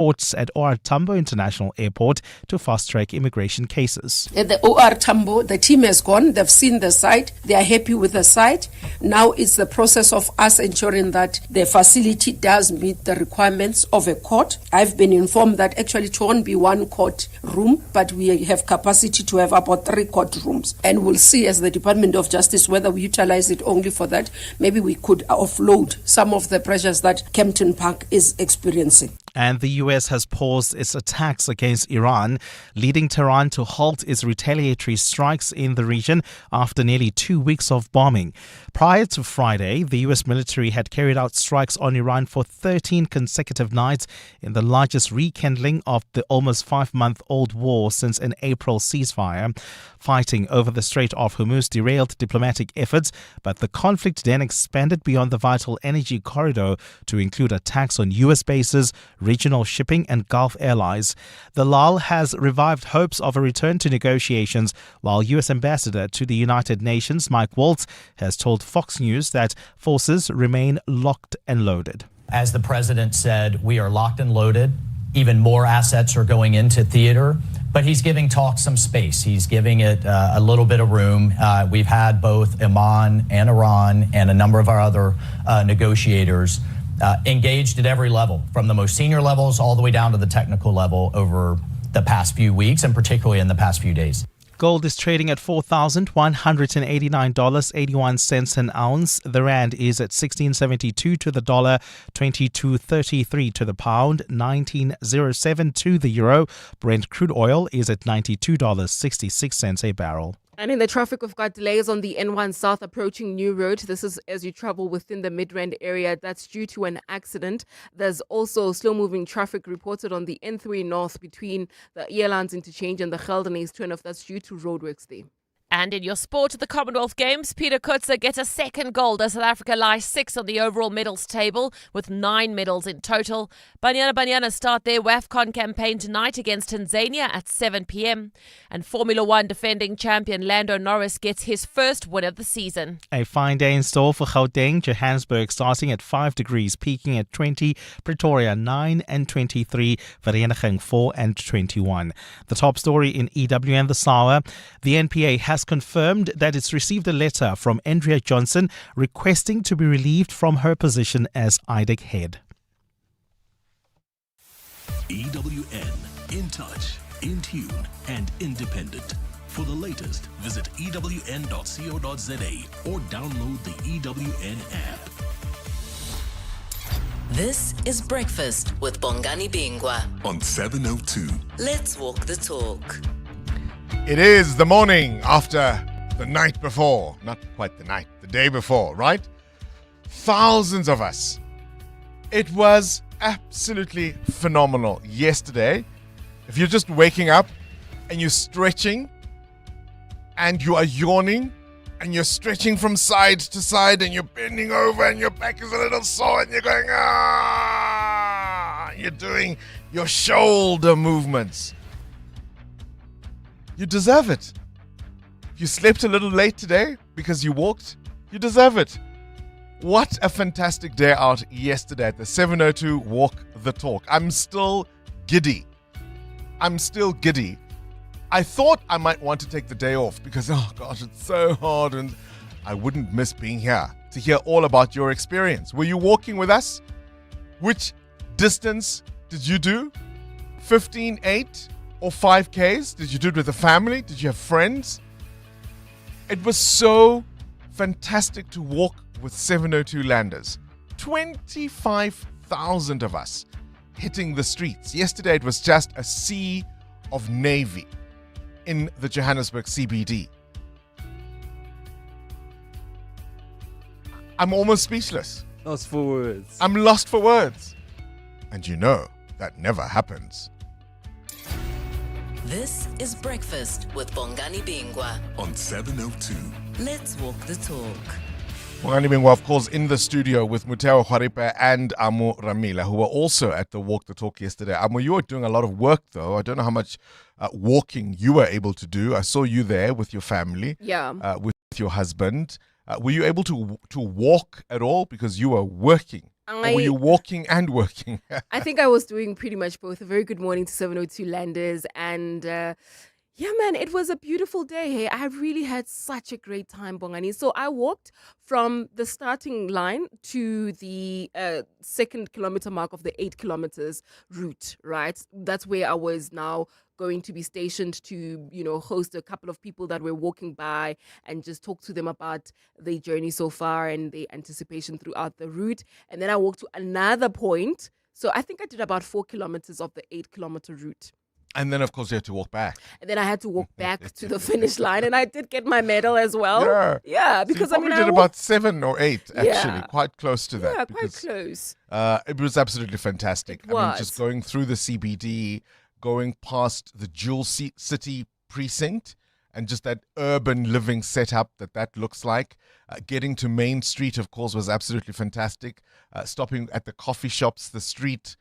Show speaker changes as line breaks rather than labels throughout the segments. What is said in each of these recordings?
courts at OR Tambo International Airport to fast-track immigration cases.
At the OR Tambo, the team has gone. They've seen the site. They are happy with the site. Now it's the process of us ensuring that the facility does meet the requirements of a court. I've been informed that actually it won't be one court room, but we have capacity to have about 3 court rooms. And we'll see as the Department of Justice whether we utilize it only for that. Maybe we could offload some of the pressures that Kempton Park is experiencing.
And the US has paused its attacks against Iran, leading Tehran to halt its retaliatory strikes in the region after nearly 2 weeks of bombing. Prior to Friday, the US military had carried out strikes on Iran for 13 consecutive nights in the largest rekindling of the almost 5-month-old war since an April ceasefire. Fighting over the Strait of Hormuz derailed diplomatic efforts, but the conflict then expanded beyond the vital energy corridor to include attacks on US bases, regional shipping and Gulf allies. The lull has revived hopes of a return to negotiations, while US Ambassador to the United Nations Mike Waltz has told Fox News that forces remain locked and loaded.
As the president said, we are locked and loaded. Even more assets are going into theater. But he's giving talks some space. He's giving it a little bit of room. We've had both Oman and Iran and a number of our other negotiators engaged at every level, from the most senior levels all the way down to the technical level over the past few weeks, and particularly in the past few days.
Gold is trading at $4,189.81 an ounce. The rand is at 16.72 to the dollar, 22.33 to the pound, 19.07 to the euro. Brent crude oil is at $92.66 a barrel.
And in the traffic, we've got delays on the N1 South approaching New Road. This is as you travel within the Midrand area. That's due to an accident. There's also slow-moving traffic reported on the N3 North between the Airlines Interchange and the Geldenhuys turnoff. That's due to roadworks there.
And in your sport, the Commonwealth Games, Peter Kutzer gets a second gold as South Africa lies 6th on the overall medals table with 9 medals in total. Banyana start their WAFCON campaign tonight against Tanzania at 7 p.m. And Formula One defending champion Lando Norris gets his first win of the season.
A fine day in store for Gauteng, Johannesburg starting at 5 degrees, peaking at 20, Pretoria 9 and 23, Vereeniging 4 and 21. The top story in EW and the SAWA, the NPA has confirmed that it's received a letter from Andrea Johnson requesting to be relieved from her position as IDAC head.
EWN, in touch, in tune and independent. For the latest, visit ewn.co.za or download the EWN app.
This is Breakfast with Bongani Bingwa
On 702.
Let's walk the talk.
It is the morning after the night before. Not quite the night, the day before, right? Thousands of us. It was absolutely phenomenal yesterday. If you're just waking up and you're stretching and you are yawning and you're stretching from side to side and you're bending over and your back is a little sore and you're going, you're doing your shoulder movements. You deserve it. If you slept a little late today because you walked, you deserve it. What a fantastic day out yesterday at the 702 Walk the Talk. I'm still giddy. I thought I might want to take the day off because, oh gosh, it's so hard and I wouldn't miss being here to hear all about your experience. Were you walking with us? Which distance did you do? 15.8 or 5Ks? Did you do it with a family? Did you have friends? It was so fantastic to walk with 702 Landers. 25,000 of us hitting the streets. Yesterday it was just a sea of navy in the Johannesburg CBD. I'm almost speechless.
Lost for words.
I'm lost for words. And you know that never happens.
This is Breakfast with Bongani Bingwa
On 702.
Let's walk the talk.
Bongani Bingwa, of course, in the studio with Muteo Khwaripa and Amo Ramila, who were also at the Walk the Talk yesterday. Amo, you were doing a lot of work, though. I don't know how much walking you were able to do. I saw you there with your family, with your husband. Were you able to walk at all because you were working? Or were you walking and working?
I think I was doing pretty much both. A very good morning to 702 Landers. And yeah, man, it was a beautiful day. Hey, I really had such a great time, Bongani. So I walked from the starting line to the second kilometer mark of the 8 kilometers route, right? That's where I was now going to be stationed to, host a couple of people that were walking by and just talk to them about their journey so far and the anticipation throughout the route. And then I walked to another point. So I think I did about 4 kilometers of the 8 kilometer route.
And then, of course, you had to walk back.
And then I had to walk back to the finish line, and I did get my medal as well. Yeah, because
so you did about 7 or 8, actually, quite close to that.
Yeah, quite close.
It was absolutely fantastic.
It was.
I mean, just going through the CBD, going past the Jewel City precinct, and just that urban living setup that looks like. Getting to Main Street, of course, was absolutely fantastic. Stopping at the coffee shops, the street,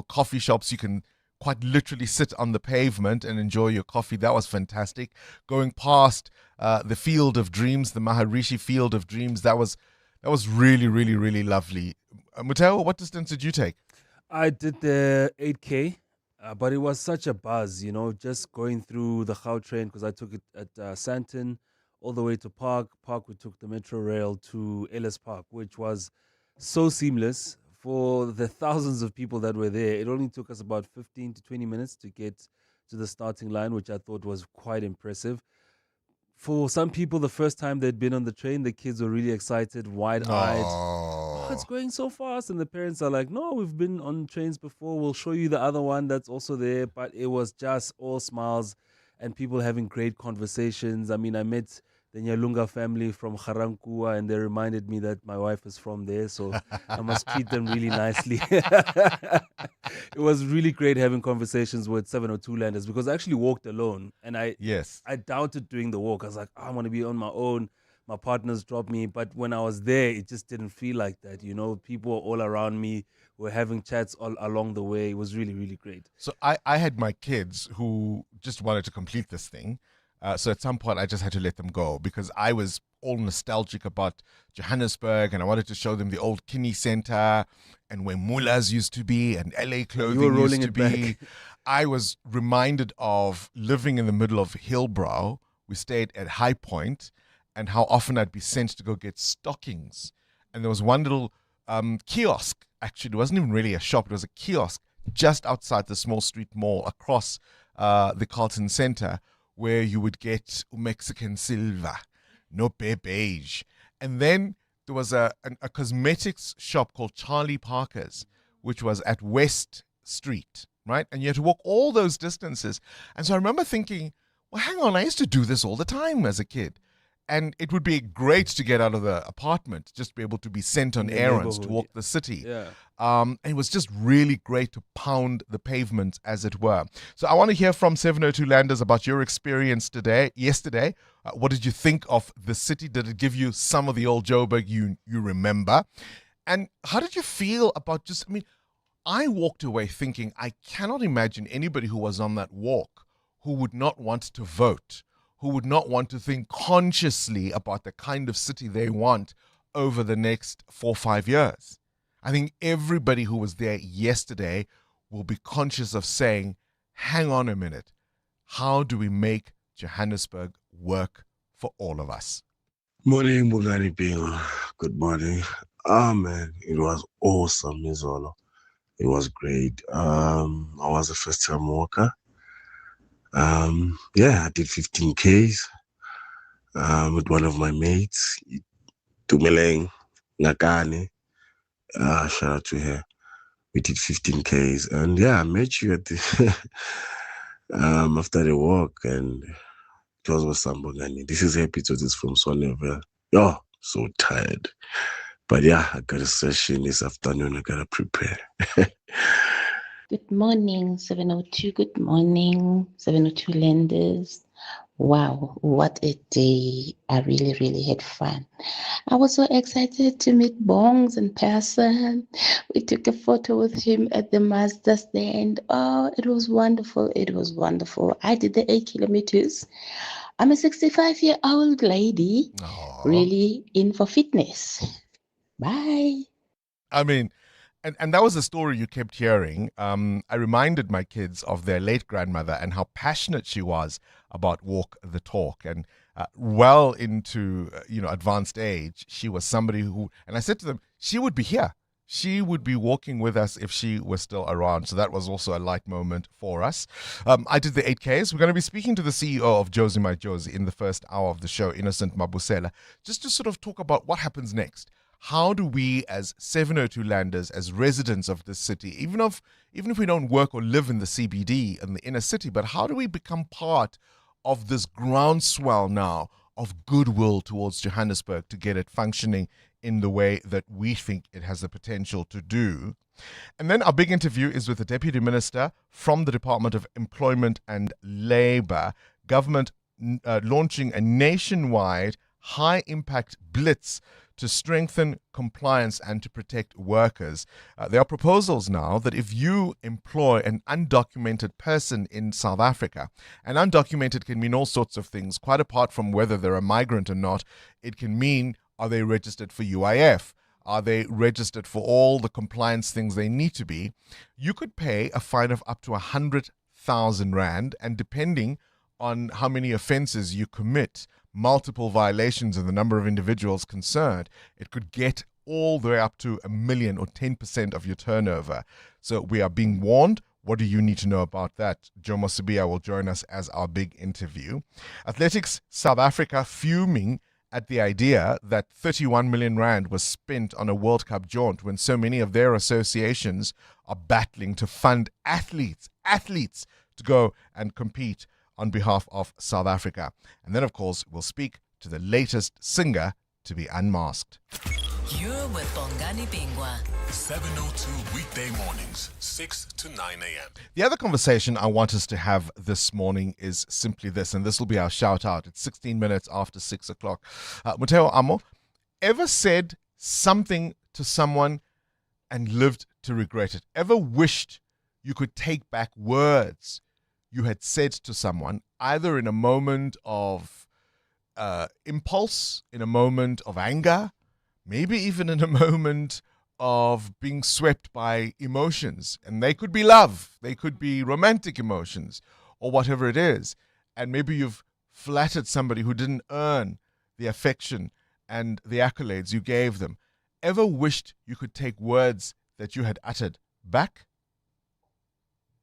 coffee shops, you can quite literally sit on the pavement and enjoy your coffee. That was fantastic. Going past the Field of Dreams, the Maharishi Field of Dreams, that was really, really, really lovely. Mateo, what distance did you take?
I did the 8K, but it was such a buzz, just going through the Gautrain, because I took it at Sandton all the way to Park. We took the Metro Rail to Ellis Park, which was so seamless. For the thousands of people that were there, it only took us about 15 to 20 minutes to get to the starting line, which I thought was quite impressive. For some people, the first time they'd been on the train, the kids were really excited, wide-eyed. Oh, it's going so fast. And the parents are like, no, we've been on trains before. We'll show you the other one that's also there. But it was just all smiles and people having great conversations. I mean, I met the Nyalunga family from Garankuwa, and they reminded me that my wife is from there, so I must treat them really nicely. It was really great having conversations with 702 Landers, because I actually walked alone, and I doubted doing the walk. I was like, I want to be on my own. My partners dropped me, but when I was there, it just didn't feel like that. People were all around me. We're having chats all along the way. It was really, really great.
So I had my kids who just wanted to complete this thing. So at some point, I just had to let them go because I was all nostalgic about Johannesburg, and I wanted to show them the old Kinney Center and where Mullahs used to be and LA Clothing used to be. I was reminded of living in the middle of Hillbrow. We stayed at High Point, and how often I'd be sent to go get stockings. And there was one little kiosk. Actually, it wasn't even really a shop. It was a kiosk just outside the Small Street Mall across the Carlton Center, where you would get Mexican silver, no beige. And then there was a cosmetics shop called Charlie Parker's, which was at West Street, right? And you had to walk all those distances. And so I remember thinking, well, hang on, I used to do this all the time as a kid. And it would be great to get out of the apartment, just be able to be sent on errands to walk the city.
Yeah.
And it was just really great to pound the pavement, as it were. So I want to hear from 702 Landers about your experience yesterday. What did you think of the city? Did it give you some of the old Joburg you remember? And how did you feel about I walked away thinking, I cannot imagine anybody who was on that walk who would not want to vote, who would not want to think consciously about the kind of city they want over the next 4 or 5 years. I think everybody who was there yesterday will be conscious of saying, hang on a minute, how do we make Johannesburg work for all of us?
Morning, Bongani Bingwa. Good morning. Man, it was awesome, Izolo. It was great. I was a first-time walker. I did 15 Ks with one of my mates, Tumeleng Ngakane. Shout out to her. We did 15 Ks, and I met you at the after the walk, and it was with Bongani. This is Happy to this from Sonneville. Oh, so tired, but I got a session this afternoon. I gotta prepare.
Good morning, 702. Good morning, 702 Landers. Wow, what a day. I really, really had fun. I was so excited to meet Bongs in person. We took a photo with him at the master stand. Oh, it was wonderful. It was wonderful. I did the 8 kilometers. I'm a 65-year-old lady, really in for fitness. Bye.
I mean, and that was a story you kept hearing. I reminded my kids of their late grandmother and how passionate she was about walk the talk. And well into advanced age, she was somebody who, and I said to them, she would be here. She would be walking with us if she was still around. So that was also a light moment for us. I did the 8Ks. We're going to be speaking to the CEO of Jozi My Jozi in the first hour of the show, Innocent Mabusela, just to sort of talk about what happens next. How do we, as 702 landers, as residents of this city, even if we don't work or live in the CBD and the inner city, but how do we become part of this groundswell now of goodwill towards Johannesburg to get it functioning in the way that we think it has the potential to do? And then our big interview is with the Deputy Minister from the Department of Employment and Labour. Government launching a nationwide high-impact blitz to strengthen compliance and to protect workers. There are proposals now that if you employ an undocumented person in South Africa, and undocumented can mean all sorts of things, quite apart from whether they're a migrant or not. It can mean, are they registered for UIF? Are they registered for all the compliance things they need to be? You could pay a fine of up to 100,000 Rand, and depending on how many offenses you commit, multiple violations and the number of individuals concerned, it could get all the way up to 1 million or 10% of your turnover. So we are being warned. What do you need to know about that? Jomo Sibia will join us as our big interview. Athletics South Africa fuming at the idea that 31 million Rand was spent on a World Cup jaunt when so many of their associations are battling to fund athletes to go and compete on behalf of South Africa. And then, of course, we'll speak to the latest singer to be unmasked.
You're with Bongani Bingwa.
702 weekday mornings, 6 to 9 a.m.
The other conversation I want us to have this morning is simply this, and this will be our shout out. It's 16 minutes after 6 o'clock. Muteo Amo, ever said something to someone and lived to regret it? Ever wished you could take back words you had said to someone, either in a moment of impulse, in a moment of anger, maybe even in a moment of being swept by emotions? And they could be love, they could be romantic emotions, or whatever it is. And maybe you've flattered somebody who didn't earn the affection and the accolades you gave them. Ever wished you could take words that you had uttered back?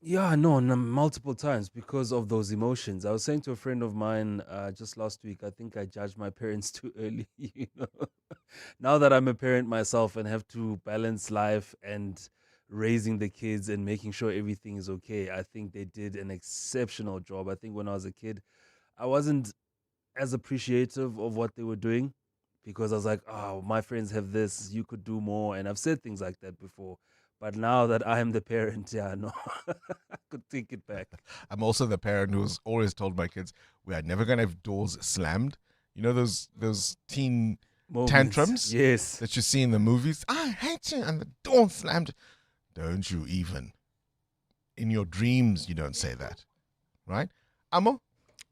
Yeah, no, multiple times because of those emotions. I was saying to a friend of mine just last week, I think I judged my parents too early. Now that I'm a parent myself and have to balance life and raising the kids and making sure everything is okay, I think they did an exceptional job. I think when I was a kid, I wasn't as appreciative of what they were doing because I was like, oh, my friends have this, you could do more. And I've said things like that before. But now that I am the parent, I could take it back.
I'm also the parent who's always told my kids, we are never going to have doors slammed. You know those teen
Moments.
tantrums?
Yes.
That you see in the movies? I hate you, and the door slammed. Don't you even. In your dreams, you don't say that. Right? Amo?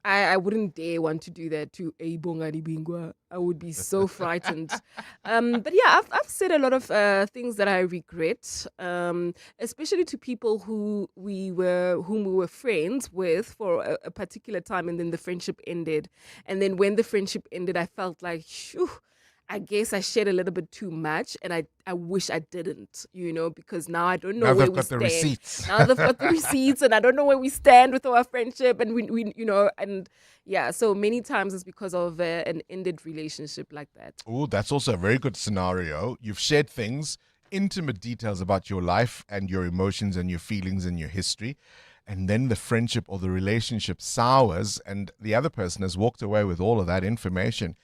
I wouldn't dare want to do that to a Bongani Bingwa. I would be so frightened. But yeah, I've said a lot of things that I regret, especially to people whom we were friends with for a particular time, and then the friendship ended. And then when the friendship ended, I felt like, phew, I guess I shared a little bit too much, and I wish I didn't, because now I don't know where we stand.
Now they've got the receipts.
Now they've got the receipts, and I don't know where we stand with our friendship, and we and yeah, so many times it's because of an ended relationship like that.
Oh, that's also a very good scenario. You've shared things, intimate details about your life and your emotions and your feelings and your history, and then the friendship or the relationship sours, and the other person has walked away with all of that information.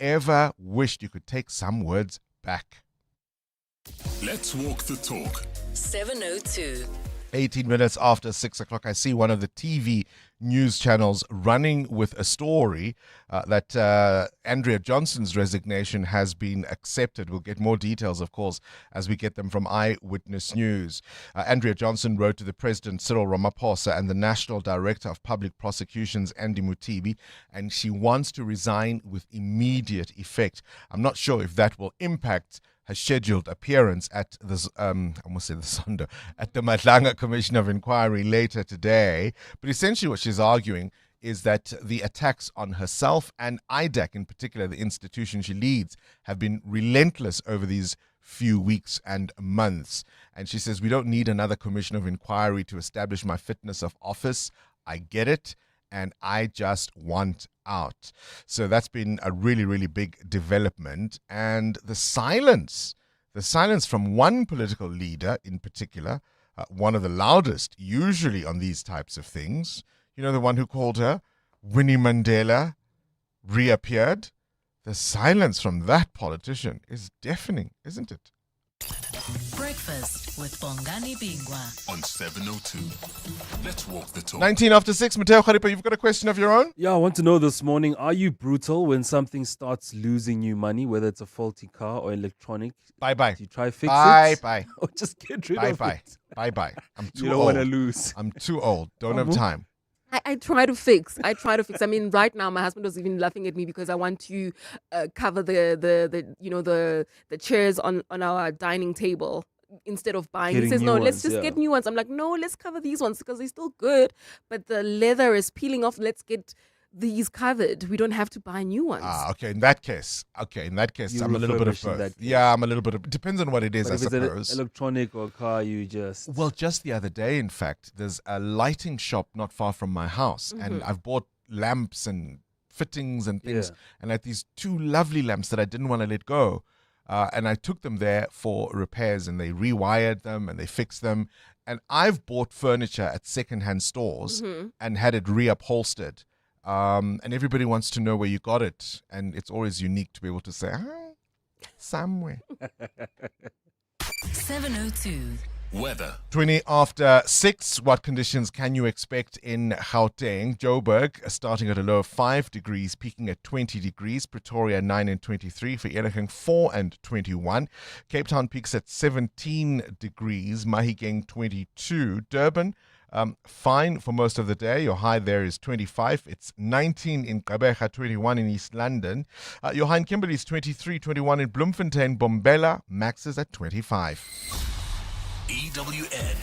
Ever wished you could take some words back?
Let's walk the talk.
702.
18 minutes after 6 o'clock, I see one of the TV news channels running with a story that Andrea Johnson's resignation has been accepted. We'll get more details, of course, as we get them from Eyewitness News. Andrea Johnson wrote to the President, Cyril Ramaphosa, and the National Director of Public Prosecutions, Andy Mutibi, and she wants to resign with immediate effect. I'm not sure if that will impact her her scheduled appearance at the at the Madlanga Commission of Inquiry later today. But essentially what she's arguing is that the attacks on herself and IDAC, in particular, the institution she leads, have been relentless over these few weeks and months. And she says, we don't need another commission of inquiry to establish my fitness of office. I get it, and I just want out. So that's been a really, really big development. And the silence from one political leader in particular, one of the loudest usually on these types of things, you know, the one who called her Winnie Mandela, reappeared. The silence from that politician is deafening, isn't it?
Breakfast with Bongani Bingwa
On 702. Let's walk the talk.
19 after 6, Mateo Kharipa, you've got a question of your own?
Yeah, I want to know this morning, are you brutal when something starts losing you money, whether it's a faulty car or electronic?
Bye-bye.
Do you try fix it?
Bye-bye.
Or just get rid of it?
Bye-bye. I'm too
You don't
old.
want to lose.
I'm too old. Don't have time.
I try to fix. I mean, right now my husband was even laughing at me because I want to cover the chairs on our dining table instead of buying.
Getting
He says,
new
no,
ones,
let's just
yeah.
get new ones. I'm like, no, let's cover these ones because they're still good, but the leather is peeling off. Let's get these covered. We don't have to buy new ones.
Okay. In that case,
You
I'm a little bit of
refurbish in
both.
that case.
Yeah, I'm a little bit of. Depends on what it is,
But
I
if it's
suppose.
an electronic or car, you just...
Well, just the other day, in fact, there's a lighting shop not far from my house, and I've bought lamps and fittings and things,
Yeah.
and I had these two lovely lamps that I didn't want to let go, and I took them there for repairs, and they rewired them and they fixed them, and I've bought furniture at secondhand stores and had it reupholstered, and everybody wants to know where you got it, and it's always unique to be able to say, somewhere.
702.
Weather.
20 after 6, what conditions can you expect in Gauteng? Joburg starting at a low of 5 degrees, peaking at 20 degrees. Pretoria 9 and 23. Vereeniging 4 and 21. Cape Town peaks at 17 degrees. Mahikeng 22. Durban, fine for most of the day. Your high there is 25. It's 19 in Gqeberha, 21 in East London. Your high in Kimberley is 23, 21 in Bloemfontein. Bombela, max is at 25.
EWN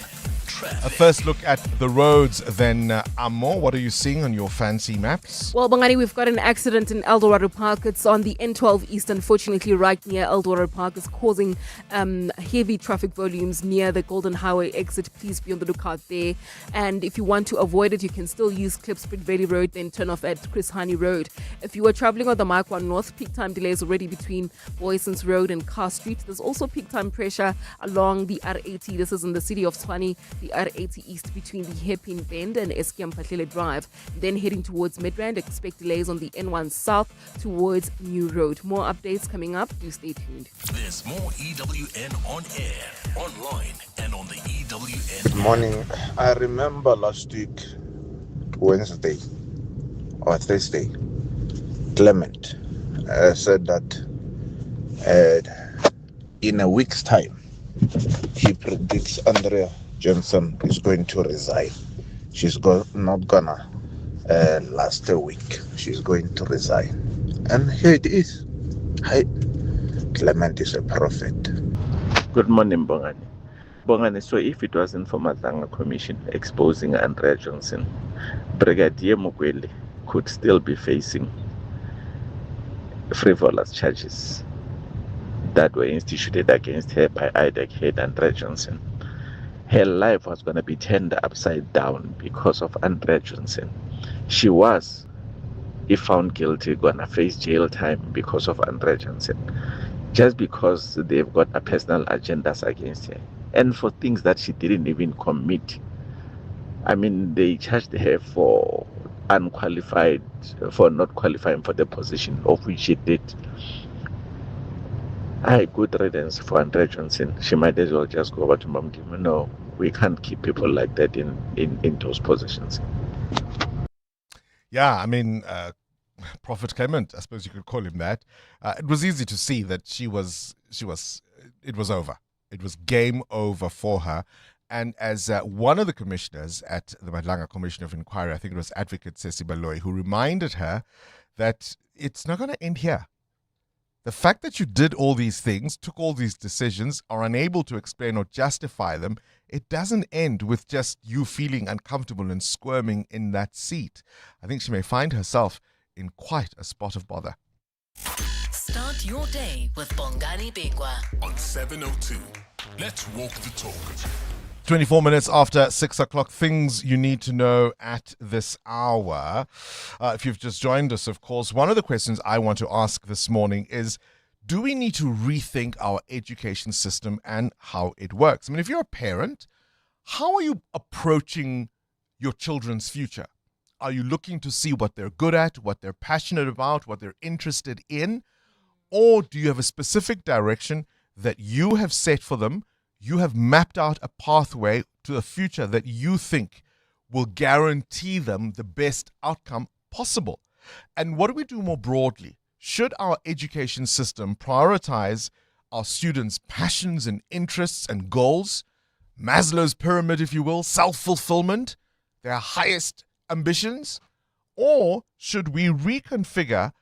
traffic.
A first look at the roads then, Amo. What are you seeing on your fancy maps?
Well, Bongani, we've got an accident in Eldorado Park. It's on the N12 East, unfortunately, right near Eldorado Park. It's causing heavy traffic volumes near the Golden Highway exit. Please be on the lookout there. And if you want to avoid it, you can still use Klipspruit Valley Road, then turn off at Chris Hani Road. If you are traveling on the Mark 1 North, peak time delays already between Boysons Road and Carr Street. There's also peak time pressure along the R80. This is in the city of Tshwane, the R80 East between the Hairpin Bend and Eskom Patlele Drive. Then heading towards Midrand, expect delays on the N1 South towards New Road. More updates coming up. Do stay tuned.
There's more EWN on air, online, and on the EWN.
Good morning. I remember last week, Wednesday or Thursday, Clement said that in a week's time, he predicts Andrea Johnson is going to resign. She's not gonna last a week. She's going to resign. And here it is. Hi. Clement is a prophet.
Good morning, Bongani. Bongani, so if it wasn't for Madlanga Commission exposing Andrea Johnson, Brigadier Mukwele could still be facing frivolous charges that were instituted against her by IDAC head Andrea Johnson. Her life was going to be turned upside down because of Andrea Johnson. She was, if found guilty, going to face jail time because of Andrea Johnson, just because they've got a personal agendas against her and for things that she didn't even commit. I mean, they charged her for unqualified, for not qualifying for the position of which she did. Good riddance for Andrea Johnson. She might as well just go over to Mamdima. No, we can't keep people like that in those positions.
Yeah, I mean, Prophet Clement, I suppose you could call him that. It was easy to see that it was over. It was game over for her. And as one of the commissioners at the Madlanga Commission of Inquiry, I think it was Advocate Sesi Baloyi, who reminded her that it's not going to end here. The fact that you did all these things, took all these decisions, are unable to explain or justify them, it doesn't end with just you feeling uncomfortable and squirming in that seat. I think she may find herself in quite a spot of bother.
Start your day with Bongani Bingwa
on 702. Let's walk the talk.
24 minutes after 6 o'clock, things you need to know at this hour. If you've just joined us, of course, one of the questions I want to ask this morning is, do we need to rethink our education system and how it works? I mean, if you're a parent, how are you approaching your children's future? Are you looking to see what they're good at, what they're passionate about, what they're interested in? Or do you have a specific direction that you have set for them? You have mapped out a pathway to the future that you think will guarantee them the best outcome possible. And what do we do more broadly? Should our education system prioritize our students' passions and interests and goals, Maslow's pyramid, if you will, self-fulfillment, their highest ambitions? Or should we reconfigure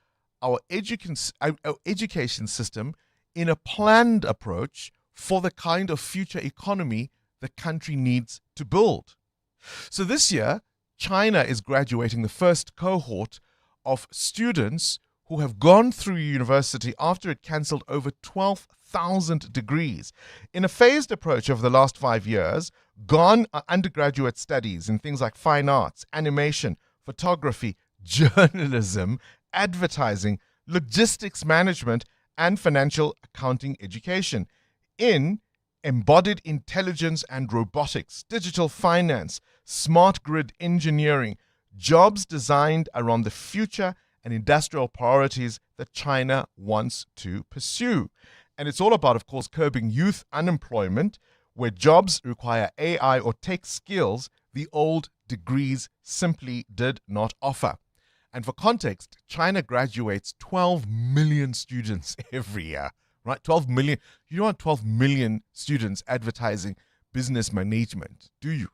our education system in a planned approach for the kind of future economy the country needs to build? So this year, China is graduating the first cohort of students who have gone through university after it cancelled over 12,000 degrees. In a phased approach over the last 5 years, gone are undergraduate studies in things like fine arts, animation, photography, journalism, advertising, logistics management, and financial accounting education. In embodied intelligence and robotics, digital finance, smart grid engineering, jobs designed around the future and industrial priorities that China wants to pursue. And it's all about, of course, curbing youth unemployment, where jobs require AI or tech skills the old degrees simply did not offer. And for context, China graduates 12 million students every year. Right, 12 million. You don't want 12 million students advertising business management, do you?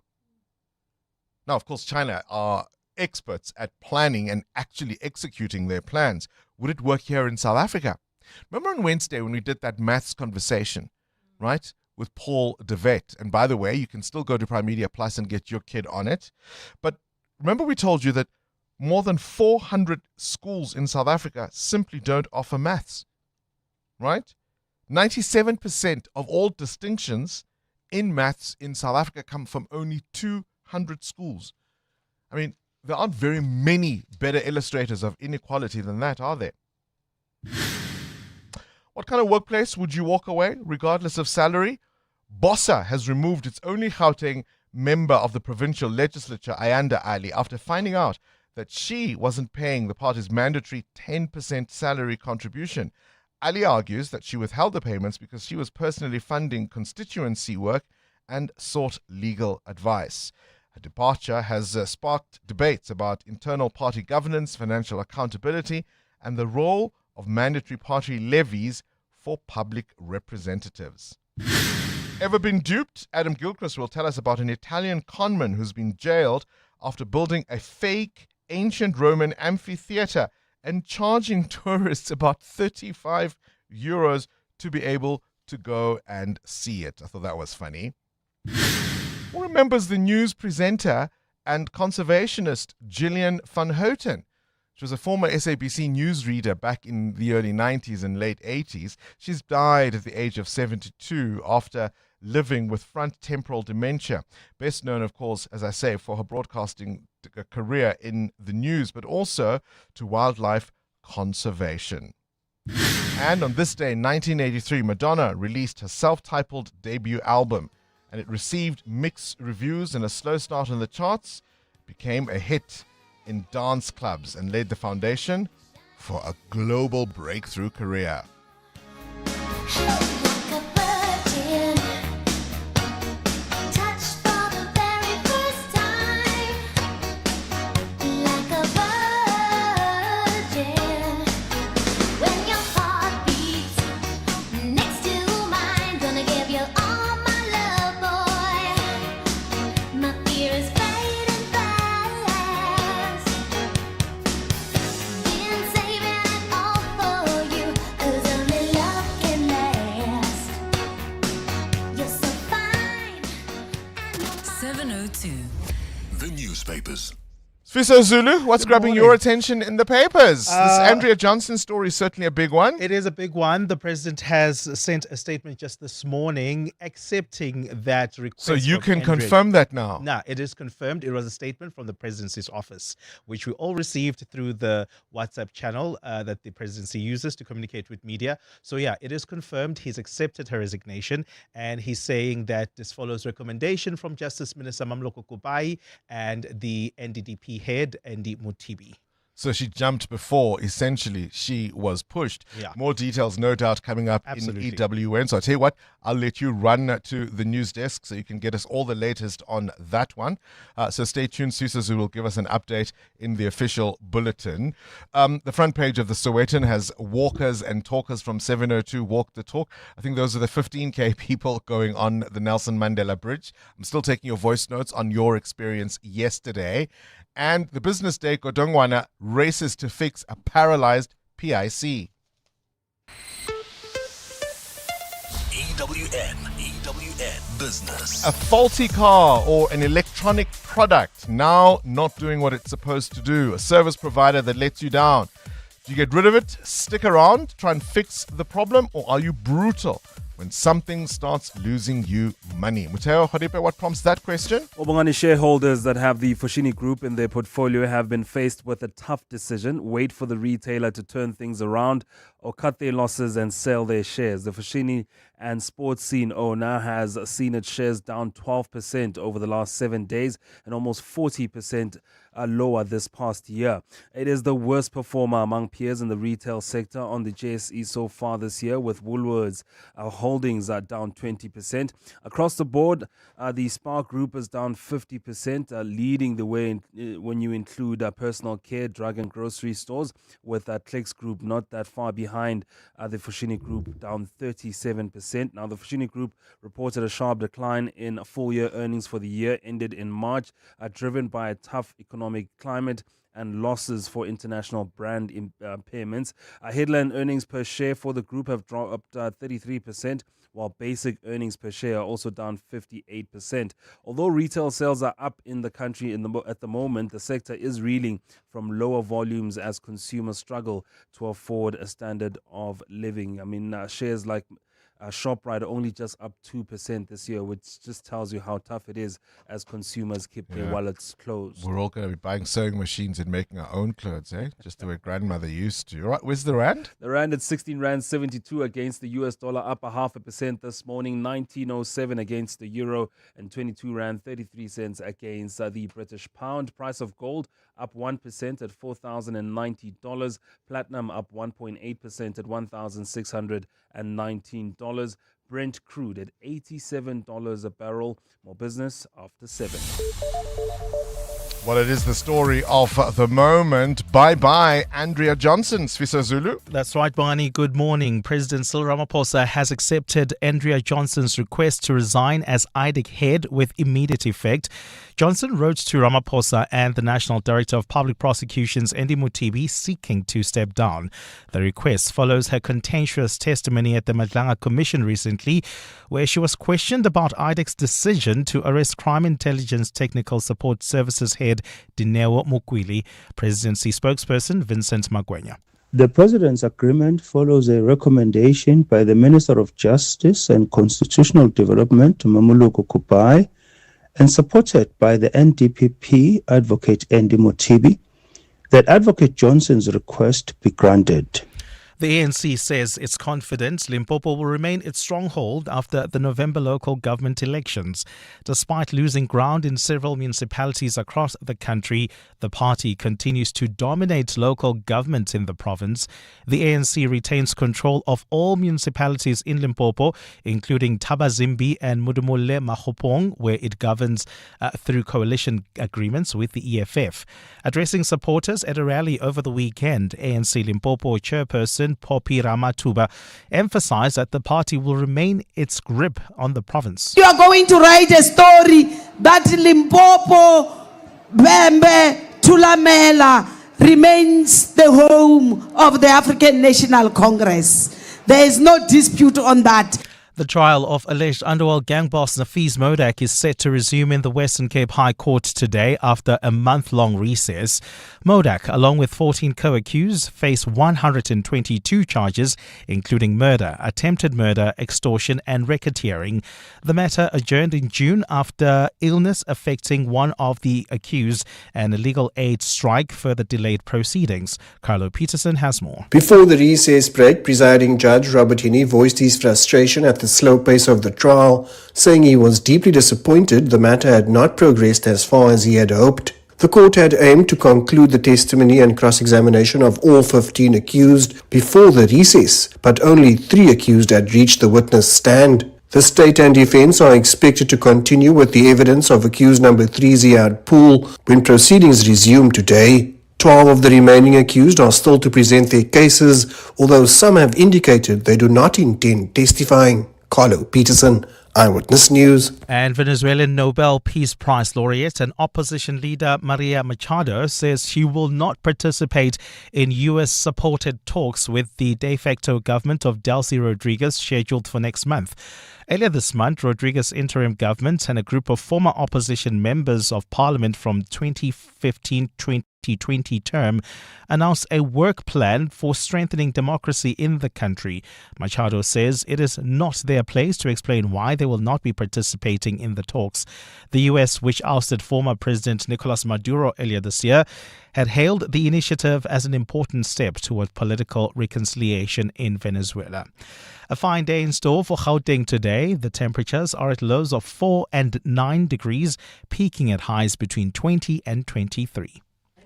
Now, of course, China are experts at planning and actually executing their plans. Would it work here in South Africa? Remember on Wednesday when we did that maths conversation, right, with Paul DeVette? And by the way, you can still go to Prime Media Plus and get your kid on it. But remember we told you that more than 400 schools in South Africa simply don't offer maths, right? 97% of all distinctions in maths in South Africa come from only 200 schools. I mean, there aren't very many better illustrators of inequality than that, are there? What kind of workplace would you walk away, regardless of salary? Bossa has removed its only Gauteng member of the provincial legislature, Ayanda Ali, after finding out that she wasn't paying the party's mandatory 10% salary contribution. Ali argues that she withheld the payments because she was personally funding constituency work and sought legal advice. Her departure has sparked debates about internal party governance, financial accountability, and the role of mandatory party levies for public representatives. Ever been duped? Adam Gilchrist will tell us about an Italian conman who's been jailed after building a fake ancient Roman amphitheater and charging tourists about 35 euros to be able to go and see it. I thought that was funny. Who remembers the news presenter and conservationist Gillian van Houten? She was a former SABC newsreader back in the early 90s and late 80s. She's died at the age of 72 after living with frontotemporal dementia. Best known, of course, as I say, for her broadcasting career in the news, but also to wildlife conservation. And on this day in 1983, Madonna released her self-titled debut album, and it received mixed reviews and a slow start in the charts. It became a hit in dance clubs and laid the foundation for a global breakthrough career.
Been saving it all for you, 'cause I'm
The newspapers.
Sfiso Zulu, what's grabbing
morning.
your attention in the papers? This Andrea Johnson story is certainly a big one.
It is a big one. The president has sent a statement just this morning accepting that request.
So you
from
can
Andrea.
confirm that now?
No, it is confirmed. It was a statement from the presidency's office, which we all received through the WhatsApp channel that the presidency uses to communicate with media. So yeah, it is confirmed. He's accepted her resignation, and he's saying that this follows recommendation from Justice Minister Mamloko Kubai and the NDDP head, Andy Mutibi.
So she jumped before, essentially, she was pushed.
Yeah.
More details, no doubt, coming up
Absolutely.
in EWN. So I'll tell you what, I'll let you run to the news desk so you can get us all the latest on that one. So stay tuned. Susazu will give us an update in the official bulletin. The front page of the Sowetan has walkers and talkers from 702 Walk the Talk. I think those are the 15K people going on the Nelson Mandela Bridge. I'm still taking your voice notes on your experience yesterday. And the Business Day Kodongwana races to fix a paralyzed PIC.
EWN Business.
A faulty car or an electronic product now not doing what it's supposed to do. A service provider that lets you down. Do you get rid of it, stick around, try and fix the problem, or are you brutal when something starts losing you money? Muteo Hodipe, what prompts that question?
Well, Bongani, shareholders that have the Foschini Group in their portfolio have been faced with a tough decision. Wait for the retailer to turn things around or cut their losses and sell their shares. The Foschini and Sports Scene owner has seen its shares down 12% over the last 7 days and almost 40% lower this past year. It is the worst performer among peers in the retail sector on the JSE so far this year, with Woolworths holdings are down 20%. Across the board, the Spark Group is down 50%, leading the way when you include personal care, drug and grocery stores, with Clicks Group not that far behind the Foschini Group, down 37%. Now, the Foschini Group reported a sharp decline in full-year earnings for the year ended in March, driven by a tough economic climate and losses for international brand impairments. Headline earnings per share for the group have dropped 33%, while basic earnings per share are also down 58%. Although retail sales are up in the country at the moment, the sector is reeling from lower volumes as consumers struggle to afford a standard of living. I mean, shares like ShopRite are only just up 2% this year, which just tells you how tough it is as consumers keep their wallets closed.
We're all going to be buying sewing machines and making our own clothes, eh? Just the way grandmother used to. Right, where's the rand?
The rand at 16 rand 72 against the US dollar, up 0.5% this morning. 19.07 against the euro, and 22 rand 33 cents against the British pound. Price of gold up 1% at $4,090. Platinum up 1.8% at $1,619. Brent crude at $87 a barrel. More business after 7.
Well, it is the story of the moment. Bye-bye, Andrea Johnson. Sfiso Zulu.
That's right, Barney. Good morning. President Cyril Ramaphosa has accepted Andrea Johnson's request to resign as IDAC head with immediate effect. Johnson wrote to Ramaphosa and the National Director of Public Prosecutions, Andy Mutibi, seeking to step down. The request follows her contentious testimony at the Madlanga Commission recently, where she was questioned about IDAC's decision to arrest Crime Intelligence Technical Support Services head Dineo Mukwili. Presidency spokesperson Vincent Magwenya.
The President's agreement follows a recommendation by the Minister of Justice and Constitutional Development, Mamloko Kubai, and supported by the NDPP advocate Andy Mutibi, that Advocate Johnson's request be granted.
The ANC says it's confident Limpopo will remain its stronghold after the November local government elections. Despite losing ground in several municipalities across the country, the party continues to dominate local government in the province. The ANC retains control of all municipalities in Limpopo, including Tabazimbi and Mudumule Mahopong, where it governs through coalition agreements with the EFF. Addressing supporters at a rally over the weekend, ANC Limpopo chairperson Poppy Ramatuba emphasized that the party will remain its grip on the province.
You are going to write a story that Limpopo, Bembe, Tulamela remains the home of the African National Congress. There is no dispute on that.
The trial of alleged underworld gang boss Nafiz Modak is set to resume in the Western Cape High Court today after a month-long recess. Modak, along with 14 co-accused, face 122 charges, including murder, attempted murder, extortion and racketeering. The matter adjourned in June after illness affecting one of the accused and a legal aid strike further delayed proceedings. Carlo Peterson has more.
Before the recess break, presiding judge Robert Hini voiced his frustration at the slow pace of the trial, saying he was deeply disappointed the matter had not progressed as far as he had hoped. The court had aimed to conclude the testimony and cross-examination of all 15 accused before the recess, but only 3 accused had reached the witness stand. The state and defense are expected to continue with the evidence of accused number 3 Ziad Pool when proceedings resume today. 12 of the remaining accused are still to present their cases, although some have indicated they do not intend testifying. Carlo Peterson, Eyewitness News.
And Venezuelan Nobel Peace Prize laureate and opposition leader Maria Machado says she will not participate in U.S.-supported talks with the de facto government of Delcy Rodriguez scheduled for next month. Earlier this month, Rodriguez's interim government and a group of former opposition members of parliament from 2015-2020 term announced a work plan for strengthening democracy in the country. Machado says it is not their place to explain why they will not be participating in the talks. The U.S., which ousted former President Nicolas Maduro earlier this year, had hailed the initiative as an important step toward political reconciliation in Venezuela. A fine day in store for Gauteng today. The temperatures are at lows of 4 and 9 degrees, peaking at highs between 20 and 23.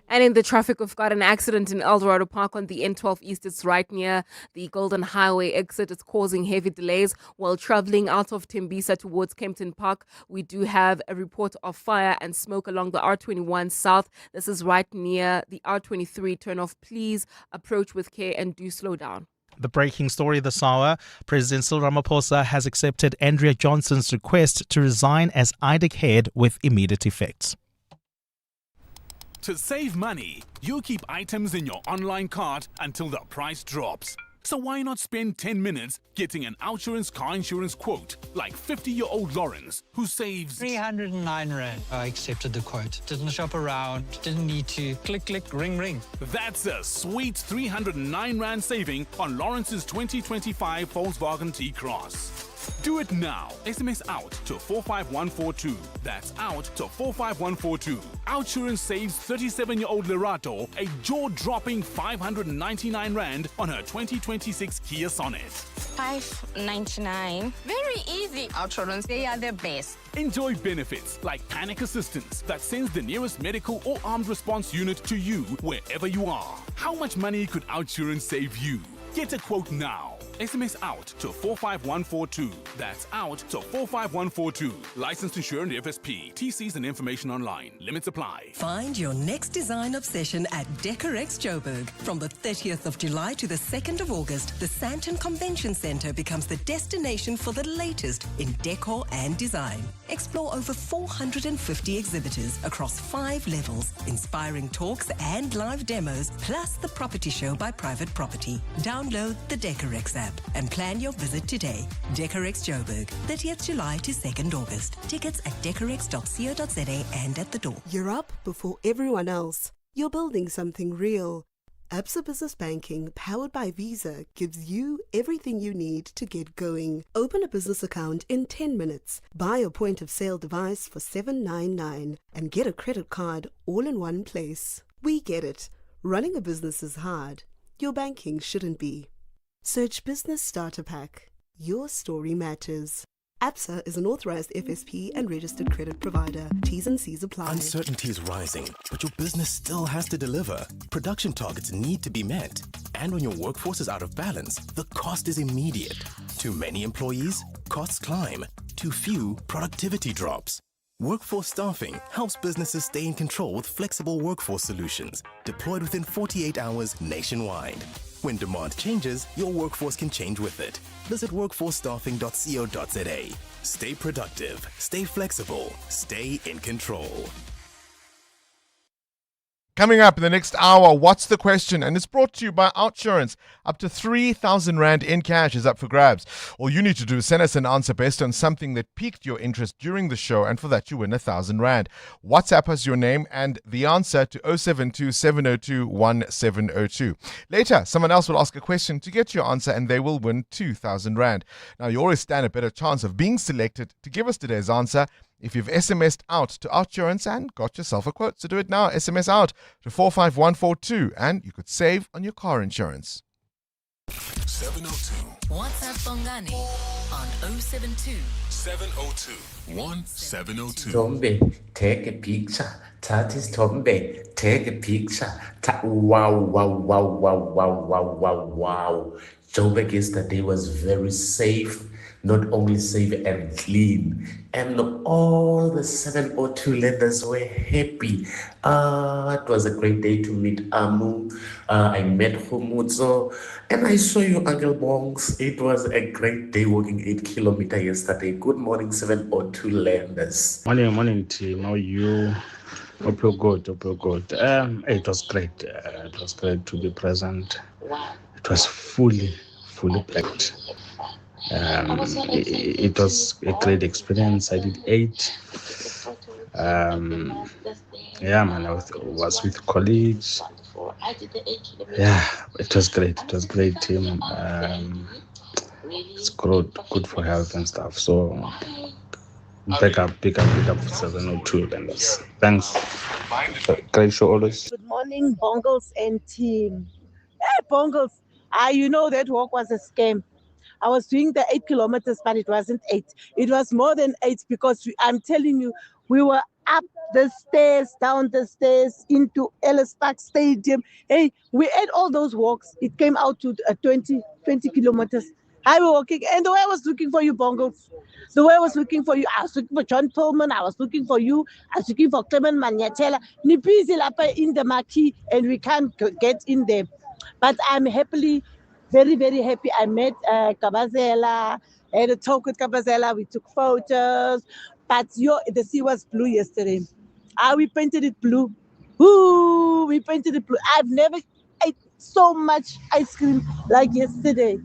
And in the traffic, we've got an accident in Eldorado Park on the N12 East. It's right near the Golden Highway exit. It's causing heavy delays while traveling out of Tembisa towards Kempton Park. We do have a report of fire and smoke along the R21 South. This is right near the R23 turnoff. Please approach with care and do slow down.
The breaking story this hour, President Cyril Ramaphosa has accepted Andrea Johnson's request to resign as IDAC head with immediate effect.
To save money, you keep items in your online cart until the price drops. So why not spend 10 minutes getting an Outsurance car insurance quote like 50-year-old Lawrence, who saves
309 Rand. I accepted the quote. Didn't shop around, didn't need to. Click, click, ring, ring.
That's a sweet 309 Rand saving on Lawrence's 2025 Volkswagen T-Cross. Do it now. SMS out to 45142. That's out to 45142. Outsurance saves 37-year-old Lerato a jaw-dropping 599 Rand on her 2026 Kia Sonet.
599. Very easy. Outsurance, they are the best.
Enjoy benefits like panic assistance that sends the nearest medical or armed response unit to you wherever you are. How much money could Outsurance save you? Get a quote now. SMS out to 45142. That's out to 45142. Licensed insured FSP. TCs and information online. Limits apply.
Find your next design obsession at Decorex Joburg. From the 30th of July to the 2nd of August, the Sandton Convention Centre becomes the destination for the latest in decor and design. Explore over 450 exhibitors across 5 levels, inspiring talks and live demos, plus the property show by Private Property. Download the Decorex app and plan your visit today. Decorex Joburg, 30th July to 2nd August. Tickets at decorex.co.za and at the door.
You're up before everyone else. You're building something real. Absa Business Banking, powered by Visa, gives you everything you need to get going. Open a business account in 10 minutes. Buy a point-of-sale device for $799 and get a credit card all in one place. We get it. Running a business is hard. Your banking shouldn't be. Search Business Starter Pack. Your story matters. Absa is an authorized FSP and registered credit provider. T's and C's apply.
Uncertainty is rising, but your business still has to deliver. Production targets need to be met. And when your workforce is out of balance, the cost is immediate. Too many employees? Costs climb. Too few? Productivity drops. Workforce staffing helps businesses stay in control with flexible workforce solutions, deployed within 48 hours nationwide. When demand changes, your workforce can change with it. Visit workforcestaffing.co.za. Stay productive, stay flexible, stay in control.
Coming up in the next hour, what's the question? And it's brought to you by OutSurance. Up to 3,000 Rand in cash is up for grabs. All you need to do is send us an answer based on something that piqued your interest during the show, and for that you win 1,000 Rand. WhatsApp us your name and the answer to 072 702 1702. Later, someone else will ask a question to get your answer and they will win 2,000 Rand. Now, you always stand a better chance of being selected to give us today's answer if you've SMS'd out to OutSurance and got yourself a quote. So do it now. SMS out to 45142 and you could save on your car insurance.
702.
WhatsApp Bongani on 072
702 1702.
Tombe, take a picture. Tatis Tombe, take a picture. Wow, wow, wow, wow, wow, wow, wow, wow. Joburg yesterday was very safe. Not only safe and clean, and all the 702 lenders were happy. It was a great day to meet Amu. I met Humutso, and I saw you, Uncle Bongs. It was a great day walking 8 kilometers yesterday. Good morning, 702 lenders.
Morning, team. How are you? Hope you're good. It was great. It was great to be present. It was fully packed. It was a great experience. I did 8. I was with colleagues. It was great team. It's good for health and stuff. So pick up 702 vendors. Thanks. Great show always.
Good morning, Bongles and team. Hey, Bongles. You know that walk was a scam. I was doing the 8 kilometers, but it wasn't 8. It was more than 8 because I'm telling you, we were up the stairs, down the stairs, into Ellis Park Stadium. Hey, we ate all those walks. It came out to 20 kilometers. I was walking, and the way I was looking for you, Bongles, the way I was looking for you, I was looking for John Pullman, I was looking for you, I was looking for Clement Manyatela. Ni busy in the marquee, and we can't get in there. But I'm happily very, very happy. I met Kabazela, I had a talk with Kabazela. We took photos. But the sea was blue yesterday. We painted it blue. Ooh, we painted it blue. I've never ate so much ice cream like yesterday.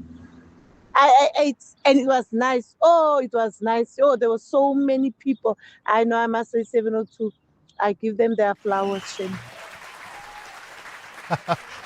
I ate, and it was nice. Oh, it was nice. Oh, there were so many people. I know I must say 702. I give them their flowers, Shane.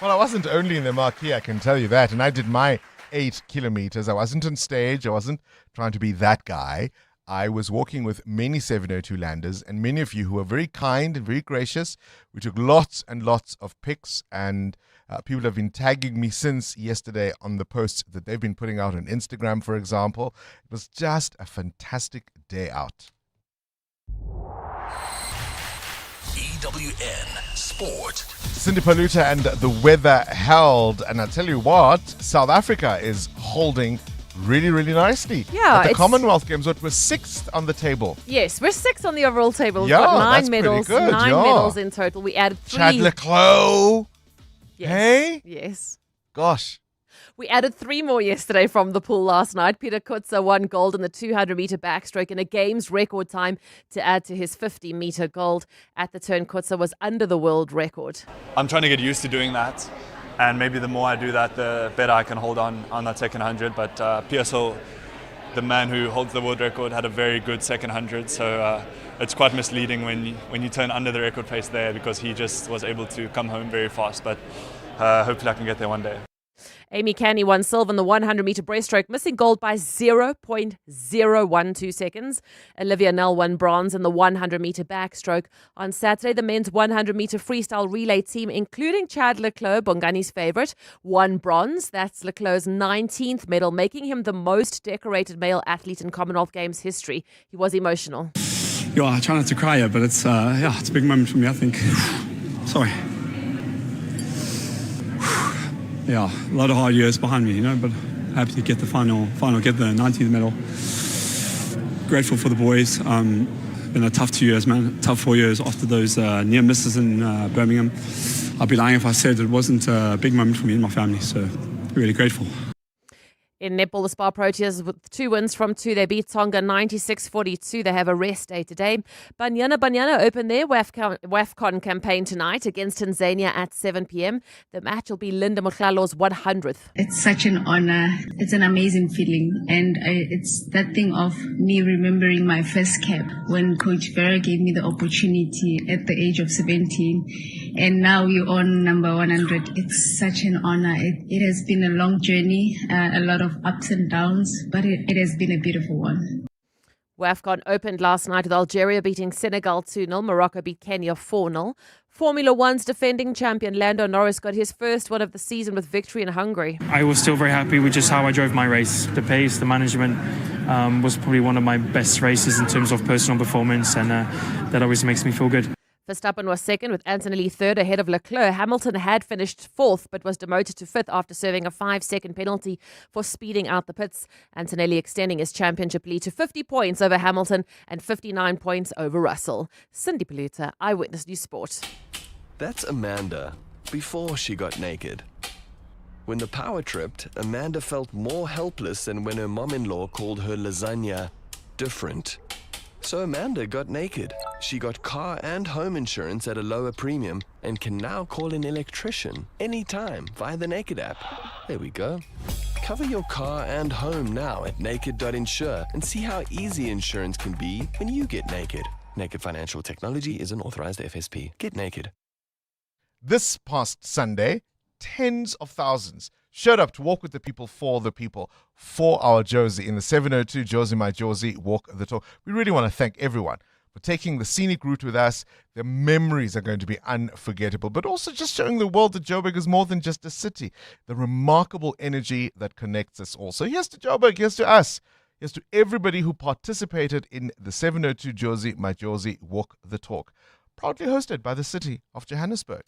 Well, I wasn't only in the marquee, I can tell you that. And I did my 8 kilometers. I wasn't on stage. I wasn't trying to be that guy. I was walking with many 702 landers and many of you who were very kind and very gracious. We took lots and lots of pics, and people have been tagging me since yesterday on the posts that they've been putting out on Instagram, for example. It was just a fantastic day out.
EWN Sport.
Cindy Paluta and the weather held. And I tell you what, South Africa is holding really, really nicely.
Yeah,
at the Commonwealth Games, what was 6th on the table.
Yes, we're 6th on the overall table. We've
Yeah,
got 9
that's
medals.
pretty good,
9
yeah.
medals in total. We added 3.
Chad Leclos.
Yes.
Hey?
Yes.
Gosh.
We added 3 more yesterday from the pool last night. Peter Kutzer won gold in the 200-meter backstroke in a game's record time to add to his 50-meter gold. At the turn, Kutzer was under the world record.
I'm trying to get used to doing that, and maybe the more I do that, the better I can hold on that second 100. But PSL, the man who holds the world record, had a very good second 100, so it's quite misleading when you turn under the record pace there, because he just was able to come home very fast. But hopefully I can get there one day.
Amy Canny won silver in the 100-meter breaststroke, missing gold by 0.012 seconds. Olivia Nell won bronze in the 100-meter backstroke. On Saturday, the men's 100-meter freestyle relay team, including Chad Leclos, Bongani's favourite, won bronze. That's Leclos' 19th medal, making him the most decorated male athlete in Commonwealth Games history. He was emotional.
Yeah, I try not to cry here, but it's a big moment for me, I think. Sorry. Yeah, a lot of hard years behind me, but happy to get the final, get the 19th medal. Grateful for the boys. Been a tough 2 years, man. Tough 4 years after those near misses in Birmingham. I'd be lying if I said it wasn't a big moment for me and my family, so really grateful.
In netball, the Spa Proteas with 2 wins from 2. They beat Tonga 96-42. They have a rest day today. Banyana open their WAFCON campaign tonight against Tanzania at 7 p.m. The match will be Linda Mohlalo's 100th.
It's such an honor. It's an amazing feeling. And it's that thing of me remembering my first cap when Coach Vera gave me the opportunity at the age of 17. And now we're on number 100. It's such an honor. It has been a long journey, a lot of ups and downs, but it has been a beautiful one.
WAFCON opened last night with Algeria beating Senegal 2-0. Morocco beat Kenya 4-0. Formula One's defending champion Lando Norris got his first one of the season with victory in Hungary.
I was still very happy with just how I drove my race. The pace, the management was probably one of my best races in terms of personal performance, and that always makes me feel good.
Verstappen was second with Antonelli third ahead of Leclerc. Hamilton had finished fourth but was demoted to fifth after serving a 5-second penalty for speeding out the pits. Antonelli extending his championship lead to 50 points over Hamilton and 59 points over Russell. Cindy Paluta, Eyewitness News Sport.
That's Amanda before she got naked. When the power tripped, Amanda felt more helpless than when her mom-in-law called her lasagna different. So Amanda got naked. She got car and home insurance at a lower premium and can now call an electrician anytime via the Naked app. There we go. Cover your car and home now at naked.insure and see how easy insurance can be when you get naked. Naked Financial Technology is an authorized FSP. Get naked.
This past Sunday, tens of thousands showed up to walk with the people for our Josie in the 702 Josie My Josie Walk the Talk. We really want to thank everyone for taking the scenic route with us. The memories are going to be unforgettable, but also just showing the world that Joburg is more than just a city. The remarkable energy that connects us all. So here's to Joburg, here's to us, here's to everybody who participated in the 702 Josie My Josie Walk the Talk. Proudly hosted by the city of Johannesburg.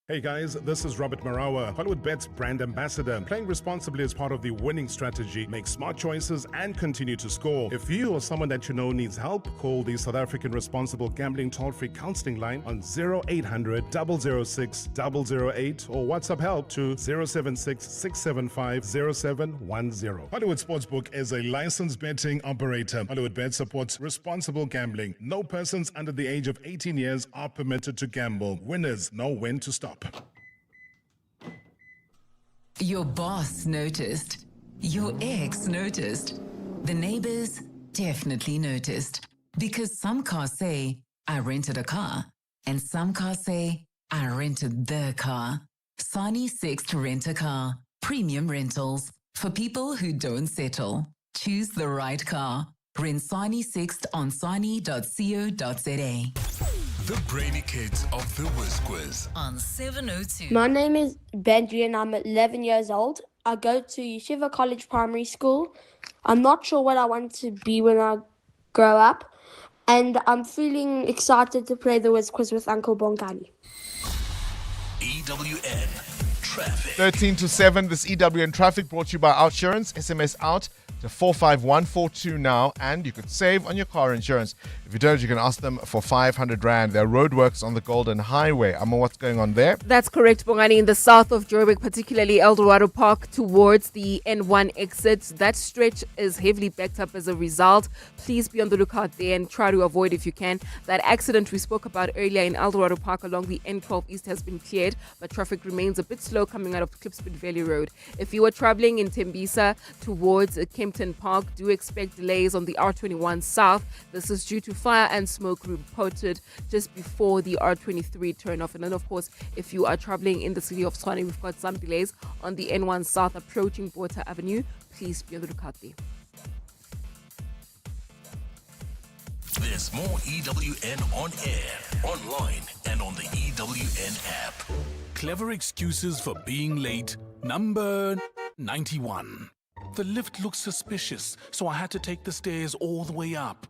Hey guys, this is Robert Marawa, HollywoodBet's brand ambassador. Playing responsibly is part of the winning strategy. Make smart choices and continue to score. If you or someone that you know needs help, call the South African Responsible Gambling Toll-Free Counseling Line on 0800 006 008 or WhatsApp help to 076 675 0710. Hollywood Sportsbook is a licensed betting operator. HollywoodBet supports responsible gambling. No persons under the age of 18 years are permitted to gamble. Winners know when to stop.
Your boss noticed. Your ex noticed. The neighbors definitely noticed. Because some cars say, I rented a car. And some cars say, I rented the car. Sani Sixt Rent a Car. Premium rentals. For people who don't settle. Choose the right car. Rent Sani Sixt on sani.co.za.
The Brainy Kids of the Whiz Quiz
on 702.
My name is Benji and I'm 11 years old. I go to Yeshiva College Primary School. I'm not sure what I want to be when I grow up. And I'm feeling excited to play the Whiz Quiz with Uncle Bongani.
EWN Traffic.
13 to 7, this EWN Traffic brought to you by Outsurance. SMS out to 45142 now, and you could save on your car insurance. If you don't, you can ask them for 500 Rand. There are roadworks on the Golden Highway. Amma, what's going on there?
That's correct, Bongani. In the south of Joburg, particularly Eldorado Park towards the N1 exit, that stretch is heavily backed up as a result. Please be on the lookout there and try to avoid, if you can. That accident we spoke about earlier in Eldorado Park along the N12 East has been cleared, but traffic remains a bit slow coming out of Klipspit Valley Road. If you are traveling in Tembisa towards Kempton Park, do expect delays on the R21 South. This is due to fire and smoke reported just before the R23 turnoff. And then, of course, if you are traveling in the city of Tshwane, we've got some delays on the N1 South approaching Botha Avenue. Please be on the lookout there.
There's more EWN on air, online, and on the EWN app.
Clever excuses for being late. Number 91. The lift looks suspicious, so I had to take the stairs all the way up.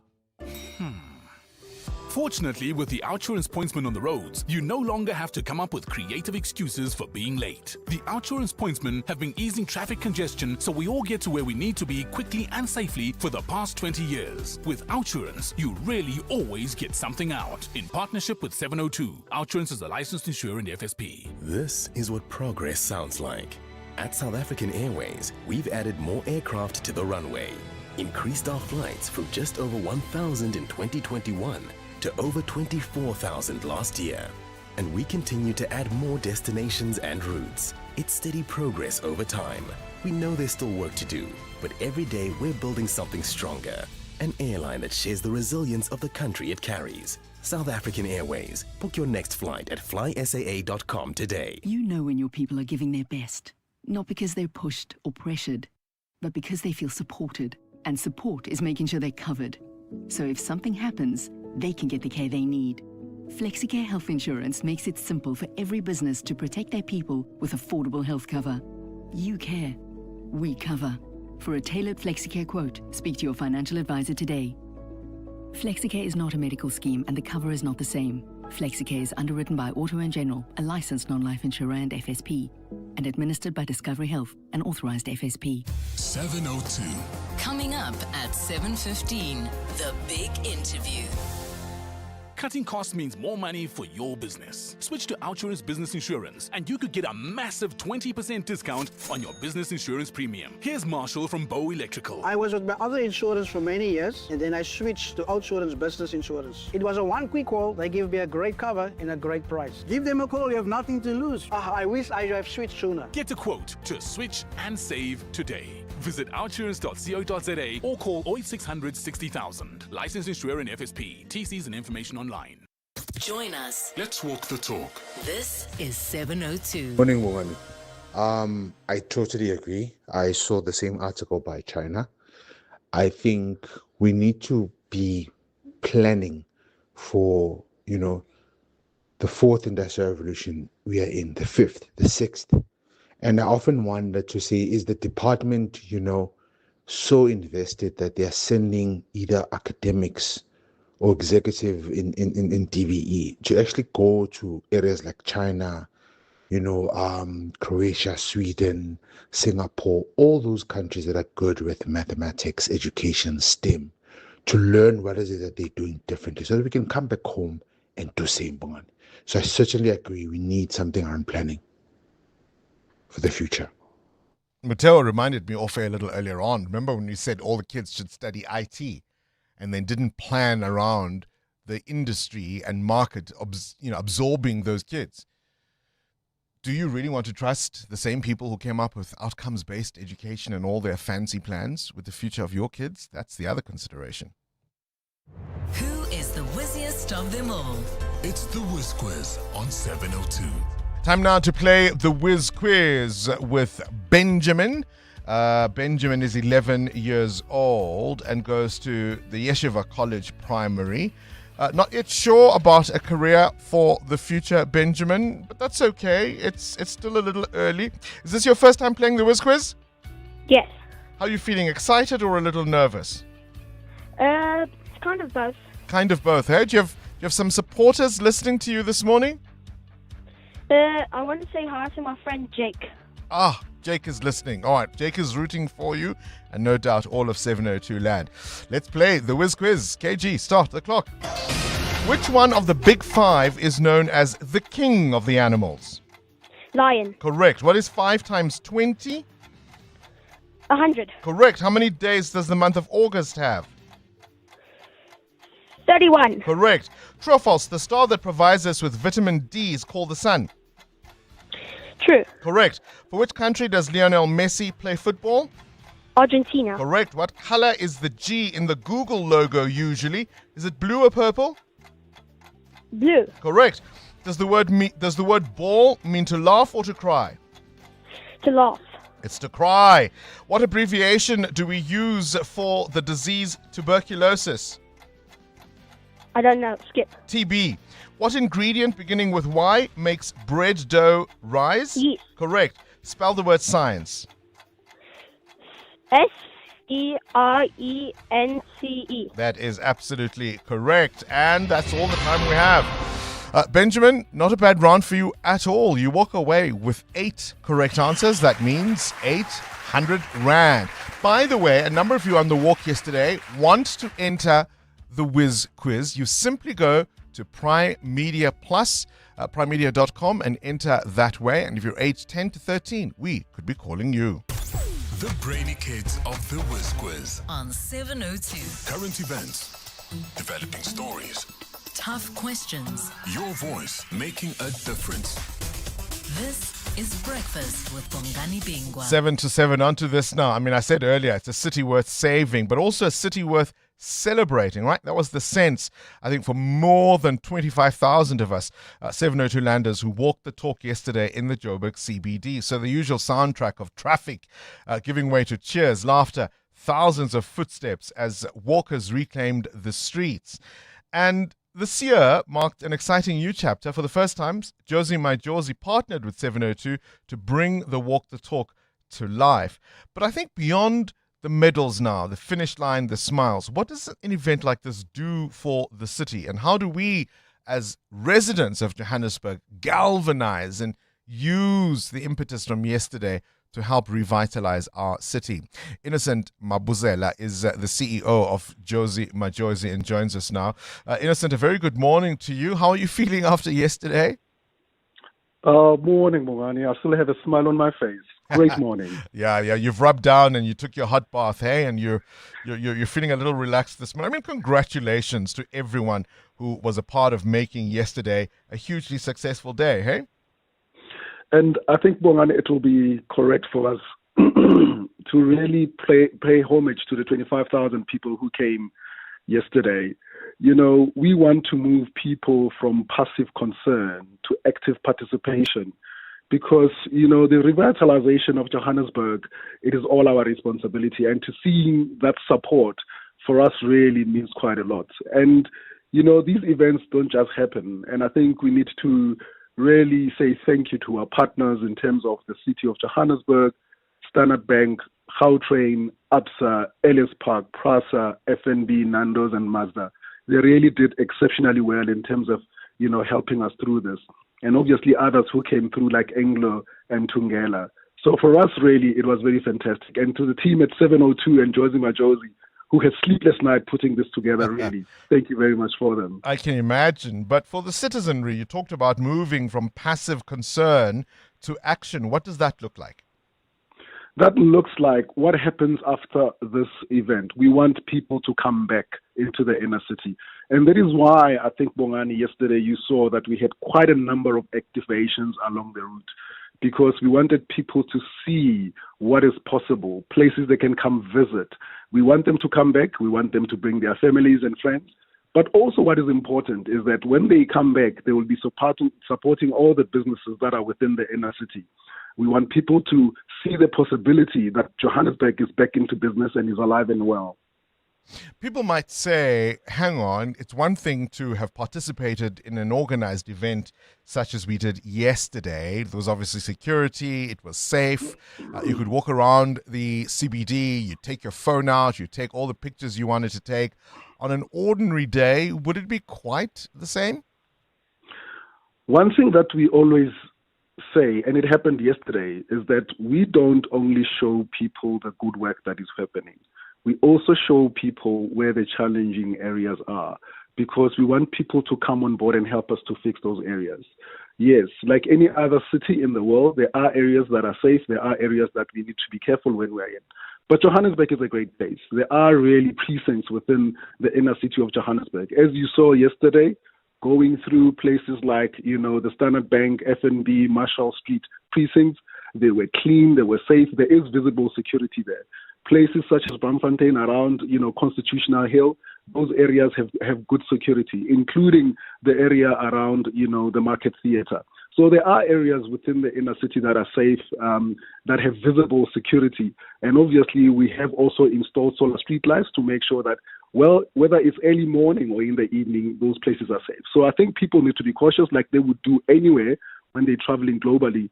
Fortunately, with the Outsurance pointsman on the roads, you no longer have to come up with creative excuses for being late. The Outsurance pointsmen have been easing traffic congestion so we all get to where we need to be quickly and safely for the past 20 years. With Outsurance, you really always get something out. In partnership with 702, Outsurance is a licensed insurer in FSP.
This is what progress sounds like. At South African Airways, we've added more aircraft to the runway, increased our flights from just over 1,000 in 2021 to over 24,000 last year. And we continue to add more destinations and routes. It's steady progress over time. We know there's still work to do, but every day we're building something stronger. An airline that shares the resilience of the country it carries. South African Airways. Book your next flight at flysaa.com today.
You know when your people are giving their best, not because they're pushed or pressured, but because they feel supported. And support is making sure they're covered. So if something happens, they can get the care they need. FlexiCare Health Insurance makes it simple for every business to protect their people with affordable health cover. You care. We cover. For a tailored FlexiCare quote, speak to your financial advisor today. FlexiCare is not a medical scheme and the cover is not the same. FlexiCare is underwritten by Auto & General, a licensed non-life insurer and FSP, and administered by Discovery Health, an authorized FSP.
702.
Coming up at 7:15, the big interview.
Cutting costs means more money for your business. Switch to Outsurance Business Insurance and you could get a massive 20% discount on your business insurance premium. Here's Marshall from Bow Electrical.
I was with my other insurance for many years and then I switched to Outsurance Business Insurance. It was a one quick call. They gave me a great cover and a great price. Give them a call. You have nothing to lose. I wish I have switched sooner.
Get a quote to switch and save today. Visit outsurance.co.za or call 0800 60,000. Licensed insurer and FSP. TCs and information online.
Join us.
Let's walk the talk.
This is 702.
Morning, Bongani. I totally agree. I saw the same article by China. I think we need to be planning for, the fourth industrial revolution we are in, the fifth, the sixth. And I often wonder to say, is the department, so invested that they are sending either academics or executive in DBE to actually go to areas like China, Croatia, Sweden, Singapore, all those countries that are good with mathematics, education, STEM, to learn what is it that they're doing differently so that we can come back home and do same, Bongani. So I certainly agree we need something around planning for the future.
Mateo reminded me off air a little earlier on. Remember when we said all the kids should study IT and then didn't plan around the industry and market, absorbing those kids? Do you really want to trust the same people who came up with outcomes-based education and all their fancy plans with the future of your kids? That's the other consideration.
Who is the whizziest of them all?
It's the Whiz Quiz on 702.
Time now to play the Whiz Quiz with Benjamin. Benjamin is 11 years old and goes to the Yeshiva College Primary. Not yet sure about a career for the future, Benjamin, but that's okay. It's still a little early. Is this your first time playing the Whiz Quiz?
Yes.
How are you feeling? Excited or a little nervous?
It's kind of both.
Kind of both, hey? Do you have some supporters listening to you this morning?
I want to say hi to my friend Jake.
Jake is listening. All right, Jake is rooting for you, and no doubt all of 702 land. Let's play the Whiz Quiz. KG, start the clock. Which one of the big five is known as the king of the animals?
Lion.
Correct. What is 5 times 20?
100.
Correct. How many days does the month of August have?
31.
Correct. True or false? The star that provides us with vitamin D is called the sun.
True.
Correct. For which country does Lionel Messi play football?
Argentina.
Correct. What color is the G in the Google logo usually? Is it blue or purple?
Blue.
Correct. Does the word ball mean to laugh or to cry?
To laugh.
It's to cry. What abbreviation do we use for the disease tuberculosis?
I don't know. Skip.
TB. What ingredient beginning with Y makes bread dough rise?
Yeast.
Correct. Spell the word science.
SERENCE.
That is absolutely correct. And that's all the time we have. Benjamin, not a bad round for you at all. You walk away with 8 correct answers. That means 800 Rand. By the way, a number of you on the walk yesterday want to enter the Whiz Quiz. You simply go to Prime Media Plus primemedia.com and enter that way. And if you're aged 10 to 13, we could be calling you.
The Brainy Kids of the Whiz Quiz.
On 702.
Current events, developing stories,
Tough questions.
your voice making a difference.
This is Breakfast with Bongani Bingwa.
7 to 7 onto this now. I mean, I said earlier, it's a city worth saving, but also a city worth celebrating, right? That was the sense, I think, for more than 25,000 of us 702 landers who walked the talk yesterday in the Joburg CBD. So the usual soundtrack of traffic giving way to cheers, laughter, thousands of footsteps as walkers reclaimed the streets. And this year marked an exciting new chapter. For the first time, Josie My Josie partnered with 702 to bring the Walk the Talk to life. But I think beyond the medals now, the finish line, the smiles, what does an event like this do for the city? And how do we, as residents of Johannesburg, galvanize and use the impetus from yesterday to help revitalize our city? Innocent Mabuzela is the CEO of Josie Majosi and joins us now. Innocent, a very good morning to you. How are you feeling after yesterday?
Morning, Bongani. I still have a smile on my face. Great morning.
Yeah. You've rubbed down and you took your hot bath, hey, and you're feeling a little relaxed this morning. I mean, congratulations to everyone who was a part of making yesterday a hugely successful day, hey?
And I think, Bongani, it will be correct for us to really pay homage to the 25,000 people who came yesterday. You know, we want to move people from passive concern to active participation because, you know, the revitalization of Johannesburg, it is all our responsibility. And to see that support for us really means quite a lot. And, you know, these events don't just happen. And I think we need to really say thank you to our partners in terms of the city of Johannesburg, Standard Bank, Gautrain, ABSA, Ellis Park, Prasa, FNB, Nando's, and Mazda. They really did exceptionally well in terms of, you know, helping us through this. And obviously others who came through like Anglo and Tungela. So for us, really, it was very fantastic. And to the team at 702 and Josie Majosi, who had sleepless night putting this together, really. Thank you very much for them.
I can imagine. But for the citizenry, you talked about moving from passive concern to action. What does that look like?
That looks like what happens after this event. We want people to come back into the inner city. And that is why I think, Bongani, yesterday you saw that we had quite a number of activations along the route because we wanted people to see what is possible, places they can come visit. We want them to come back. We want them to bring their families and friends. But also what is important is that when they come back, they will be supporting all the businesses that are within the inner city. We want people to see the possibility that Johannesburg is back into business and is alive and well.
People might say, hang on, it's one thing to have participated in an organized event such as we did yesterday. There was obviously security, it was safe, you could walk around the CBD, you take your phone out, you take all the pictures you wanted to take. On an ordinary day, would it be quite the same?
One thing that we always say, and it happened yesterday, is that we don't only show people the good work that is happening. We also show people where the challenging areas are because we want people to come on board and help us to fix those areas. Yes, like any other city in the world, there are areas that are safe. There are areas that we need to be careful when we're in. But Johannesburg is a great place. There are really precincts within the inner city of Johannesburg. As you saw yesterday, going through places like, you know, the Standard Bank, FNB, Marshall Street precincts, they were clean, they were safe. There is visible security there. Places such as Bramfontein around, you know, Constitutional Hill, those areas have good security, including the area around, you know, the Market Theatre. So there are areas within the inner city that are safe, that have visible security. And obviously we have also installed solar street lights to make sure that, well, whether it's early morning or in the evening, those places are safe. So I think people need to be cautious like they would do anywhere when they're traveling globally.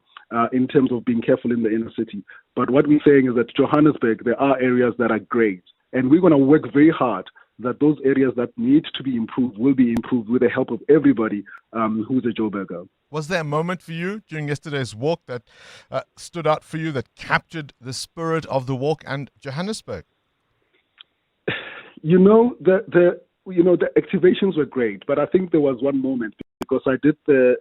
In terms of being careful in the inner city. But what we're saying is that Johannesburg, there are areas that are great. And we're going to work very hard that those areas that need to be improved will be improved with the help of everybody who's a Joburger.
Was there a moment for you during yesterday's walk that stood out for you, that captured the spirit of the walk and Johannesburg?
You know, the the activations were great, but I think there was one moment, because I did the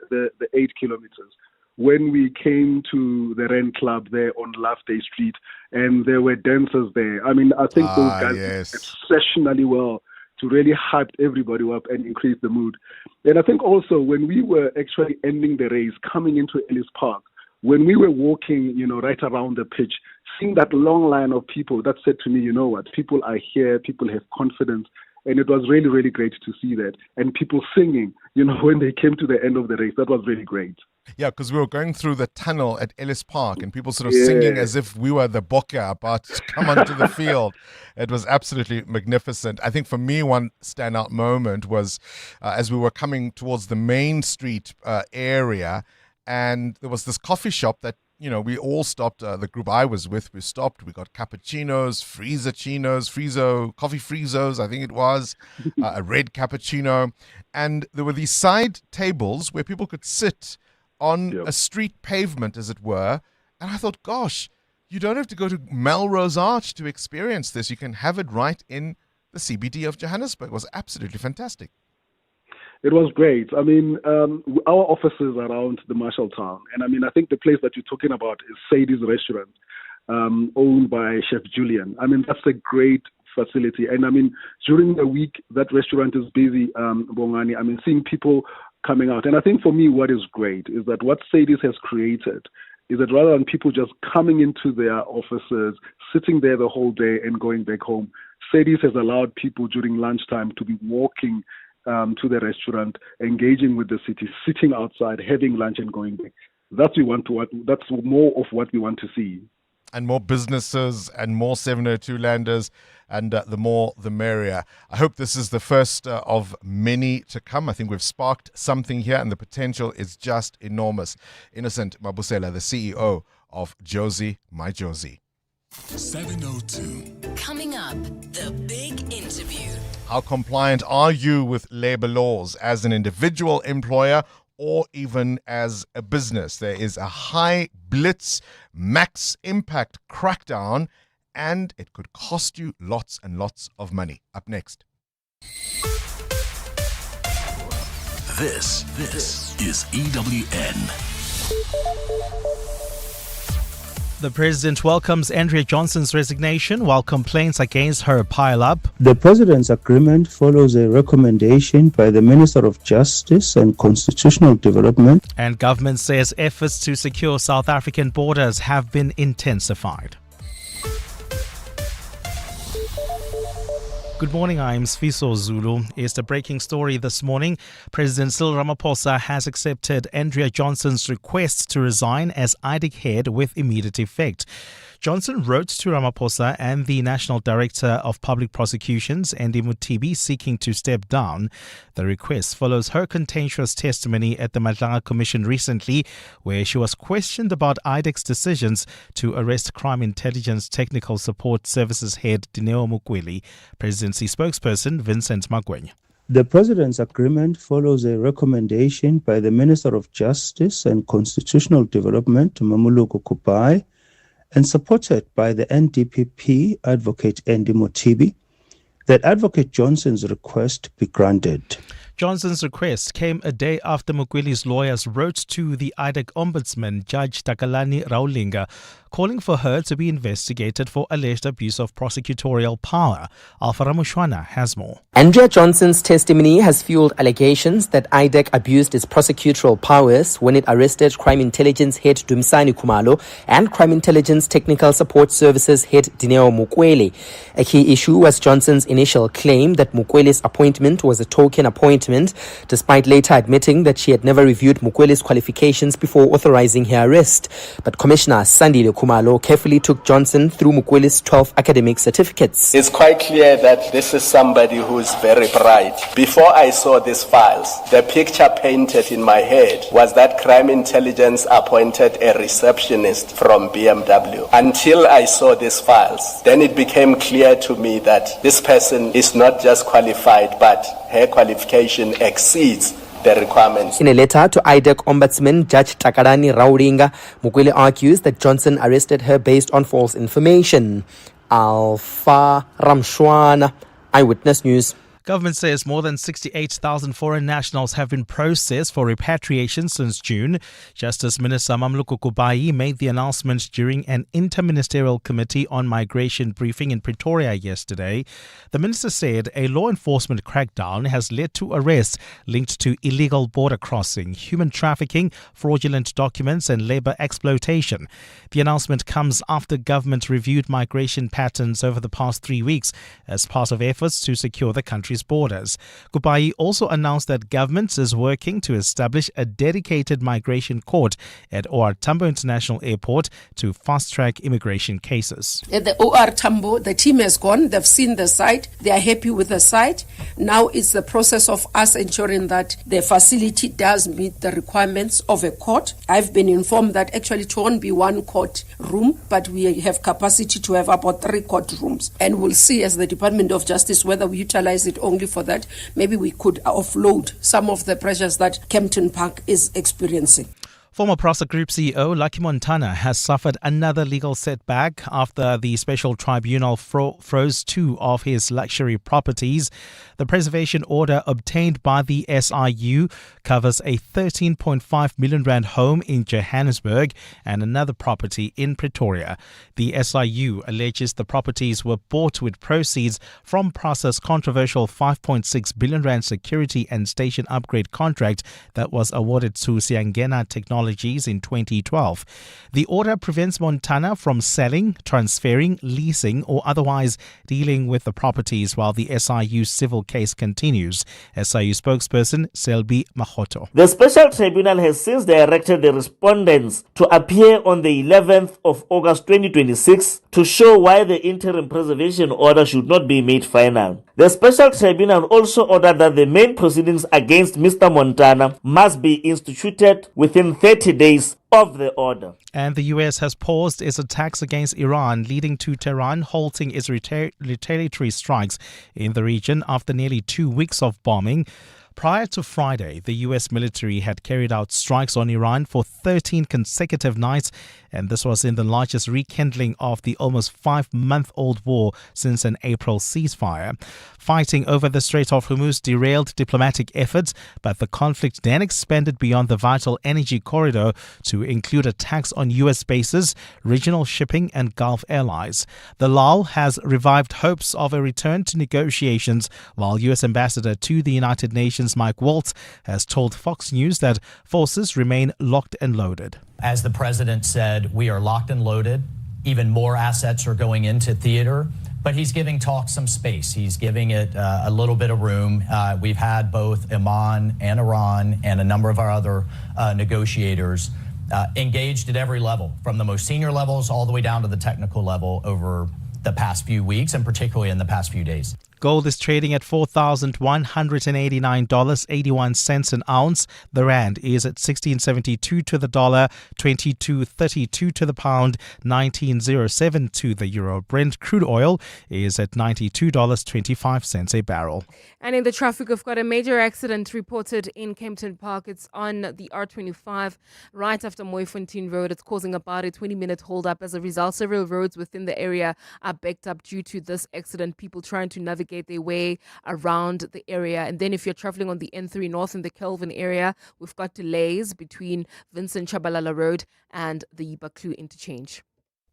8 kilometers, when we came to the Ren Club there on Loveday Street, and there were dancers there. I mean, I think those guys did exceptionally well to really hype everybody up and increase the mood. And I think also when we were actually ending the race, coming into Ellis Park, when we were walking, right around the pitch, seeing that long line of people, that said to me, you know what, people are here, people have confidence. And it was really, really great to see that. And people singing, when they came to the end of the race, that was really great.
Yeah, because we were going through the tunnel at Ellis Park and people sort of singing as if we were the Bokke about to come onto the field. It was absolutely magnificent. I think for me, one standout moment was as we were coming towards the Main Street area, and there was this coffee shop that, we all stopped, the group I was with, we stopped, we got cappuccinos, coffee frizzos, I think it was, a red cappuccino. And there were these side tables where people could sit on a street pavement, as it were. And I thought, gosh, you don't have to go to Melrose Arch to experience this. You can have it right in the CBD of Johannesburg. It was absolutely fantastic.
It was great. I mean, our offices around the Marshall Town. And I mean, I think the place that you're talking about is Sadie's Restaurant, owned by Chef Julian. I mean, that's a great facility. And I mean, during the week, that restaurant is busy, Bongani. I mean, seeing people coming out. And I think for me, what is great is that what Sadie's has created is that rather than people just coming into their offices, sitting there the whole day and going back home, Sadie's has allowed people during lunchtime to be walking to the restaurant, engaging with the city, sitting outside, having lunch and going back. That's more of what we want to see.
And more businesses and more 702 landers, and the more the merrier. I hope this is the first of many to come. I think we've sparked something here, and the potential is just enormous. Innocent Mabusela, the CEO of Josie, My Josie.
702.
Coming up, the big interview.
How compliant are you with labor laws as an individual employer or even as a business? There is a high blitz, max impact crackdown, and it could cost you lots and lots of money. Up next.
This is EWN.
The president welcomes Andrea Johnson's resignation while complaints against her pile up.
The president's agreement follows a recommendation by the Minister of Justice and Constitutional Development.
And government says efforts to secure South African borders have been intensified. Good morning, I'm Sfiso Zulu. It's the breaking story this morning. President Cyril Ramaphosa has accepted Andrea Johnson's request to resign as IDAC head with immediate effect. Johnson wrote to Ramaphosa and the National Director of Public Prosecutions, Andy Mutibi, seeking to step down. The request follows her contentious testimony at the Madlanga Commission recently, where she was questioned about IDAC's decisions to arrest Crime Intelligence Technical Support Services head Dineo Mukweli. Presidency spokesperson Vincent Magwenya.
The president's agreement follows a recommendation by the Minister of Justice and Constitutional Development, Mamuluko Kupai, and supported by the NDPP advocate Andy Mutibi, that Advocate Johnson's request be granted.
Johnson's request came a day after Mukweli's lawyers wrote to the IDAC Ombudsman, Judge Takalani Raulinga, calling for her to be investigated for alleged abuse of prosecutorial power. Alpha Ramushwana has more.
Andrea Johnson's testimony has fueled allegations that IDAC abused its prosecutorial powers when it arrested Crime Intelligence head Dumisani Khumalo and Crime Intelligence Technical Support Services head Dineo Mukweli. A key issue was Johnson's initial claim that Mukweli's appointment was a token appointment, despite later admitting that she had never reviewed Mukweli's qualifications before authorizing her arrest. But Commissioner Sandile Khumalo carefully took Johnson through Mukweli's 12 academic certificates.
It's quite clear that this is somebody who is very bright. Before I saw these files, the picture painted in my head was that Crime Intelligence appointed a receptionist from BMW. Until I saw these files, then it became clear to me that this person is not just qualified, but her qualification exceeds the requirements.
In a letter to IDAC Ombudsman Judge Takalani Raulinga, Mukweli argues that Johnson arrested her based on false information. Alpha Ramshwana, Eyewitness News.
Government says more than 68,000 foreign nationals have been processed for repatriation since June. Justice Minister Mamluku Kubai made the announcement during an interministerial committee on migration briefing in Pretoria yesterday. The minister said a law enforcement crackdown has led to arrests linked to illegal border crossing, human trafficking, fraudulent documents and labour exploitation. The announcement comes after government reviewed migration patterns over the past 3 weeks as part of efforts to secure the country's borders. Kubai also announced that government is working to establish a dedicated migration court at OR Tambo International Airport to fast-track immigration cases.
At the OR Tambo, the team has gone, they've seen the site, they are happy with the site. Now it's the process of us ensuring that the facility does meet the requirements of a court. I've been informed that actually it won't be one court room, but we have capacity to have about 3 courtrooms. And we'll see as the Department of Justice whether we utilize it only for that. Maybe we could offload some of the pressures that Kempton Park is experiencing.
Former Prasa Group CEO Lucky Montana has suffered another legal setback after the special tribunal froze 2 of his luxury properties. The preservation order obtained by the SIU covers a 13.5 million rand home in Johannesburg and another property in Pretoria. The SIU alleges the properties were bought with proceeds from Prasa's controversial 5.6 billion rand security and station upgrade contract that was awarded to Siangena Technologies in 2012. The order prevents Montana from selling, transferring, leasing or otherwise dealing with the properties while the SIU civil case continues. SIU spokesperson Selby Mahoto.
The special tribunal has since directed the respondents to appear on the 11th of August 2026 to show why the interim preservation order should not be made final. The special tribunal also ordered that the main proceedings against Mr. Montana must be instituted within 30 days of the order.
And the US has paused its attacks against Iran, leading to Tehran halting its retaliatory strikes in the region after nearly 2 weeks of bombing. Prior to Friday, the US military had carried out strikes on Iran for 13 consecutive nights, and this was in the largest rekindling of the almost 5-month-old war since an April ceasefire. Fighting over the Strait of Hormuz derailed diplomatic efforts, but the conflict then expanded beyond the vital energy corridor to include attacks on US bases, regional shipping and Gulf allies. The lull has revived hopes of a return to negotiations, while US Ambassador to the United Nations Mike Waltz has told Fox News that forces remain locked and loaded.
As the president said, we are locked and loaded. Even more assets are going into theater, but he's giving talks some space. He's giving it a little bit of room. We've had both Oman and Iran and a number of our other negotiators engaged at every level, from the most senior levels all the way down to the technical level over the past few weeks and particularly in the past few days.
Gold is trading at $4,189.81 an ounce. The rand is at 16.72 to the dollar, 22.32 to the pound, 19.07 to the euro. Brent crude oil is at $92.25 a barrel.
And in the traffic, we've got a major accident reported in Kempton Park. It's on the R25 right after Mooifontein Road. It's causing about a 20-minute hold-up. As a result, several roads within the area are backed up due to this accident. People trying to navigate their way around the area. And then if you're traveling on the N3 North in the Kelvin area, we've got delays between Vincent Chabalala Road and the Baklu interchange.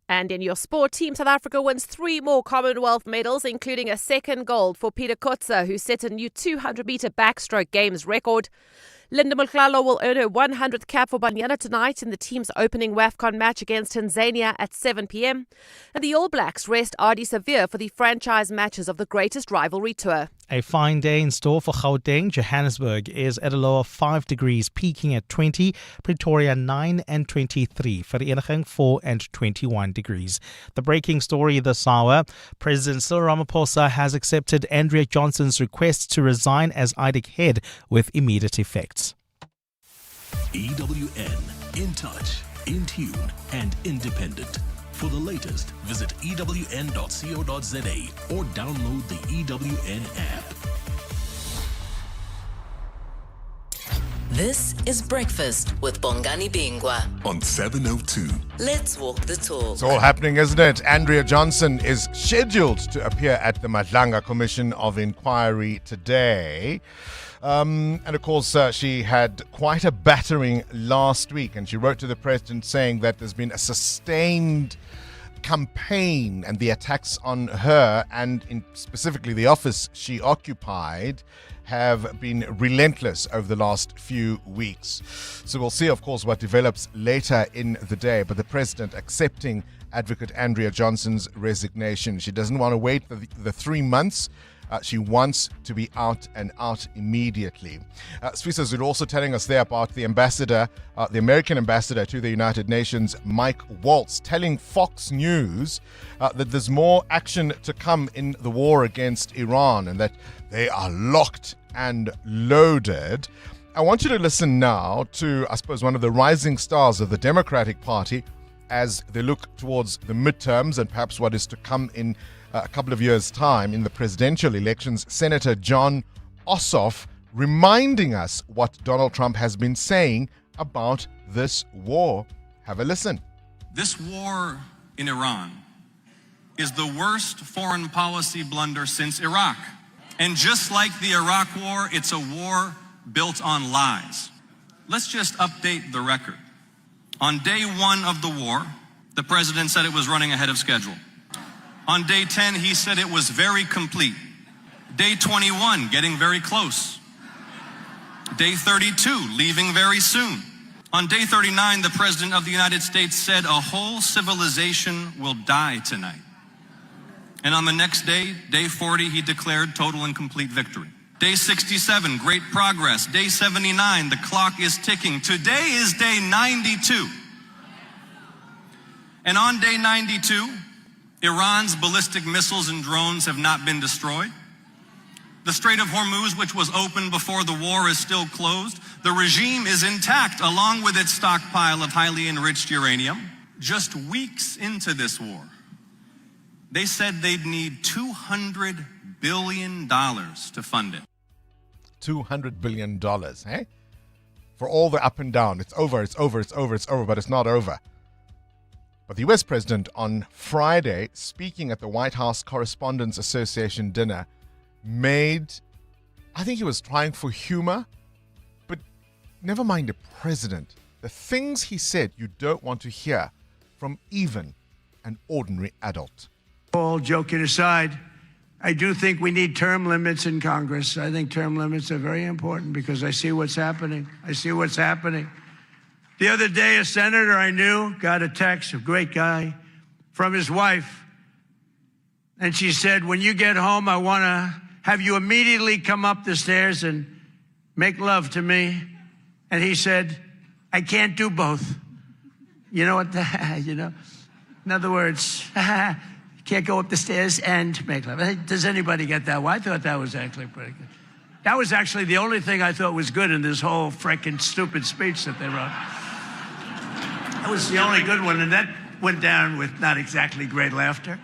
And in your sport, Team South Africa wins 3 more Commonwealth medals, including a second gold for Peter Kotze, who set a new 200-meter backstroke games record. Linda Mhlalo will earn her 100th cap for Banyana tonight in the team's opening WAFCON match against Tanzania at 7 p.m. And the All Blacks rest Ardie Savea for the franchise matches of the greatest rivalry tour.
A fine day in store for Gauteng. Johannesburg is at a low of 5 degrees, peaking at 20. Pretoria 9 and 23. Vereniging 4 and 21 degrees. The breaking story this hour. President Cyril Ramaphosa has accepted Andrea Johnson's request to resign as IDAC head with immediate effect.
EWN, in touch, in tune, and independent. For the latest, visit ewn.co.za or download the EWN app.
This is Breakfast with Bongani Bingwa
on 702.
Let's walk the talk.
It's all happening, isn't it? Andrea Johnson is scheduled to appear at the Madlanga Commission of Inquiry today. And of course, she had quite a battering last week, and she wrote to the president saying that there's been a sustained campaign and the attacks on her and specifically the office she occupied have been relentless over the last few weeks. So we'll see, of course, what develops later in the day. But the president accepting Advocate Andrea Johnson's resignation. She doesn't want to wait the 3 months. She wants to be out and out immediately. Sfisa Zulu also telling us there about the ambassador, the American ambassador to the United Nations, Mike Waltz, telling Fox News that there's more action to come in the war against Iran and that they are locked and loaded. I want you to listen now to, I suppose, one of the rising stars of the Democratic Party as they look towards the midterms and perhaps what is to come in a couple of years' time in the presidential elections, Senator John Ossoff reminding us what Donald Trump has been saying about this war. Have a listen.
This war in Iran is the worst foreign policy blunder since Iraq. And just like the Iraq war, it's a war built on lies. Let's just update the record. On day 1 of the war, the president said it was running ahead of schedule. On day 10, he said it was very complete. Day 21, getting very close. Day 32, leaving very soon. On day 39, the President of the United States said a whole civilization will die tonight. And on the next day, day 40, he declared total and complete victory. Day 67, great progress. Day 79, the clock is ticking. Today is day 92. And on day 92, Iran's ballistic missiles and drones have not been destroyed. The Strait of Hormuz, which was open before the war, is still closed. The regime is intact, along with its stockpile of highly enriched uranium. Just weeks into this war, they said they'd need $200 billion to fund it.
$200 billion, eh? For all the up and down. It's over, but it's not over. But the US president on Friday, speaking at the White House Correspondents Association dinner, I think he was trying for humor, but never mind the president. The things he said you don't want to hear from even an ordinary adult.
All joking aside, I do think we need term limits in Congress. I think term limits are very important because I see what's happening. The other day, a senator I knew got a text, a great guy, from his wife. And she said, when you get home, I want to have you immediately come up the stairs and make love to me. And he said, I can't do both. You know what? In other words, can't go up the stairs and make love. Does anybody get that? Well, I thought that was actually pretty good. That was actually the only thing I thought was good in this whole freaking stupid speech that they wrote. That was the only good one, and that went down with not exactly great laughter.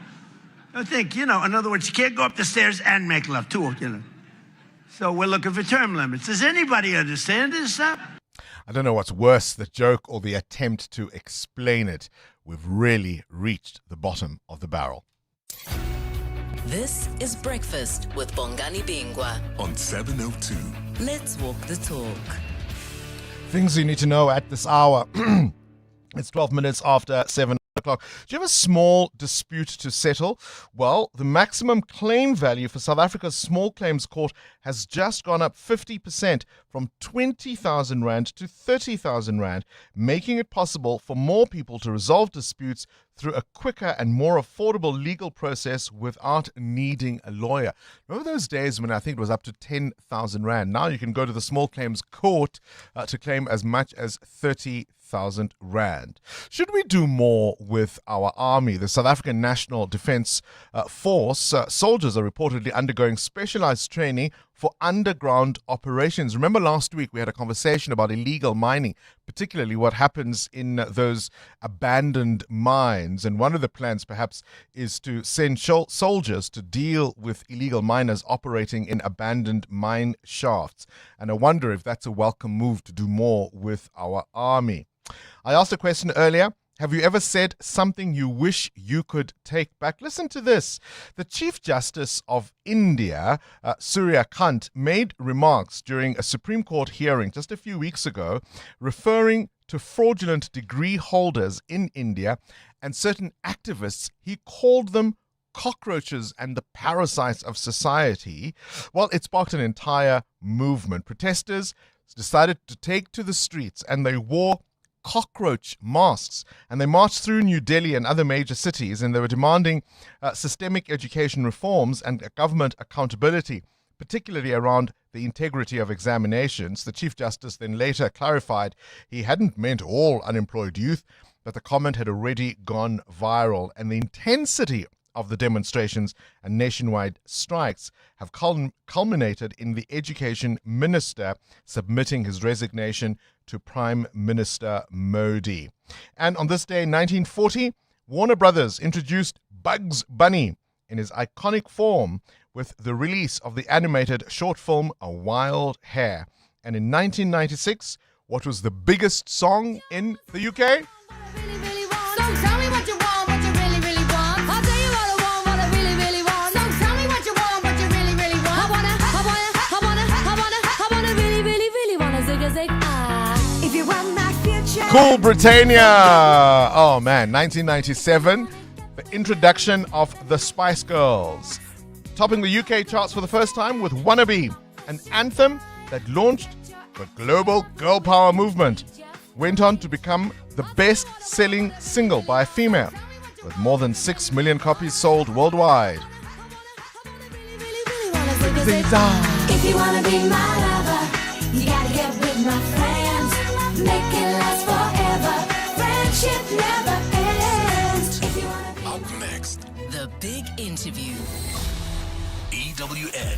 I think, in other words, you can't go up the stairs and make love, too, So we're looking for term limits. Does anybody understand this stuff?
I don't know what's worse, the joke or the attempt to explain it. We've really reached the bottom of the barrel.
This is Breakfast with Bongani Bingwa
on 702.
Let's walk the talk.
Things you need to know at this hour. It's 12 minutes after 7 o'clock. Do you have a small dispute to settle? Well, the maximum claim value for South Africa's Small Claims Court has just gone up 50% from 20,000 Rand to 30,000 Rand, making it possible for more people to resolve disputes through a quicker and more affordable legal process without needing a lawyer. Remember those days when I think it was up to 10,000 Rand? Now you can go to the Small Claims Court to claim as much as 30,000 Rand. Should we do more with our army? The South African National Defence Force soldiers are reportedly undergoing specialized training for underground operations. Remember last week we had a conversation about illegal mining, particularly what happens in those abandoned mines. And one of the plans perhaps is to send soldiers to deal with illegal miners operating in abandoned mine shafts. And I wonder if that's a welcome move to do more with our army. I asked a question earlier. Have you ever said something you wish you could take back? Listen to this. The Chief Justice of India, Surya Kant, made remarks during a Supreme Court hearing just a few weeks ago, referring to fraudulent degree holders in India and certain activists. He called them cockroaches and the parasites of society. Well, it sparked an entire movement. Protesters decided to take to the streets and they wore cockroach masks, and they marched through New Delhi and other major cities, and they were demanding systemic education reforms and government accountability, particularly around the integrity of examinations. The Chief Justice then later clarified he hadn't meant all unemployed youth, but the comment had already gone viral, and the intensity of the demonstrations and nationwide strikes have culminated in the Education Minister submitting his resignation to Prime Minister Modi. And on this day in 1940, Warner Brothers introduced Bugs Bunny in his iconic form with the release of the animated short film A Wild Hare. And in 1996, what was the biggest song in the UK? Cool Britannia! Oh man, 1997, the introduction of the Spice Girls. Topping the UK charts for the first time with Wannabe, an anthem that launched the global girl power movement. Went on to become the best-selling single by a female, with more than 6 million copies sold worldwide.
If you wanna be my lover, you gotta get with my friends. Make it last forever. Friendship never ends. If you wanna be
Up next,
The Big Interview.
EWN.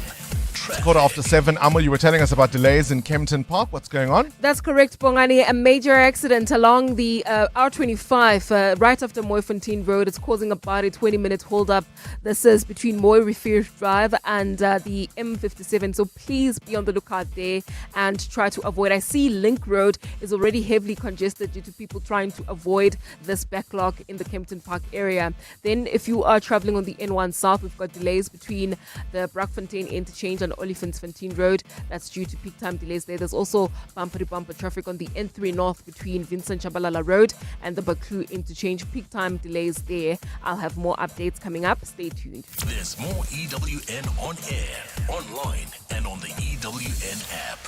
It's 7:15. Amal, you were telling us about delays in Kempton Park. What's going on?
That's correct, Bongani. A major accident along the R25 right after Mooifontein Road. It's causing about a 20-minute hold-up. This is between Mooi Rivier Drive and the M57. So please be on the lookout there and try to avoid. I see Link Road is already heavily congested due to people trying to avoid this backlog in the Kempton Park area. Then if you are traveling on the N1 South, we've got delays between the Brakfontein interchange and Olifantsfontein Road. That's due to peak time delays there. There's also bumper-to-bumper traffic on the N3 North between Vincent Chabalala Road and the Baklu interchange. Peak time delays there. I'll have more updates coming up. Stay tuned.
There's more EWN on air, online, and on the EWN app.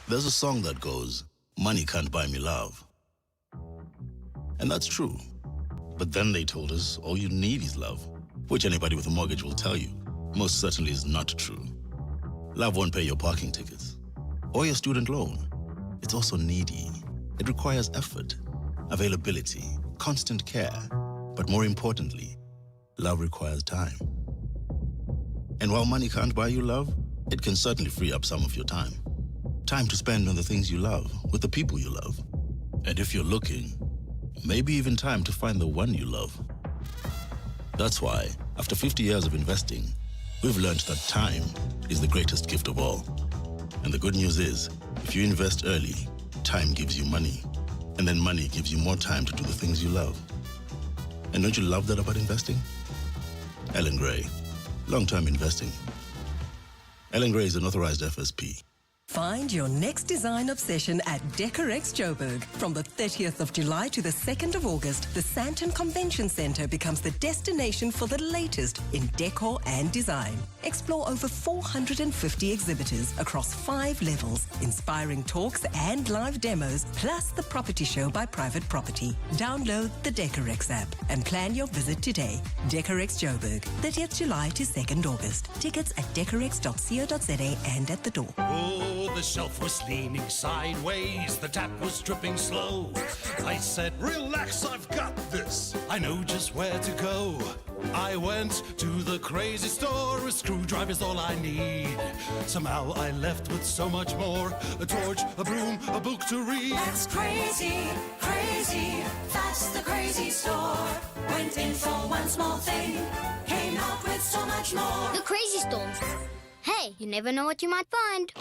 There's a song that goes, "Money can't buy me love." And that's true. But then they told us all you need is love, which anybody with a mortgage will tell you most certainly is not true. Love won't pay your parking tickets or your student loan. It's also needy. It requires effort, availability, constant care. But more importantly, love requires time. And while money can't buy you love, it can certainly free up some of your time. Time to spend on the things you love, with the people you love. And if you're looking, maybe even time to find the one you love. That's why, after 50 years of investing, we've learned that time is the greatest gift of all. And the good news is, if you invest early, time gives you money. And then money gives you more time to do the things you love. And don't you love that about investing? Ellen Gray, long-term investing. Ellen Gray is an authorized FSP.
Find your next design obsession at Decorex Joburg. From the 30th of July to the 2nd of August, the Sandton Convention Centre becomes the destination for the latest in decor and design. Explore over 450 exhibitors across 5 levels, inspiring talks and live demos, plus the property show by Private Property. Download the Decorex app and plan your visit today. Decorex Joburg, 30th July to 2nd August. Tickets at decorex.co.za and at the door.
The shelf was leaning sideways, the tap was dripping slow. I said, relax, I've got this, I know just where to go. I went to the crazy store, a screwdriver's all I need. Somehow I left with so much more, a torch, a broom, a book to read.
That's crazy, crazy, that's the crazy store. Went in for one small thing, came out with so much more.
The crazy store. Hey, you never know what you might find.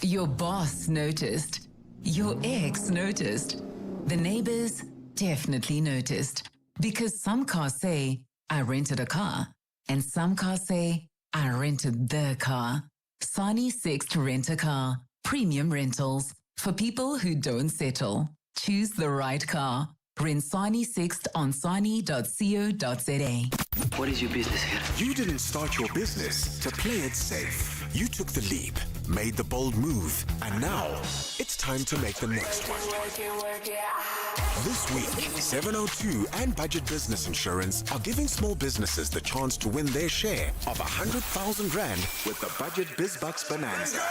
Your boss noticed. Your ex noticed. The neighbors definitely noticed. Because some cars say, I rented a car. And some cars say, I rented the car. Sani 6 to rent a car. Premium rentals. For people who don't settle. Choose the right car. Rent Sani 6 on sani.co.za.
What is your business here?
You didn't start your business to play it safe. You took the leap, made the bold move, and now it's time to make the next one. This week, 702 and Budget Business Insurance are giving small businesses the chance to win their share of 100,000 Rand with the Budget BizBucks Bonanza.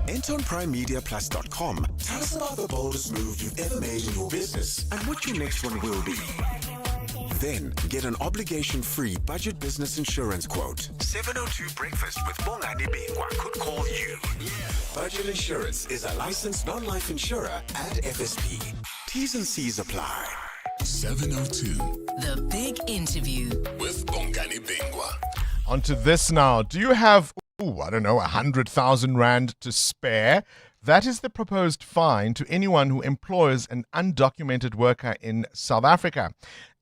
Enter on primemediaplus.com. Tell us about the boldest move you've ever made in your business and what your next one will be. Then get an obligation-free Budget Business Insurance quote. 702 Breakfast with Bongani Bingwa could call you. Budget Insurance is a licensed non-life insurer and FSP. T's and C's apply.
702.
The Big Interview
with Bongani Bingwa.
On to this now. Do you have, 100,000 Rand to spare? That is the proposed fine to anyone who employs an undocumented worker in South Africa.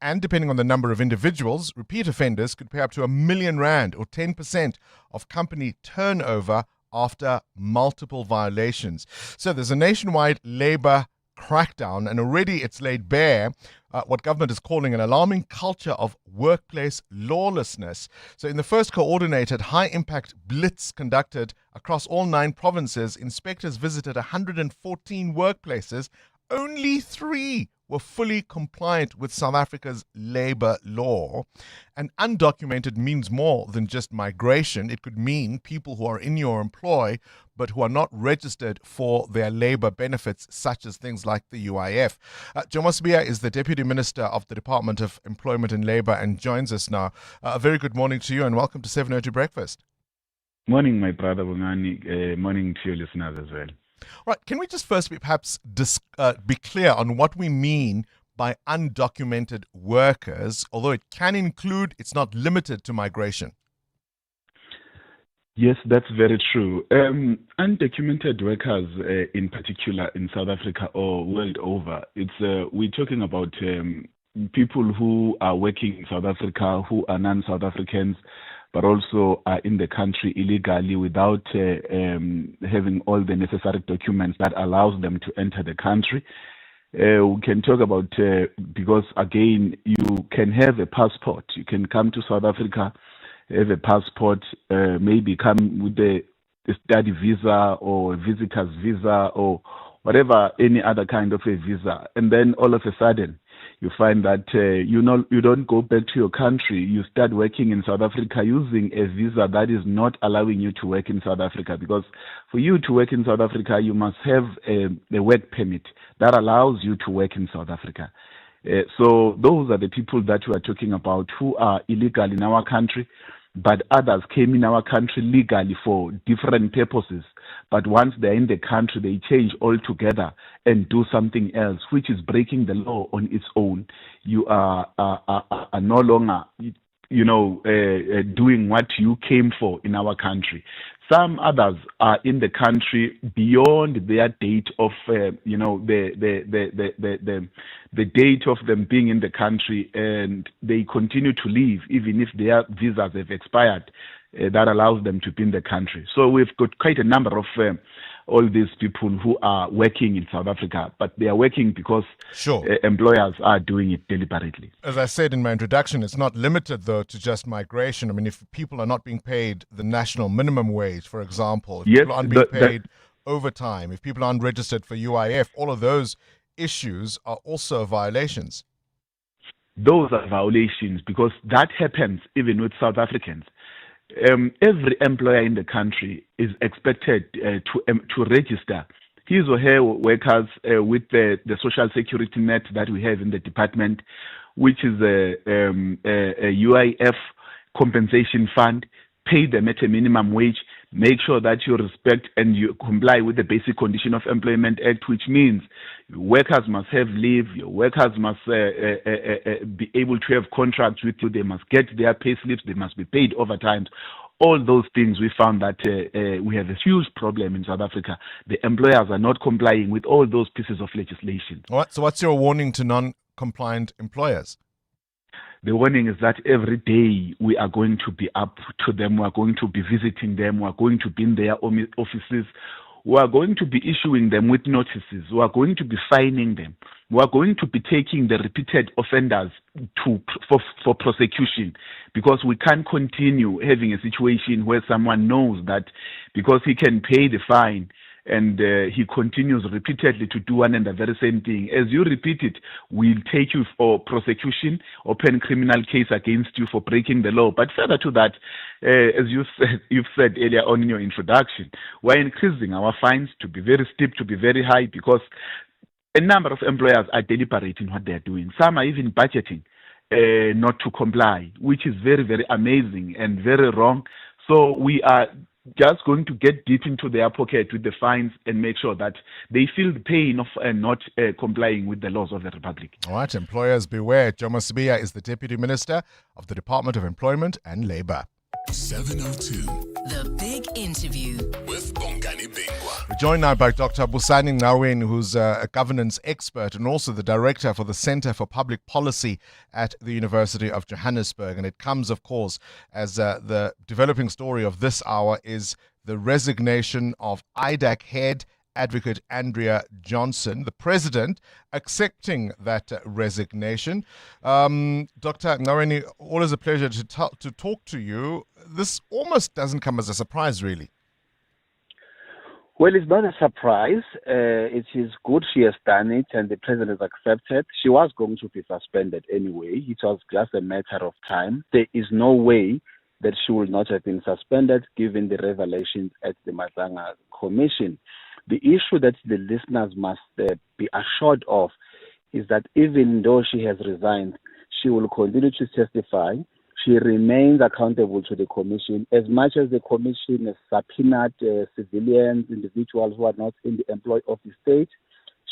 And depending on the number of individuals, repeat offenders could pay up to R1 million or 10% of company turnover after multiple violations. So there's a nationwide labor crackdown, and already it's laid bare what government is calling an alarming culture of workplace lawlessness. So in the first coordinated high-impact blitz conducted across all 9 provinces, inspectors visited 114 workplaces. Only 3 were fully compliant with South Africa's labor law. And undocumented means more than just migration. It could mean people who are in your employ but who are not registered for their labor benefits, such as things like the UIF. Johannesburg is the Deputy Minister of the Department of Employment and Labor and joins us now. A very good morning to you and welcome to 702 Breakfast.
Morning, my brother Bongani. Morning to your listeners as well.
Right, can we just first perhaps be clear on what we mean by undocumented workers, although it can include, it's not limited to migration?
Yes, that's very true. Undocumented workers, in particular in South Africa or world over, we're talking about people who are working in South Africa, who are non-South Africans, but also are in the country illegally without having all the necessary documents that allows them to enter the country. We can talk about, because again, you can have a passport. You can come to South Africa, have a passport, maybe come with a study visa or a visitor's visa or whatever, any other kind of a visa. And then all of a sudden, you find that you don't go back to your country. You start working in South Africa using a visa that is not allowing you to work in South Africa. Because for you to work in South Africa, you must have a work permit that allows you to work in South Africa. So those are the people that we are talking about who are illegal in our country, but others came in our country legally for different purposes. But once they're in the country, they change altogether and do something else, which is breaking the law on its own. You are no longer, doing what you came for in our country. Some others are in the country beyond their date of, the date of them being in the country, and they continue to live even if their visas have expired. That allows them to be in the country. So we've got quite a number of all these people who are working in South Africa, but they are working because employers are doing it deliberately.
As I said in my introduction, it's not limited, though, to just migration. I mean, if people are not being paid the national minimum wage, for example, if people aren't being paid overtime, if people aren't registered for UIF, all of those issues are also violations.
Those are violations because that happens even with South Africans. every employer in the country is expected to register his or her workers with the social security net that we have in the department, which is a UIF compensation fund, pay them at a minimum wage, make sure that you respect and you comply with the Basic Condition of Employment Act, which means workers must have leave, your workers must be able to have contracts with you, they must get their pay slips, they must be paid overtime. All those things, we found that we have a huge problem in South Africa. The employers are not complying with all those pieces of legislation.
So what's your warning to non-compliant employers?
The warning is that every day we are going to be up to them, we are going to be visiting them, we are going to be in their offices, we are going to be issuing them with notices, we are going to be fining them, we are going to be taking the repeated offenders for prosecution, because we can't continue having a situation where someone knows that because he can pay the fine and he continues repeatedly to do one and the very same thing. As you repeat it, we'll take you for prosecution, open criminal case against you for breaking the law. But further to that, as you've said earlier on in your introduction, we're increasing our fines to be very steep, to be very high, because a number of employers are deliberating what they're doing. Some are even budgeting not to comply, which is very, very amazing and very wrong. So we are just going to get deep into their pocket with the fines and make sure that they feel the pain of not complying with the laws of the Republic.
All right, employers beware. Jomo Sibiya is the Deputy Minister of the Department of Employment and Labour.
702.
The Big Interview
with Bongani Bingwa.
We're joined now by Dr. Bongani Bingwa, who's a governance expert and also the director for the Centre for Public Policy at the University of Johannesburg. And it comes, of course, as the developing story of this hour is the resignation of IDAC head Advocate Andrea Johnson, the president accepting that resignation. Dr. Bongani, always a pleasure to talk to you. This almost doesn't come as a surprise, really.
Well, it's not a surprise. It is good she has done it and the president has accepted. She was going to be suspended anyway. It was just a matter of time. There is no way that she will not have been suspended given the revelations at the Mazanga Commission. The issue that the listeners must be assured of is that even though she has resigned, she will continue to testify. She remains accountable to the commission. As much as the commission has subpoenaed civilians, individuals who are not in the employ of the state,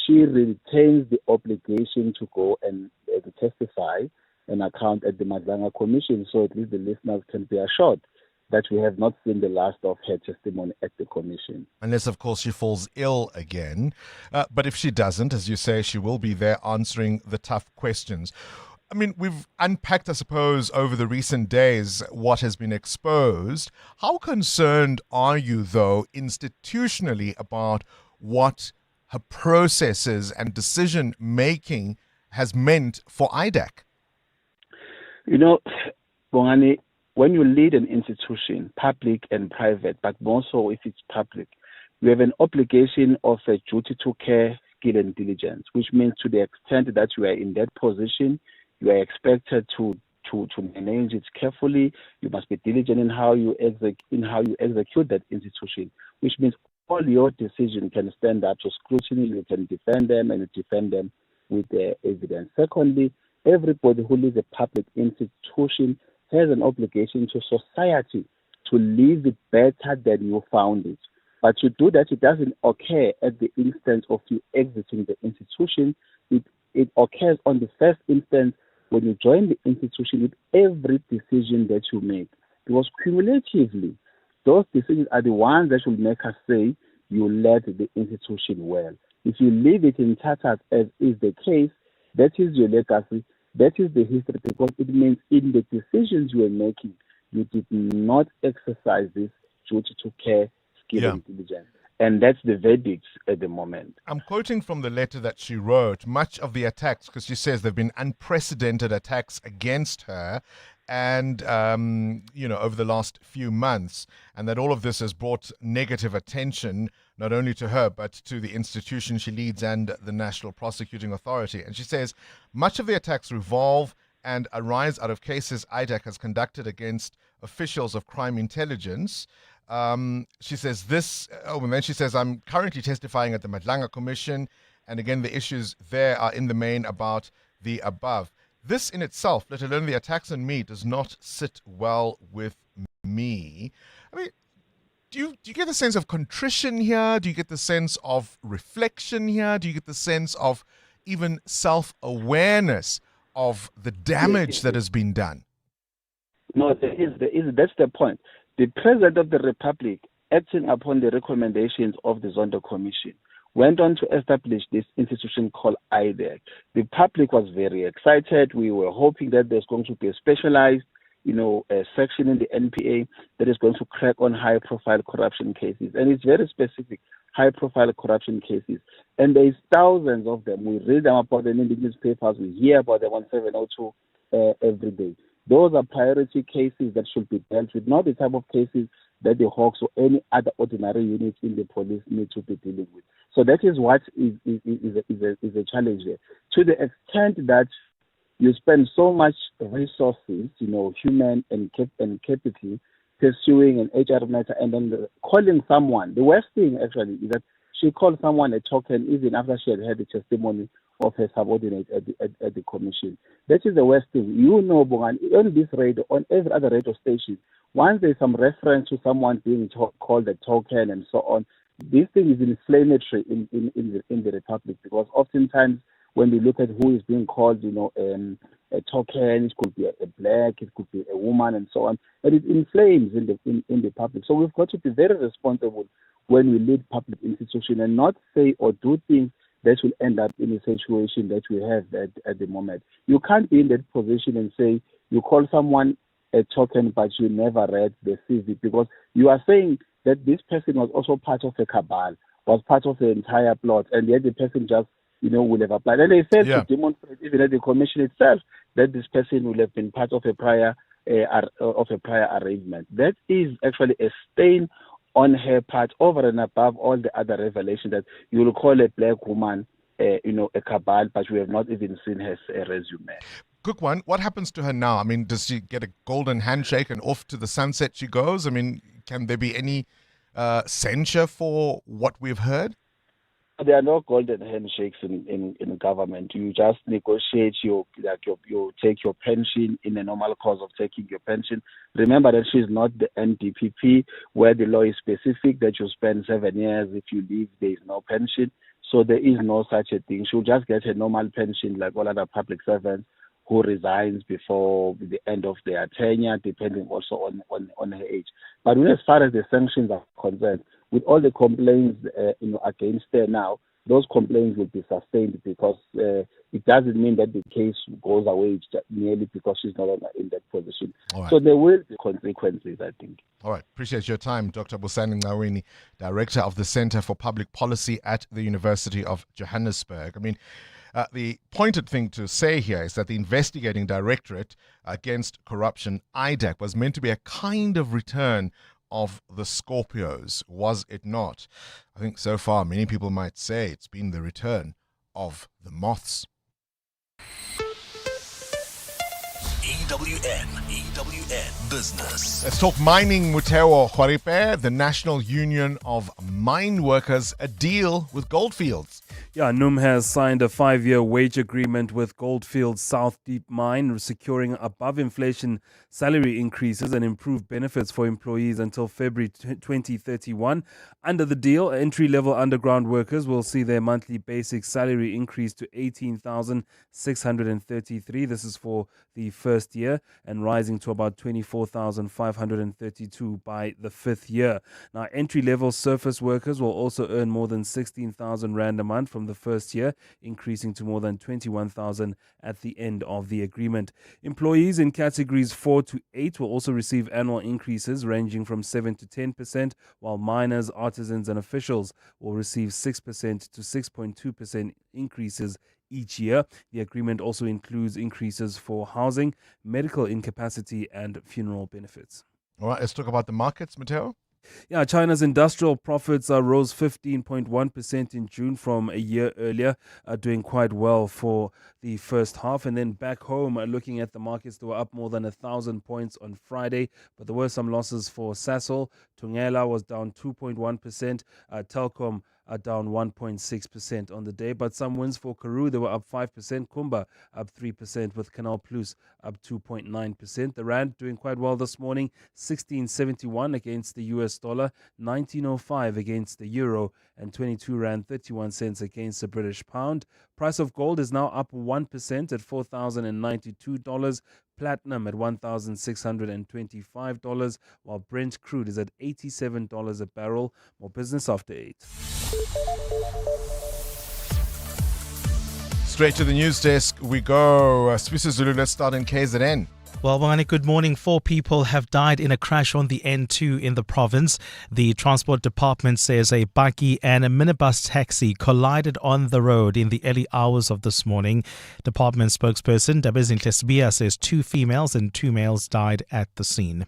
she retains the obligation to go and to testify and account at the Mazanga Commission. So at least the listeners can be assured that we have not seen the last of her testimony at the commission.
Unless, of course, she falls ill again. But if she doesn't, as you say, she will be there answering the tough questions. I mean, we've unpacked, I suppose, over the recent days what has been exposed. How concerned are you, though, institutionally about what her processes and decision-making has meant for IDAC?
You know, Bongani, when you lead an institution, public and private, but more so if it's public, you have an obligation of a duty to care, skill and diligence, which means to the extent that you are in that position, you are expected to manage it carefully. You must be diligent in how you execute that institution, which means all your decisions can stand up to scrutiny. You can defend them and defend them with the evidence. Secondly, everybody who leads a public institution has an obligation to society to leave it better than you found it. But to do that, it doesn't occur at the instance of you exiting the institution. It occurs on the first instance when you join the institution with every decision that you make. Because cumulatively, those decisions are the ones that will make us say you led the institution well. If you leave it in tatters, as is the case, that is your legacy, that is the history, because it means in the decisions you are making, you did not exercise this duty to care, skill, and diligence. And that's the verdict at the moment.
I'm quoting from the letter that she wrote. Much of the attacks, because she says there have been unprecedented attacks against her and, over the last few months, and that all of this has brought negative attention, not only to her, but to the institution she leads and the National Prosecuting Authority. And she says, much of the attacks revolve and arise out of cases IDAC has conducted against officials of crime intelligence. She says this, and then she says, I'm currently testifying at the Madlanga Commission, and again, the issues there are in the main about the above. This in itself, let alone the attacks on me, does not sit well with me. I mean, do you get the sense of contrition here? Do you get the sense of reflection here? Do you get the sense of even self-awareness of the damage that has been done?
No, there is. That's the point. The President of the Republic, acting upon the recommendations of the Zondo Commission, went on to establish this institution called IDAC. The public was very excited. We were hoping that there's going to be a specialized a section in the NPA that is going to crack on high-profile corruption cases. And it's very specific, high-profile corruption cases. And there's thousands of them. We read them about them in the newspapers. We hear about them on 702 every day. Those are priority cases that should be dealt with, not the type of cases that the Hawks or any other ordinary units in the police need to be dealing with. So that is what is a challenge there. To the extent that you spend so much resources, human and capital, pursuing an HR matter and then calling someone. The worst thing actually is that she called someone a token even after she had heard the testimony of her subordinate at the commission. That is the worst thing. Bongani, on this radio, on every other radio station, once there's some reference to someone being called a token and so on, this thing is inflammatory in the Republic, because oftentimes when we look at who is being called, a token, it could be a black, it could be a woman, and so on, and it inflames in the public. So we've got to be very responsible when we lead public institutions and not say or do things that will end up in a situation that we have at the moment. You can't be in that position and say you call someone a token, but you never read the CV, because you are saying that this person was also part of a cabal, was part of the entire plot, and yet the person just will have applied. And they failed to demonstrate, even at the commission itself, that this person will have been part of a prior arrangement. That is actually a stain on her part, over and above all the other revelations that you will call a black woman, a cabal, but we have not even seen her resume.
Quick one, what happens to her now? I mean, does she get a golden handshake and off to the sunset she goes? I mean, can there be any censure for what we've heard?
There are no golden handshakes in government. You just negotiate you take your pension in the normal course of taking your pension. Remember that she's not the NDPP, where the law is specific that you spend 7 years. If you leave, there is no pension. So there is no such a thing. She'll just get a normal pension like all other public servants who resigns before the end of their tenure, depending also on her age. But as far as the sanctions are concerned, with all the complaints against her now, those complaints will be sustained, because it doesn't mean that the case goes away merely because she's no longer in that position.
Right.
So there will be consequences, I think.
All right. Appreciate your time, Dr. Bongani Bingwa, Director of the Center for Public Policy at the University of Johannesburg. I mean, the pointed thing to say here is that the investigating directorate against corruption, IDAC, was meant to be a kind of return of the Scorpios, was it not? I think so far many people might say it's been the return of the moths.
EWN Business.
Let's talk mining. Muteo Khwaripe, the National Union of Mine Workers, a deal with Goldfields.
Yeah, NUM has signed a 5-year wage agreement with Goldfields South Deep Mine, securing above-inflation salary increases and improved benefits for employees until February 2031. Under the deal, entry-level underground workers will see their monthly basic salary increase to 18,633. This is for the first year, and rising to about 24,532 by the 5th year. Now, entry-level surface workers will also earn more than 16,000 Rand a month from the first year, increasing to more than 21,000 at the end of the agreement. Employees in categories 4 to 8 will also receive annual increases ranging from 7 to 10%, while miners, artisans and officials will receive 6% to 6.2% increases each year. The agreement also includes increases for housing, medical incapacity and funeral benefits.
All right, let's talk about the markets, Matteo.
Yeah, China's industrial profits rose 15.1% in June from a year earlier, doing quite well for the first half. And then back home, looking at the markets, they were up more than 1,000 points on Friday, but there were some losses for Sasol. Tungela was down 2.1%. Telkom down 1.6% on the day, but some wins for Karoo. They were up 5%. Kumba up 3%, with Canal Plus up 2.9%. The rand doing quite well this morning, 16.71 against the US dollar, 19.05 against the euro, and 22 rand 31 cents against the British pound. Price of gold is now up 1% at $4,092. Platinum at $1,625, while Brent crude is at $87 a barrel. More business after 8.
Straight to the news desk we go. Swissi Zulu, let's start in KZN.
Well, Bongani, good morning. 4 people have died in a crash on the N2 in the province. The Transport Department says a bakkie and a minibus taxi collided on the road in the early hours of this morning. Department spokesperson Dabezinhle Sibia says 2 females and 2 males died at the scene.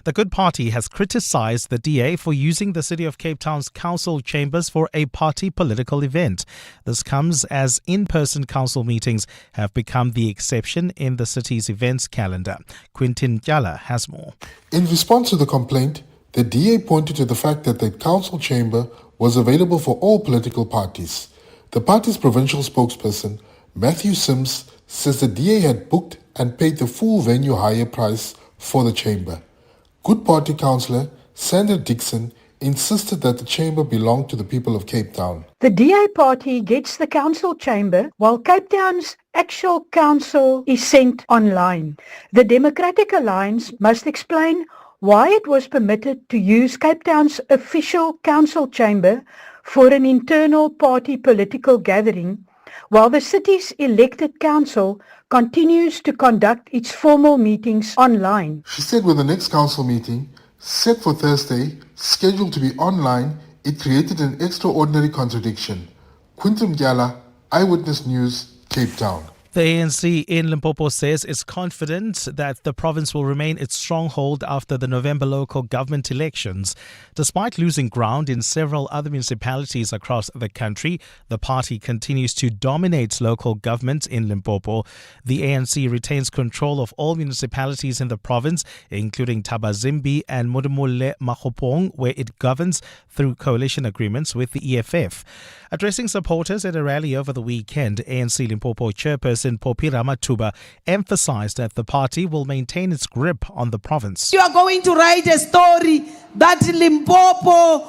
The Good Party has criticised the DA for using the City of Cape Town's council chambers for a party political event. This comes as in-person council meetings have become the exception in the city's events calendar. Quintin Jala has more.
In response to the complaint, the DA pointed to the fact that the council chamber was available for all political parties. The party's provincial spokesperson, Matthew Sims, says the DA had booked and paid the full venue hire price for the chamber. Good Party councillor Sandra Dixon insisted that the chamber belonged to the people of Cape Town.
The DA party gets the council chamber while Cape Town's actual council is sent online. The Democratic Alliance must explain why it was permitted to use Cape Town's official council chamber for an internal party political gathering, while the city's elected council continues to conduct its formal meetings online.
She said with the next council meeting, set for Thursday, scheduled to be online, it created an extraordinary contradiction. Quintum Gyala, Eyewitness News, Cape Town.
The ANC in Limpopo says it's confident that the province will remain its stronghold after the November local government elections. Despite losing ground in several other municipalities across the country, the party continues to dominate local government in Limpopo. The ANC retains control of all municipalities in the province, including Tabazimbi and Modimolle Makgopong, where it governs through coalition agreements with the EFF. Addressing supporters at a rally over the weekend, ANC Limpopo chairperson Popi Ramathuba emphasized that the party will maintain its grip on the province.
You are going to write a story that Limpopo,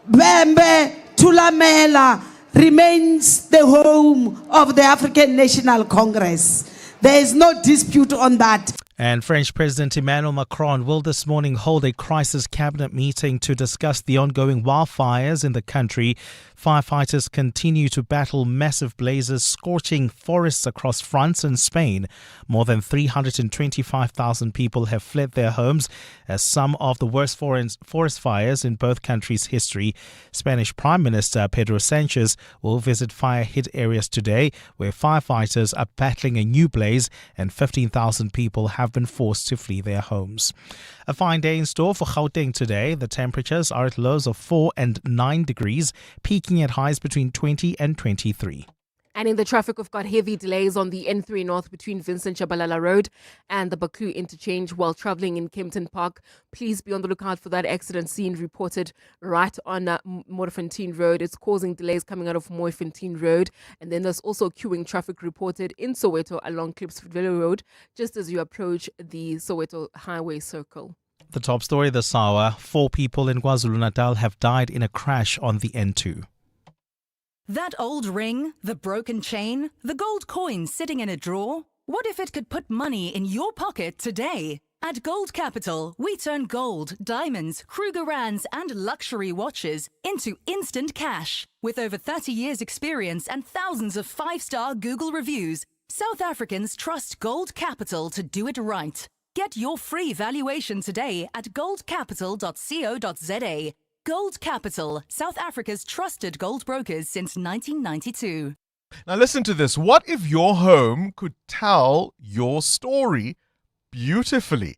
Bembe, Thulamela remains the home of the African National Congress. There is no dispute on that.
And French President Emmanuel Macron will this morning hold a crisis cabinet meeting to discuss the ongoing wildfires in the country. Firefighters continue to battle massive blazes scorching forests across France and Spain. More than 325,000 people have fled their homes as some of the worst forest fires in both countries' history. Spanish Prime Minister Pedro Sanchez will visit fire-hit areas today, where firefighters are battling a new blaze and 15,000 people have been forced to flee their homes. A fine day in store for Gauteng today. The temperatures are at lows of 4 and 9 degrees, peaking at highs between 20 and 23.
And in the traffic, we've got heavy delays on the N3 North between Vincent Chabalala Road and the Baku interchange while traveling in Kempton Park. Please be on the lookout for that accident scene reported right on Moorfontein Road. It's causing delays coming out of Moorfontein Road. And then there's also queuing traffic reported in Soweto along Klipsville Road, just as you approach the Soweto Highway Circle.
The top story this hour: 4 people in KwaZulu-Natal have died in a crash on the N2.
That old ring, the broken chain, the gold coin sitting in a drawer. What if it could put money in your pocket today? At Gold Capital, we turn gold, diamonds, Krugerrands and luxury watches into instant cash. With over 30 years experience and thousands of 5-star Google reviews, South Africans trust Gold Capital to do it right. Get your free valuation today at goldcapital.co.za. Gold Capital, South Africa's trusted gold brokers since 1992.
Now listen to this. What if your home could tell your story beautifully?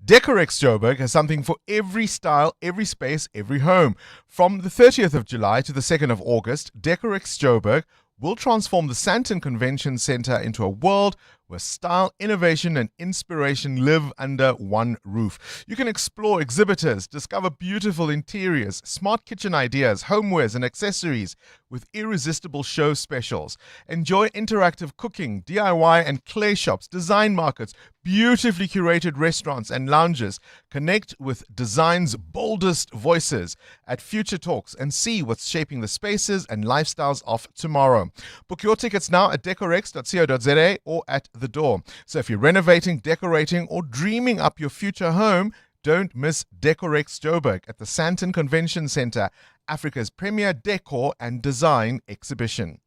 Decorex Joburg has something for every style, every space, every home. From the 30th of July to the 2nd of August, Decorex Joburg will transform the Sandton Convention Centre into a world where style, innovation and inspiration live under one roof. You can explore exhibitors, discover beautiful interiors, smart kitchen ideas, homewares and accessories with irresistible show specials. Enjoy interactive cooking, DIY and clay shops, design markets, beautifully curated restaurants and lounges. Connect with design's boldest voices at Future Talks and see what's shaping the spaces and lifestyles of tomorrow. Book your tickets now at decorex.co.za or at the door. So if you're renovating, decorating or dreaming up your future home, don't miss Decorex Joburg at the Sandton Convention Centre, Africa's premier decor and design exhibition.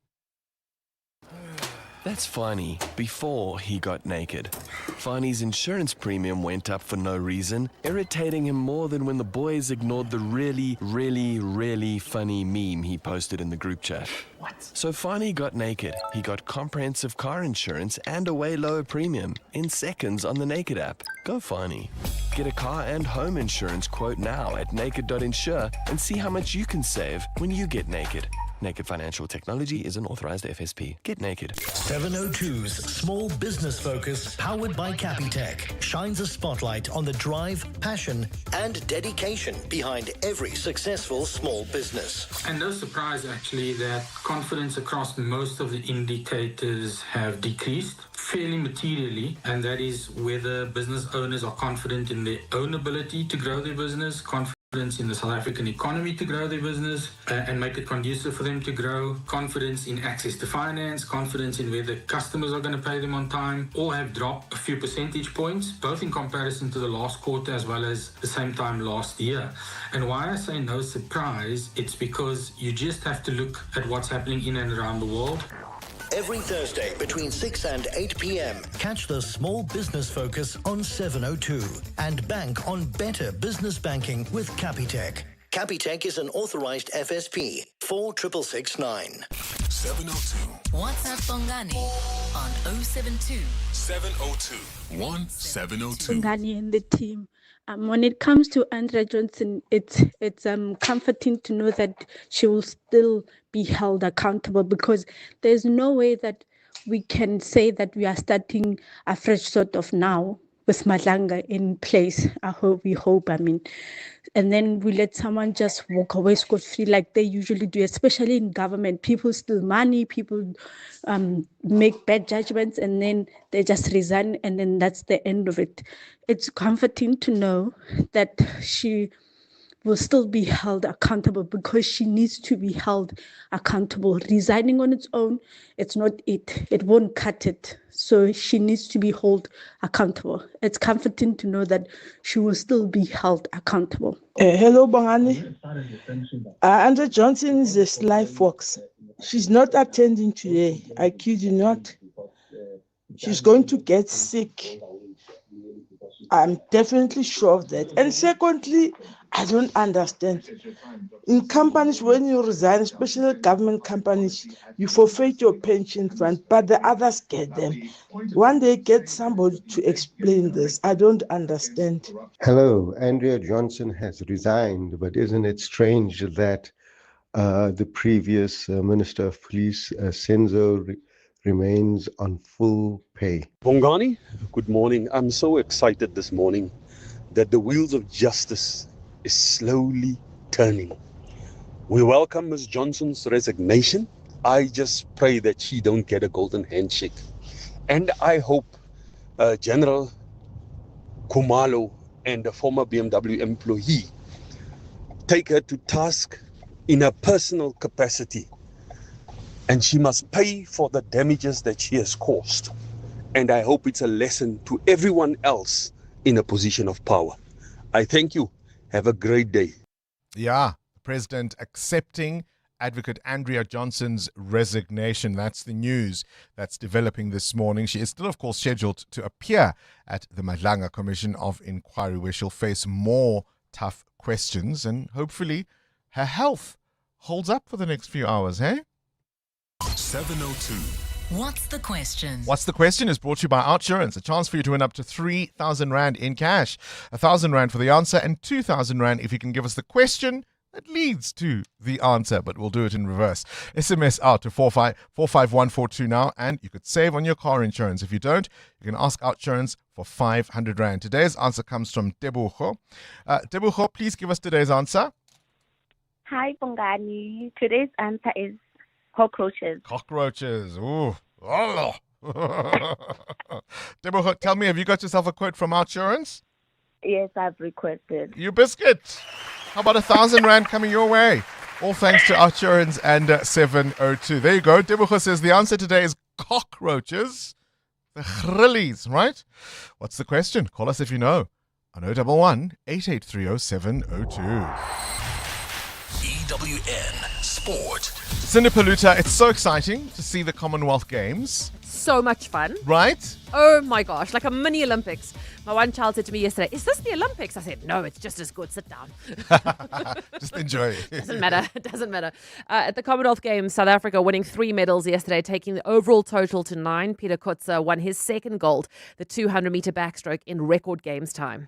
That's Fani before he got naked. Fani's insurance premium went up for no reason, irritating him more than when the boys ignored the really funny meme he posted in the group chat. What? So Fani got naked. He got comprehensive car insurance and a way lower premium in seconds on the Naked app. Go Fani. Get a car and home insurance quote now at naked.insure and see how much you can save when you get naked. Naked Financial Technology is an authorized FSP. Get naked.
702's Small Business Focus, powered by Capitec, shines a spotlight on the drive, passion, and dedication behind every successful small business.
And no surprise, actually, that confidence across most of the indicators have decreased fairly materially, and that is whether business owners are confident in their own ability to grow their business, confidence in the South African economy to grow their business and make it conducive for them to grow, confidence in access to finance, confidence in whether customers are going to pay them on time, all have dropped a few percentage points, both in comparison to the last quarter as well as the same time last year. And why I say no surprise, it's because you just have to look at what's happening in and around the world.
Every Thursday between 6 and 8 p.m. Catch the Small Business Focus on 702 and bank on better business banking with Capitec. Capitec is an authorized FSP. 46669.
702.
WhatsApp Bongani on 072
702 1702.
Bongani and the team. When it comes to Andrea Johnson, it's comforting to know that she will still be held accountable, because there's no way that we can say that we are starting a fresh sort of now with Madlanga in place. We hope, and then we let someone just walk away scot-free like they usually do, especially in government. People steal money, people make bad judgments, and then they just resign, and then that's the end of it. It's comforting to know that she will still be held accountable, because she needs to be held accountable. Resigning on its own, it's not it. It won't cut it. So she needs to be held accountable. It's comforting to know that she will still be held accountable.
Hello, Bongani. Andrea Johnson is a sly fox. She's not attending today. I kid you not. She's going to get sick. I'm definitely sure of that. And secondly, I don't understand. In companies, when you resign, especially government companies, you forfeit your pension fund, but the others get them. One day, get somebody to explain this. I don't understand.
Hello, Andrea Johnson has resigned, but isn't it strange that the previous Minister of Police, Senzo, remains on full pay?
Bongani, good morning. I'm so excited this morning that the wheels of justice is slowly turning. We welcome Ms. Johnson's resignation. I just pray that she don't get a golden handshake. And I hope General Khumalo and a former BMW employee take her to task in a personal capacity. And she must pay for the damages that she has caused. And I hope it's a lesson to everyone else in a position of power. I thank you. Have a great day.
Yeah, the president accepting Advocate Andrea Johnson's resignation. That's the news that's developing this morning. She is still, of course, scheduled to appear at the Madlanga Commission of Inquiry, where she'll face more tough questions, and hopefully her health holds up for the next few hours, hey?
702
What's the question?
What's the question is brought to you by OutSurance. A chance for you to win up to 3,000 Rand in cash. 1,000 Rand for the answer and 2,000 Rand if you can give us the question that leads to the answer, but we'll do it in reverse. SMS out to 45142 now, and you could save on your car insurance. If you don't, you can ask OutSurance for 500 Rand. Today's answer comes from Tebucho. Tebucho, please give us today's answer.
Hi, Bongani. Today's answer is cockroaches.
Cockroaches. Ooh. Oh. Tebucho, tell me, have you got yourself a quote from OutSurance?
Yes, I've requested.
You biscuit. How about 1,000 Rand coming your way? All thanks to OutSurance and 702. There you go. Tebucho says the answer today is cockroaches. The grillies, right? What's the question? Call us if you know. On 011 8830 702.
EWN Sport.
Cindy Paluta, it's so exciting to see the Commonwealth Games.
So much fun.
Right?
Oh my gosh, like a mini Olympics. My one child said to me yesterday, "Is this the Olympics?" I said, "No, it's just as good. Sit down."
Just enjoy it.
Doesn't matter. It doesn't matter. At the Commonwealth Games, South Africa winning 3 medals yesterday, taking the overall total to 9. Peter Kutzer won his second gold, the 200-meter backstroke, in record games time.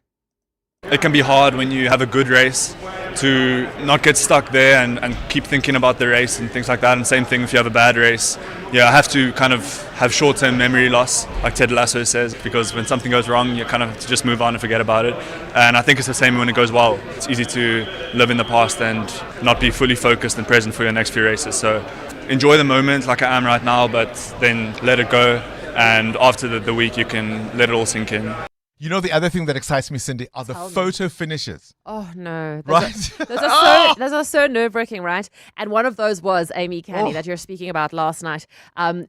It can be hard when you have a good race to not get stuck there and keep thinking about the race and things like that. And same thing if you have a bad race. Yeah, I have to kind of have short-term memory loss, like Ted Lasso says, because when something goes wrong, you kind of have to just move on and forget about it. And I think it's the same when it goes well. It's easy to live in the past and not be fully focused and present for your next few races. So enjoy the moment like I am right now, but then let it go. And after the week, you can let it all sink in.
You know, the other thing that excites me, Cindy, are the photo finishes.
Oh, no.
Right?
Those are so nerve-wracking, right? And one of those was Amy Canny that you're speaking about last night.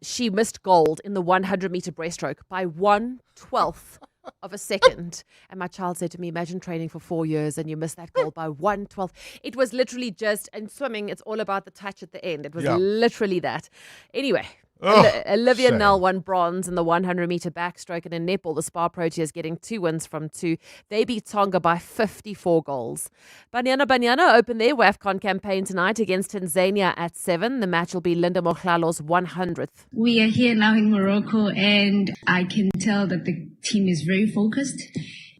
She missed gold in the 100-meter breaststroke by 1/12 of a second. And my child said to me, imagine training for 4 years and you miss that goal by 1/12. It was literally just, and swimming, it's all about the touch at the end. It was literally that. Anyway. Olivia Nell won bronze in the 100-meter backstroke, and in netball, the Spa Proteas getting 2 wins from 2. They beat Tonga by 54 goals. Banyana open their WAFCON campaign tonight against Tanzania at 7. The match will be Linda Mohlalo's 100th.
We are here now in Morocco, and I can tell that the team is very focused.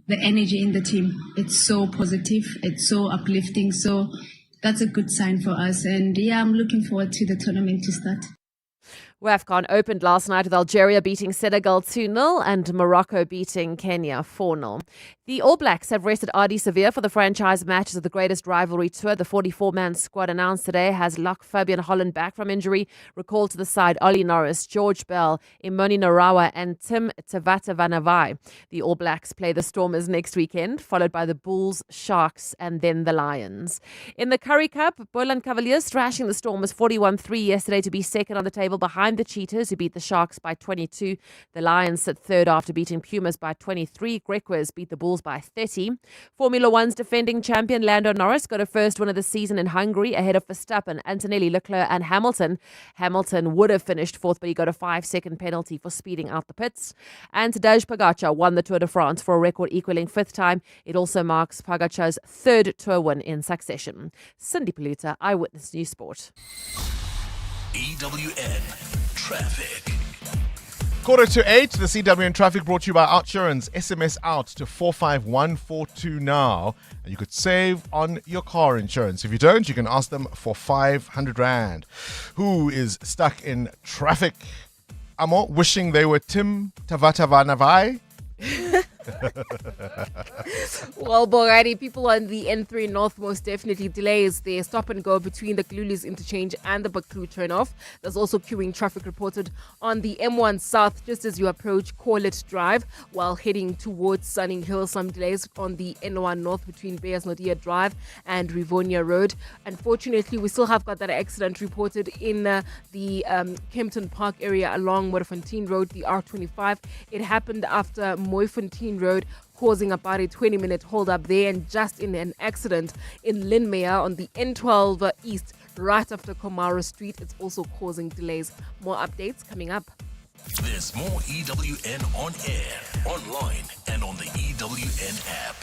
The energy in the team, it's so positive, it's so uplifting, so that's a good sign for us. And yeah, I'm looking forward to the tournament to start.
WAFCON opened last night with Algeria beating Senegal 2-0 and Morocco beating Kenya 4-0. The All Blacks have rested Ardie Savea for the franchise matches of the greatest rivalry tour. The 44-man squad announced today has Lach Fabian Holland back from injury, recalled to the side Ollie Norris, George Bell, Imoni Narawa and Tim Tavatavanavai. The All Blacks play the Stormers next weekend, followed by the Bulls, Sharks and then the Lions. In the Currie Cup, Boland Cavaliers thrashing the Stormers 41-3 yesterday to be second on the table behind the Cheetahs, who beat the Sharks by 22. The Lions sit third after beating Pumas by 23. Griquas beat the Bulls by 30. Formula One's defending champion Lando Norris got a first win of the season in Hungary ahead of Verstappen, Antonelli, Leclerc and Hamilton. Hamilton would have finished fourth, but he got a 5-second penalty for speeding out the pits. And Tadej Pogacar won the Tour de France for a record equaling 5th time. It also marks Pogacar's 3rd Tour win in succession. Cindy Paluta, Eyewitness News Sport.
EWN Traffic.
7:45, the CWN Traffic brought to you by OutSurance. SMS out to 45142 now, and you could save on your car insurance. If you don't, you can ask them for 500 Rand. Who is stuck in traffic? Amo, wishing they were Tim Tavatavanavai.
Well, Bongani, people on the N3 North most definitely delays their stop and go between the Glulis interchange and the Baklu turnoff. There's also queuing traffic reported on the M1 South just as you approach Corlett Drive while heading towards Sunning Hill. Some delays on the N1 North between Beyers Nodia Drive and Rivonia Road. Unfortunately, we still have got that accident reported in the Kempton Park area along Moerfontein Road, the R25. It happened after Moerfontein Road, causing about a 20-minute hold-up there, and just in an accident in Lynmere on the N12 East, right after Komaro Street. It's also causing delays. More updates coming up.
There's more EWN on air, online, and on the EWN app.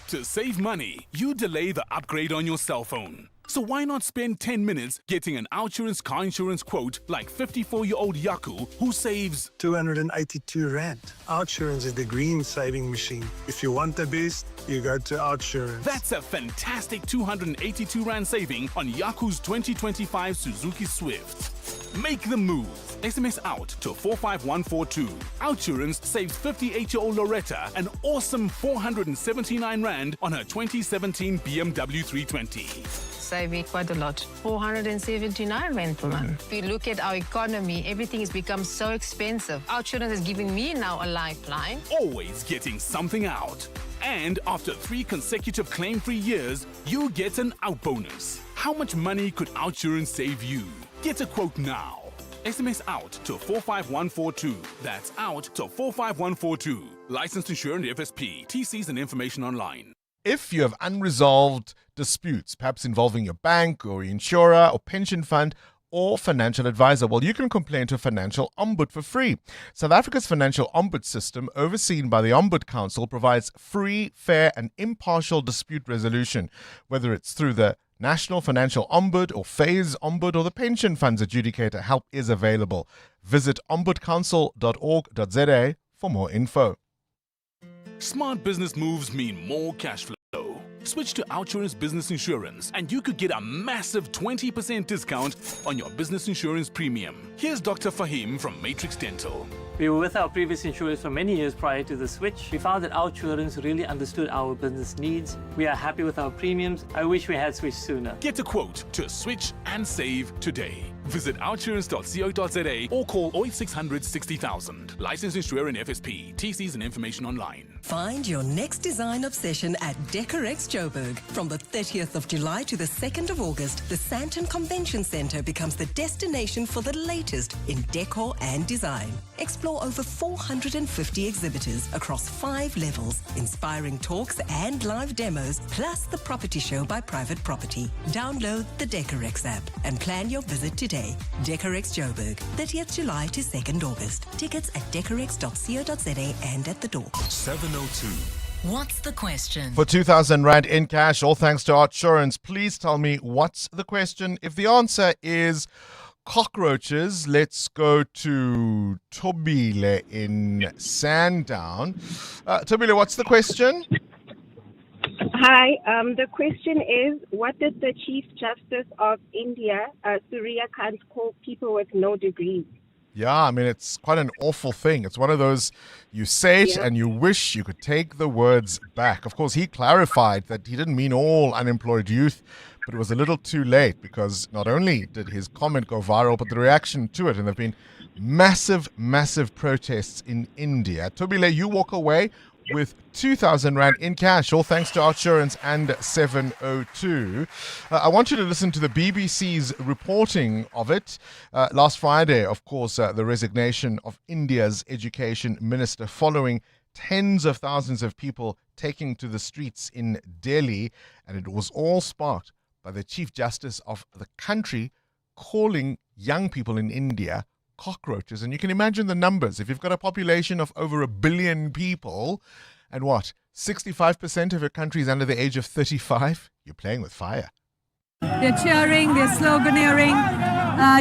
To save money, you delay the upgrade on your cell phone.
So why not spend 10 minutes getting an OUTsurance car insurance quote like 54-year-old Yaku who saves
282 Rand. OUTsurance is the green saving machine. If you want the best, you go to OUTsurance.
That's a fantastic 282 Rand saving on Yaku's 2025 Suzuki Swift. Make the move. SMS out to 45142. OUTsurance saves 58-year-old Loretta an awesome 479 Rand on her 2017 BMW 320.
Saving quite a lot. 479 Rand per month. If you look at our economy, everything has become so expensive. OUTsurance is giving me now a lifeline.
Always getting something out. And after 3 consecutive claim-free years, you get an out bonus. How much money could OUTsurance save you? Get a quote now. SMS out to 45142. That's out to 45142. Licensed insurer and FSP. TCs and information online.
If you have unresolved disputes, perhaps involving your bank or your insurer or pension fund or financial advisor, well, you can complain to a financial ombud for free. South Africa's financial ombud system, overseen by the Ombud Council, provides free, fair and impartial dispute resolution, whether it's through the National Financial Ombud or Phase Ombud or the Pension Funds Adjudicator. Help is available. Visit ombudcouncil.org.za for more info.
Smart business moves mean more cash flow. Switch to OUTsurance Business Insurance and you could get a massive 20% discount on your business insurance premium. Here's Dr. Fahim from Matrix Dental.
We were with our previous insurers for many years prior to the switch. We found that OUTsurance really understood our business needs. We are happy with our premiums. I wish we had switched sooner.
Get a quote to switch and save today. Visit outsurance.co.za or call 0800 60,000. Licensed insurer and FSP. TCs and information online.
Find your next design obsession at Decorex Joburg. From the 30th of July to the 2nd of August, the Sandton Convention Centre becomes the destination for the latest in decor and design. Explore over 450 exhibitors across 5 levels, inspiring talks and live demos, plus the property show by Private Property. Download the Decorex app and plan your visit today. Decorex Joburg, 30th July to 2nd August. Tickets at decorex.co.za and at the door.
702.
What's the question?
For 2,000 Rand in cash, all thanks to OUTsurance, please tell me what's the question. If the answer is cockroaches, let's go to Tobile in Sandown. Tobile, what's the question?
Hi, the question is, what did the Chief Justice of India, Surya Kant, call people with no degrees?
Yeah, I mean, it's quite an awful thing. It's one of those, you say it and you wish you could take the words back. Of course, he clarified that he didn't mean all unemployed youth, but it was a little too late because not only did his comment go viral, but the reaction to it, and there have been massive, massive protests in India. Tobile, you walk away with 2,000 Rand in cash, all thanks to OUTsurance and 702. I want you to listen to the BBC's reporting of it. Last Friday, of course, the resignation of India's education minister following tens of thousands of people taking to the streets in Delhi, and it was all sparked by the Chief Justice of the country calling young people in India cockroaches. And you can imagine the numbers. If you've got a population of over 1 billion people and 65% of your country is under the age of 35, you're playing with fire.
They're cheering, they're sloganeering.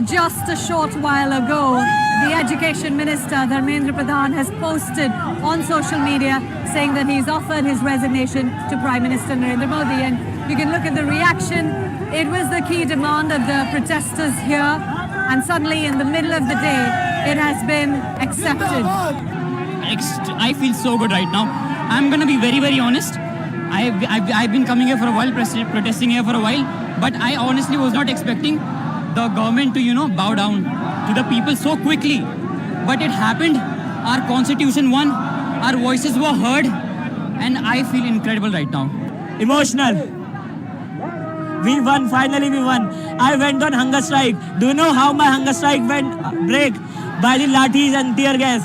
Just a short while ago, the Education Minister, Dharmendra Pradhan, has posted on social media saying that he's offered his resignation to Prime Minister Narendra Modi. And you can look at the reaction. It was the key demand of the protesters here. And suddenly, in the middle of the day, it has been accepted.
I feel so good right now. I'm going to be very, very honest. I've been coming here for a while, protesting here for a while, but I honestly was not expecting the government to, bow down to the people so quickly. But it happened. Our constitution won. Our voices were heard. And I feel incredible right now.
Emotional. We won, finally we won. I went on hunger strike. Do you know how my hunger strike went break? By the lathis and tear gas.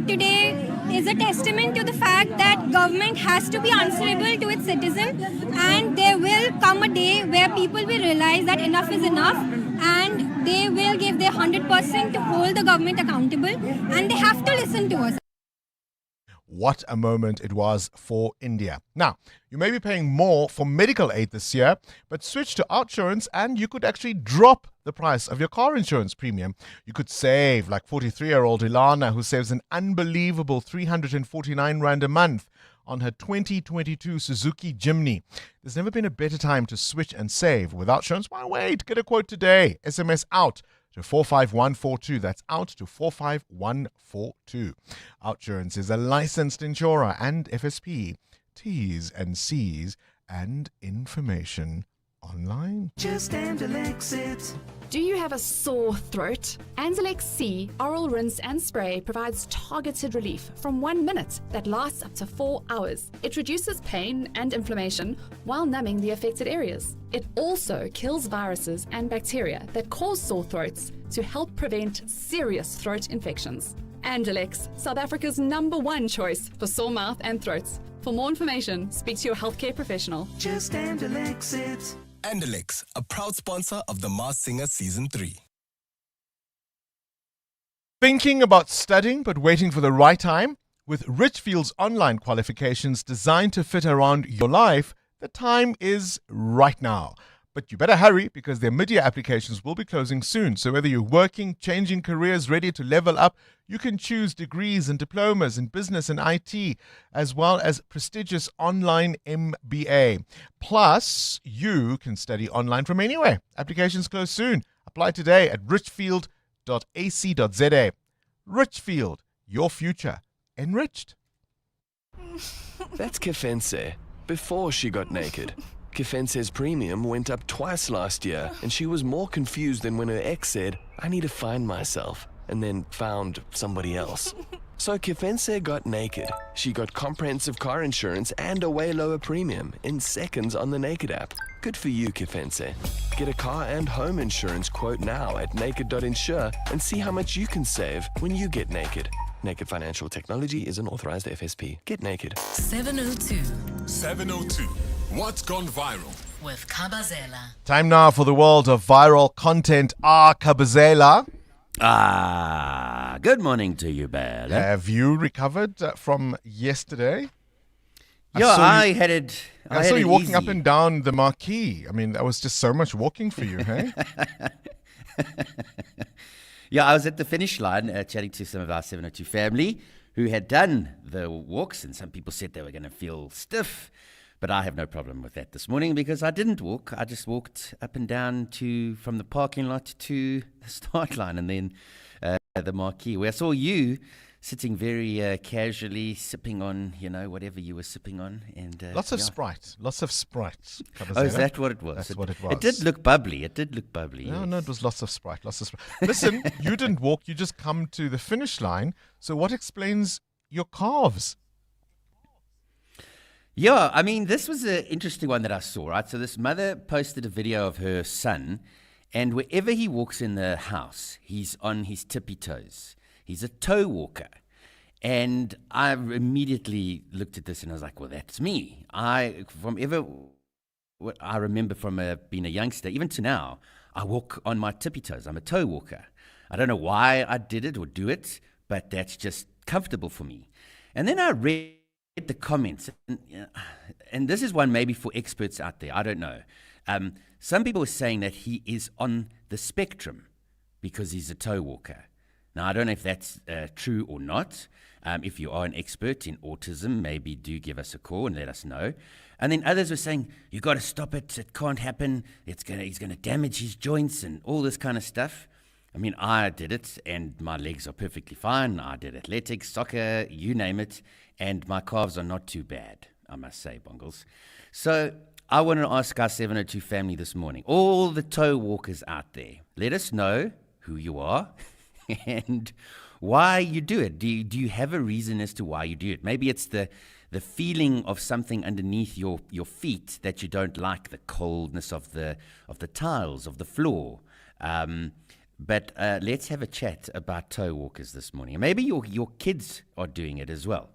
Today is a testament to the fact that government has to be answerable to its citizens, and there will come a day where people will realize that enough is enough, and they will give their 100% to hold the government accountable, and they have to listen to us.
What a moment it was for India. Now, you may be paying more for medical aid this year, but switch to Outsurance and you could actually drop the price of your car insurance premium. You could save, like 43-year-old Ilana, who saves an unbelievable 349 Rand a month on her 2022 Suzuki Jimny. There's never been a better time to switch and save. With Outsurance, why wait? Get a quote today. SMS out to 45142. That's out to 45142. Outsurance is a licensed insurer and FSP. T's and C's and information online.
Just Andalex it. Do you have a sore throat? Andalex C Oral Rinse and Spray provides targeted relief from 1 minute that lasts up to 4 hours. It reduces pain and inflammation while numbing the affected areas. It also kills viruses and bacteria that cause sore throats to help prevent serious throat infections. Andalex, South Africa's #1 choice for sore mouth and throats. For more information, speak to your healthcare professional. Just Andalex it.
Andalex, a proud sponsor of The Masked Singer Season 3.
Thinking about studying but waiting for the right time? With Richfield's online qualifications designed to fit around your life, the time is right now. But you better hurry because their mid-year applications will be closing soon. So whether you're working, changing careers, ready to level up, you can choose degrees and diplomas in business and IT, as well as prestigious online MBA. Plus, you can study online from anywhere. Applications close soon. Apply today at richfield.ac.za. Richfield, your future enriched.
That's Kefense, before she got naked. Kefense's premium went up twice last year, and she was more confused than when her ex said, I need to find myself, and then found somebody else. So Kefense got naked. She got comprehensive car insurance and a way lower premium in seconds on the Naked app. Good for you, Kefense. Get a car and home insurance quote now at naked.insure and see how much you can save when you get naked. Naked Financial Technology is an authorized FSP. Get naked.
702
702. What's gone viral?
with Kabazela.
Time now for the world of viral content. Kabazela.
Good morning to you, Belle.
Have you recovered from yesterday?
Yeah, I
saw you walking
easy.
up and down the marquee. I mean, that was just so much walking for you, hey?
Yeah, I was at the finish line chatting to some of our 702 family who had done the walks, and some people said they were going to feel stiff. But I have no problem with that this morning because I didn't walk. I just walked up and down from the parking lot to the start line and then the marquee, where I saw you sitting very casually, sipping on, whatever you were sipping on. And
Lots of Sprite. Oh,
is that what it was?
That's what it was.
It did look bubbly.
No, it was lots of Sprite. Listen, you didn't walk. You just come to the finish line. So what explains your calves?
Yeah, I mean, this was an interesting one that I saw, right? So this mother posted a video of her son, and wherever he walks in the house, he's on his tippy toes. He's a toe walker. And I immediately looked at this and I was like, well, that's me. I remember from being a youngster, even to now, I walk on my tippy toes. I'm a toe walker. I don't know why I did it or do it, but that's just comfortable for me. And then I read the comments, and this is one maybe for experts out there. I don't know. Some people were saying that he is on the spectrum because he's a toe walker. Now, I don't know if that's true or not. If you are an expert in autism, maybe do give us a call and let us know. And then others were saying, you got to stop it. It can't happen. He's going to damage his joints and all this kind of stuff. I mean, I did it, and my legs are perfectly fine. I did athletics, soccer, you name it, and my calves are not too bad, I must say, Bongles. So I want to ask our 702 family this morning, all the toe walkers out there, let us know who you are and why you do it. Do you have a reason as to why you do it? Maybe it's the feeling of something underneath your feet that you don't like, the coldness of the tiles, of the floor. But let's have a chat about toe walkers this morning. Maybe your kids are doing it as well.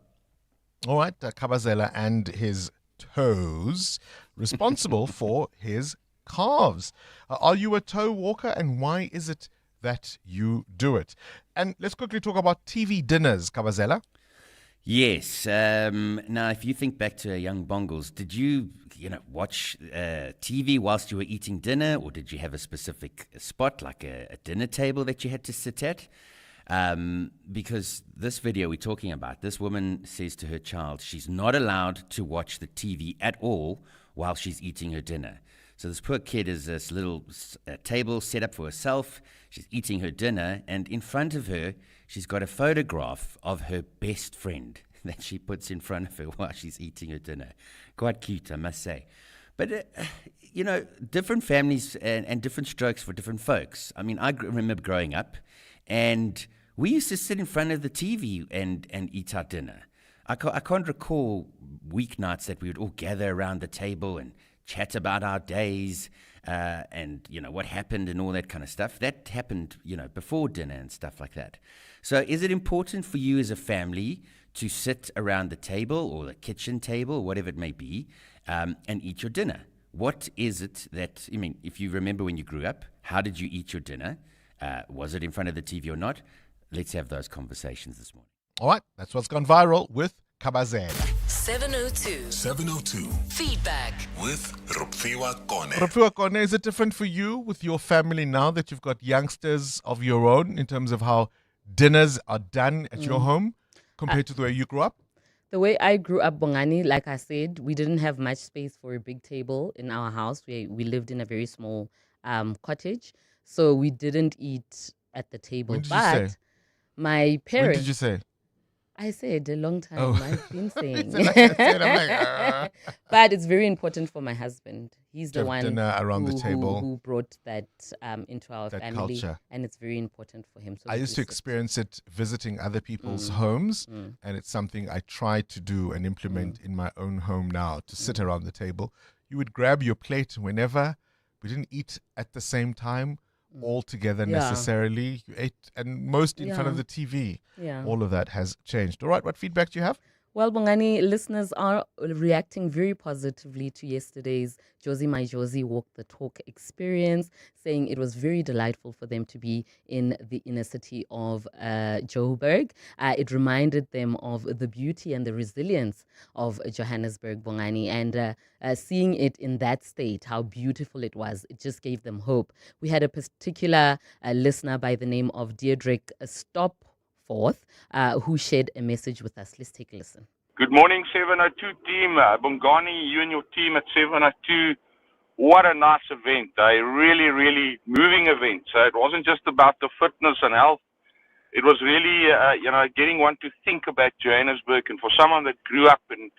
All right, Kabazela and his toes responsible for his calves. Are you a toe walker, and why is it that you do it? And let's quickly talk about TV dinners, Kabazela.
Yes. Now, if you think back to young Bongles, did you watch TV whilst you were eating dinner, or did you have a specific spot, like a dinner table that you had to sit at? Because this video we're talking about, this woman says to her child she's not allowed to watch the TV at all while she's eating her dinner. So this poor kid has this little table set up for herself. She's eating her dinner, and in front of her, she's got a photograph of her best friend that she puts in front of her while she's eating her dinner. Quite cute, I must say. But, different families and different strokes for different folks. I mean, I remember growing up, and we used to sit in front of the TV and eat our dinner. I can't recall weeknights that we would all gather around the table and chat about our days and, what happened and all that kind of stuff. That happened, before dinner and stuff like that. So is it important for you as a family to sit around the table or the kitchen table, whatever it may be, and eat your dinner? What is it that, if you remember when you grew up, how did you eat your dinner? Was it in front of the TV or not? Let's have those conversations this morning.
All right, that's what's gone viral with Kabazela.
702 Feedback with Rupfiwa Kone.
Rupfiwa Kone, is it different for you with your family now that you've got youngsters of your own in terms of how dinners are done at your home compared to the way you grew up?
The way I grew up, Bongani, like I said, we didn't have much space for a big table in our house. We lived in a very small cottage, so we didn't eat at the table.
When did you say?
My parents...
When did you say?
I said a long time.
Oh.
I've been saying.
I'm like,
But it's very important for my husband. He's the one
dinner around the table.
who brought that into our
That
family.
culture.
And it's very important for him. So
I
we
used to
do sit.
experience it visiting other people's homes, and it's something I try to do and implement in my own home now, to sit around the table. You would grab your plate whenever. We didn't eat at the same time all together necessarily. You ate, and most in front of the TV.
Yeah.
All of that has changed. All right, what feedback do you have?
Well, Bongani, listeners are reacting very positively to yesterday's Josie My Josie Walk the Talk experience, saying it was very delightful for them to be in the inner city of Joburg. It reminded them of the beauty and the resilience of Johannesburg, Bongani, and seeing it in that state, how beautiful it was, it just gave them hope. We had a particular listener by the name of Deirdrick Stopforth, who shared a message with us. Let's take a listen.
Good morning, 702 team. Bongani, you and your team at 702. What a nice event. A really, really moving event. So it wasn't just about the fitness and health. It was really, getting one to think about Johannesburg. And for someone that grew up and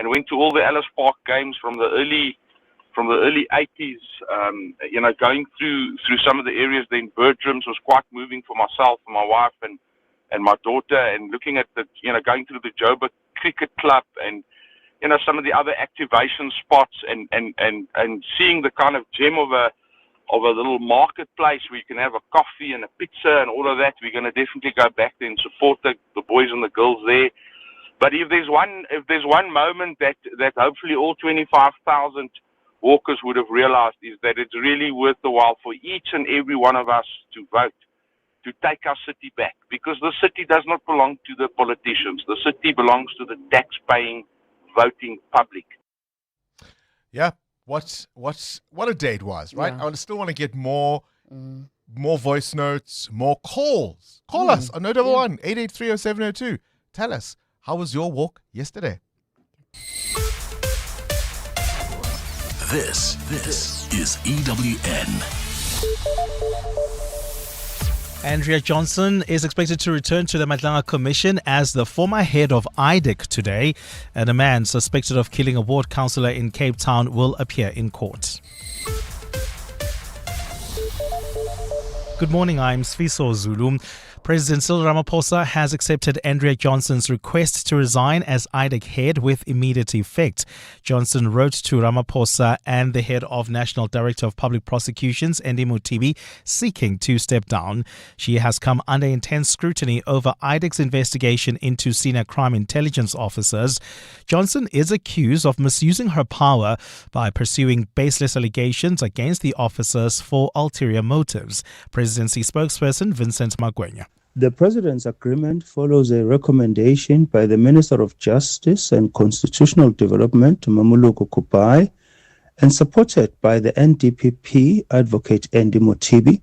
went to all the Ellis Park games from the early 80s, going through some of the areas there in Bertrams was quite moving for myself and my wife and my daughter, and looking at the, going through the Joburg Cricket Club and, some of the other activation spots and seeing the kind of gem of a little marketplace where you can have a coffee and a pizza and all of that. We're going to definitely go back there and support the boys and the girls there. But if there's one moment that hopefully all 25,000 walkers would have realized, is that it's really worth the while for each and every one of us to vote, to take our city back, because the city does not belong to the politicians. The city belongs to the tax-paying, voting public.
Yeah, what a day it was, right?
Yeah.
I still want to get more voice notes, more calls. Call us on 011 883 0702. Tell us, how was your walk yesterday?
This is EWN.
Andrea Johnson is expected to return to the Matlanga Commission as the former head of IDAC today, and a man suspected of killing a ward councillor in Cape Town will appear in court. Good morning, I'm Sfiso Zulu. President Cyril Ramaphosa has accepted Andrea Johnson's request to resign as IDAC head with immediate effect. Johnson wrote to Ramaphosa and the head of National Director of Public Prosecutions, Ndimo Tibi, seeking to step down. She has come under intense scrutiny over IDAC's investigation into senior crime intelligence officers. Johnson is accused of misusing her power by pursuing baseless allegations against the officers for ulterior motives. Presidency spokesperson Vincent Magwenya.
The President's agreement follows a recommendation by the Minister of Justice and Constitutional Development, Mamuluko Kupai, and supported by the NDPP advocate Andy Motibi,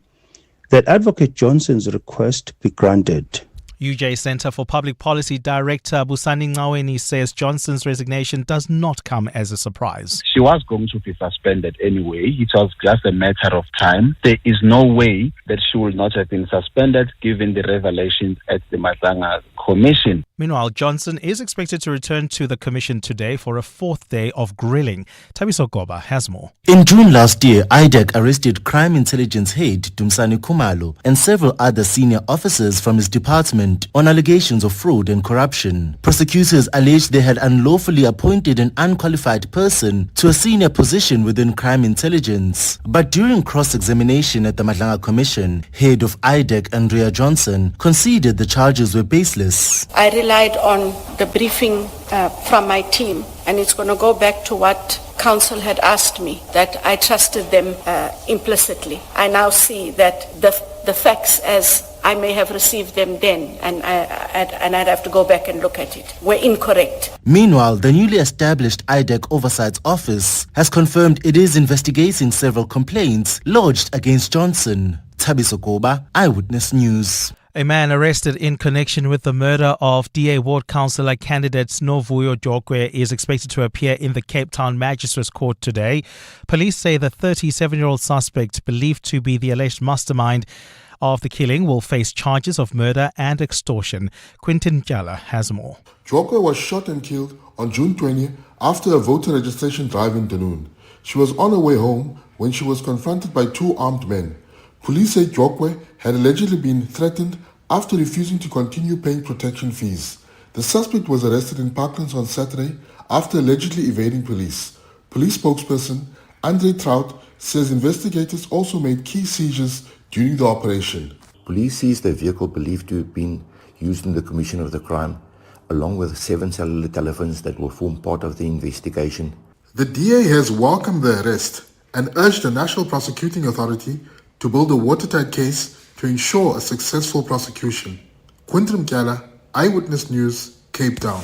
that Advocate Johnson's request be granted.
UJ Centre for Public Policy Director Busani Ngaweni says Johnson's resignation does not come as a surprise.
She was going to be suspended anyway. It was just a matter of time. There is no way that she will not have been suspended given the revelations at the Mazanga Commission.
Meanwhile, Johnson is expected to return to the Commission today for a fourth day of grilling. Tabiso Goba has more.
In June last year, IDAC arrested crime intelligence head Dumsani Khumalo and several other senior officers from his department on allegations of fraud and corruption. Prosecutors alleged they had unlawfully appointed an unqualified person to a senior position within crime intelligence. But during cross-examination at the Madlanga Commission, head of IDAC Andrea Johnson conceded the charges were baseless.
I relied on the briefing from my team, and it's going to go back to what counsel had asked me, that I trusted them implicitly. I now see that the facts as I may have received them then, and I'd have to go back and look at it, were incorrect.
Meanwhile, the newly established IDAC Oversight Office has confirmed it is investigating several complaints lodged against Johnson. Tabiso Goba, Eyewitness News.
A man arrested in connection with the murder of DA Ward Councillor candidate Novuyo Jokwe is expected to appear in the Cape Town Magistrates Court today. Police say the 37-year-old suspect, believed to be the alleged mastermind of the killing, will face charges of murder and extortion. Quintin Jala has more.
Jokwe was shot and killed on June 20 after a voter registration drive in Dunoon. She was on her way home when she was confronted by two armed men. Police say Jokwe had allegedly been threatened after refusing to continue paying protection fees. The suspect was arrested in Parklands on Saturday after allegedly evading police. Police spokesperson Andre Trout says investigators also made key seizures during the operation.
Police seized a vehicle believed to have been used in the commission of the crime, along with 7 cellular telephones that will form part of the investigation.
The DA has welcomed the arrest and urged the National Prosecuting Authority to build a watertight case to ensure a successful prosecution. Quintin Mkyala, Eyewitness News, Cape Town.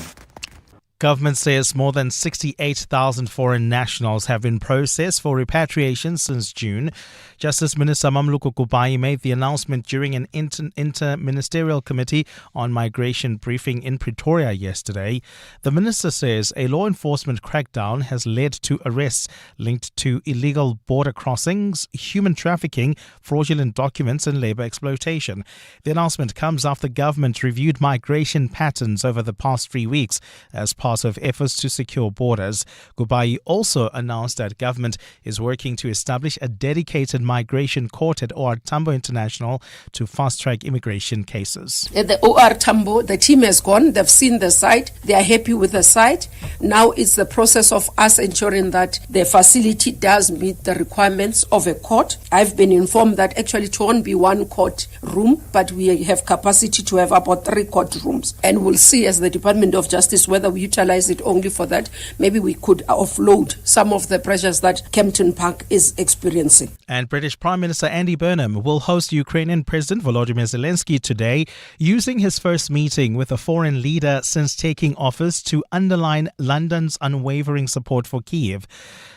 Government says more than 68,000 foreign nationals have been processed for repatriation since June. Justice Minister Mamluku Kubai made the announcement during an inter-ministerial committee on migration briefing in Pretoria yesterday. The minister says a law enforcement crackdown has led to arrests linked to illegal border crossings, human trafficking, fraudulent documents and labour exploitation. The announcement comes after government reviewed migration patterns over the past 3 weeks as part of efforts to secure borders. Kubai also announced that government is working to establish a dedicated migration court at OR Tambo International to fast-track immigration cases.
At the OR Tambo, the team has gone, they've seen the site, they are happy with the site. Now it's the process of us ensuring that the facility does meet the requirements of a court. I've been informed that actually it won't be one court room, but we have capacity to have about 3 court rooms. And we'll see as the Department of Justice whether we utilize it only for that. Maybe we could offload some of the pressures that Kempton Park is experiencing.
And British Prime Minister Andy Burnham will host Ukrainian President Volodymyr Zelensky today, using his first meeting with a foreign leader since taking office to underline London's unwavering support for Kyiv.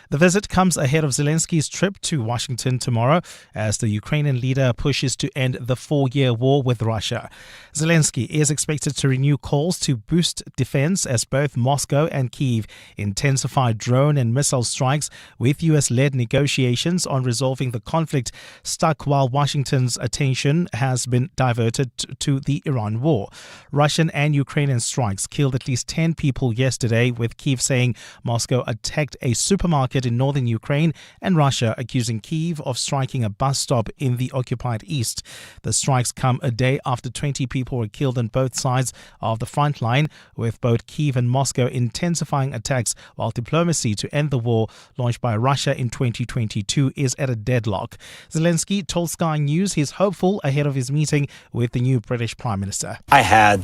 The visit comes ahead of Zelensky's trip to Washington tomorrow as the Ukrainian leader pushes to end the 4-year war with Russia. Zelensky is expected to renew calls to boost defense as both Moscow and Kyiv intensify drone and missile strikes, with US-led negotiations on resolving the conflict stuck while Washington's attention has been diverted to the Iran war. Russian and Ukrainian strikes killed at least 10 people yesterday, with Kyiv saying Moscow attacked a supermarket in northern Ukraine and Russia accusing Kyiv of striking a bus stop in the occupied east. The strikes come a day after 20 people were killed on both sides of the front line, with both Kyiv and Moscow intensifying attacks, while diplomacy to end the war launched by Russia in 2022 is at a deadlock. Zelensky told Sky News he's hopeful ahead of his meeting with the new British Prime Minister.
I had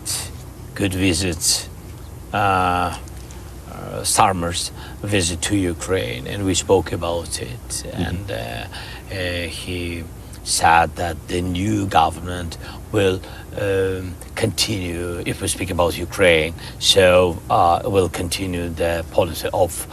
good visits. Starmer's visit to Ukraine, and we spoke about it. And he said that the new government will continue, if we speak about Ukraine, so will continue the policy of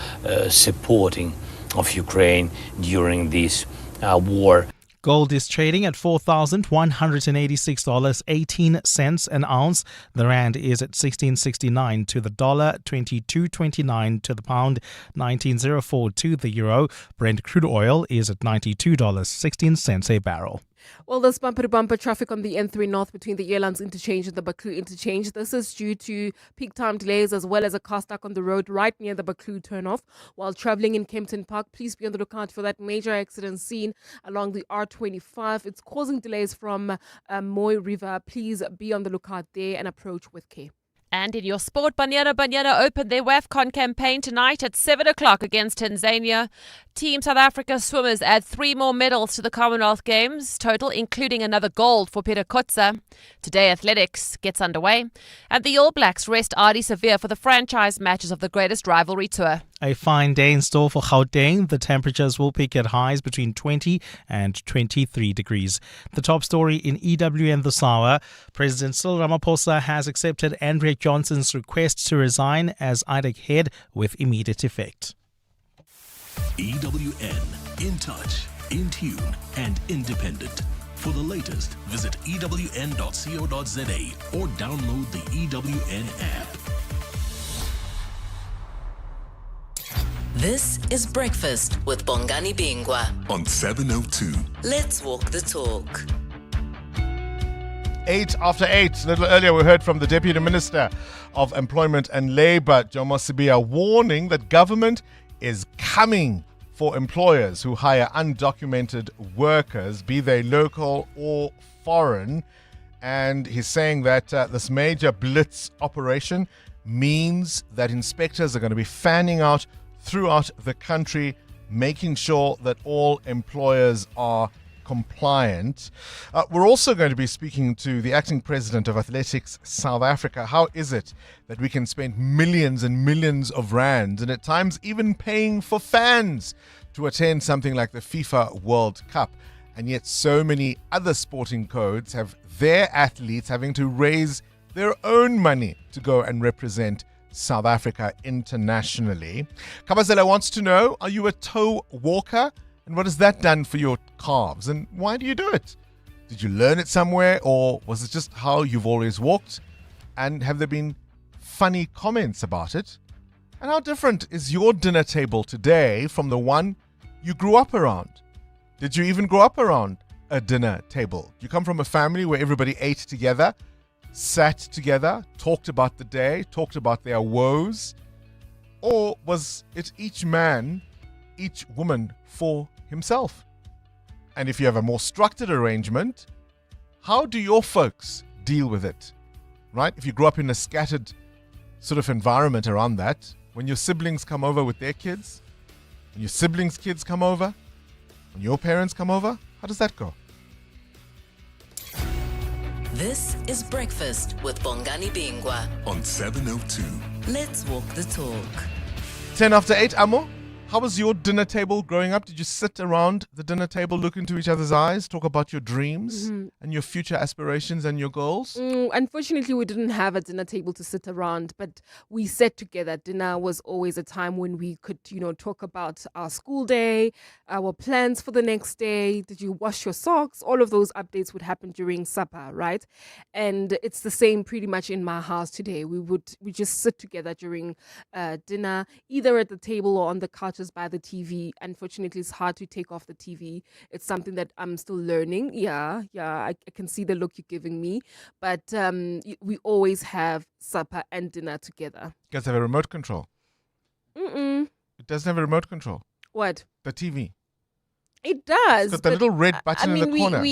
supporting of Ukraine during this war.
Gold is trading at $4,186.18 an ounce. The rand is at 16.69 to the dollar, 22.29 to the pound, 19.04 to the euro. Brent crude oil is at $92.16 a barrel.
Well, there's bumper-to-bumper traffic on the N3 North between the Airlines interchange and the Baku interchange. This is due to peak time delays as well as a car stuck on the road right near the Baku turnoff. While traveling in Kempton Park, please be on the lookout for that major accident scene along the R25. It's causing delays from Moy River. Please be on the lookout there and approach with care.
And in your sport, Banyana opened their WAFCON campaign tonight at 7 o'clock against Tanzania. Team South Africa swimmers add 3 more medals to the Commonwealth Games total, including another gold for Peter Kotza. Today, athletics gets underway. And the All Blacks rest Ardie Savea for the franchise matches of the greatest rivalry tour.
A fine day in store for Gauteng. The temperatures will peak at highs between 20 and 23 degrees. The top story in EWN this hour, President Cyril Ramaphosa has accepted Andrea Johnson's request to resign as IDAC head with immediate effect.
EWN, in touch, in tune, and independent. For the latest, visit ewn.co.za or download the EWN app.
This is Breakfast with Bongani Bingwa
on 702.
Let's walk the talk.
8 after 8. A little earlier, we heard from the Deputy Minister of Employment and Labour, Jomo Sibiya, warning that government is coming for employers who hire undocumented workers, be they local or foreign. And he's saying that this major blitz operation means that inspectors are going to be fanning out throughout the country, making sure that all employers are compliant. We're also going to be speaking to the acting president of Athletics South Africa. How is it that we can spend millions and millions of rands and at times even paying for fans to attend something like the FIFA World Cup, and yet so many other sporting codes have their athletes having to raise their own money to go and represent South Africa internationally? Kabazela wants to know, are you a toe walker? And what has that done for your calves? And why do you do it? Did you learn it somewhere, or was it just how you've always walked? And have there been funny comments about it? And how different is your dinner table today from the one you grew up around? Did you even grow up around a dinner table? You come from a family where everybody ate together, sat together, talked about the day, talked about their woes? Or was it each man, each woman for himself? And if you have a more structured arrangement, how do your folks deal with it? Right? If you grew up in a scattered sort of environment around that, when your siblings come over with their kids, when your siblings' kids come over, when your parents come over, how does that go?
This is Breakfast with Bongani Bingwa
on 702.
Let's walk the talk.
10 after 8, Amo. How was your dinner table growing up? Did you sit around the dinner table, look into each other's eyes, talk about your dreams and your future aspirations and your goals?
Unfortunately, we didn't have a dinner table to sit around, but we sat together. Dinner was always a time when we could, talk about our school day, our plans for the next day. Did you wash your socks? All of those updates would happen during supper, right? And it's the same pretty much in my house today. We just sit together during dinner, either at the table or on the couch by the TV. Unfortunately, it's hard to take off the TV. It's something that I'm still learning. I can see the look you're giving me. But we always have supper and dinner together.
You guys have a remote control?
Mm-mm.
It doesn't have a remote control.
What?
The TV.
It does.
It's got the little red button in the corner.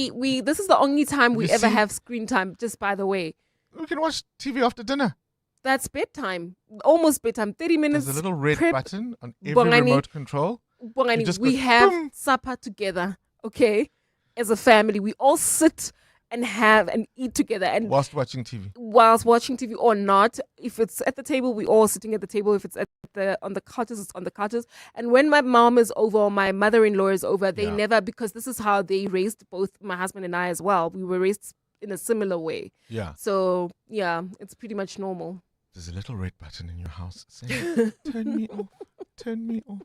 This is the only time we ever have screen time, just by the way.
We can watch TV after dinner.
That's bedtime. Almost bedtime. 30 minutes.
There's a little red button on every
Bongani,
remote control.
Bongani, we have supper together, okay? As a family. We all sit and have and eat together. And
whilst watching TV.
Whilst watching TV or not, if it's at the table, we're all sitting at the table. If it's on the couches, it's on the couches. And when my mom is over or my mother-in-law is over, they never, because this is how they raised both my husband and I as well. We were raised in a similar way.
Yeah.
So yeah, it's pretty much normal.
There's a little red button in your house saying, turn me off, turn me off.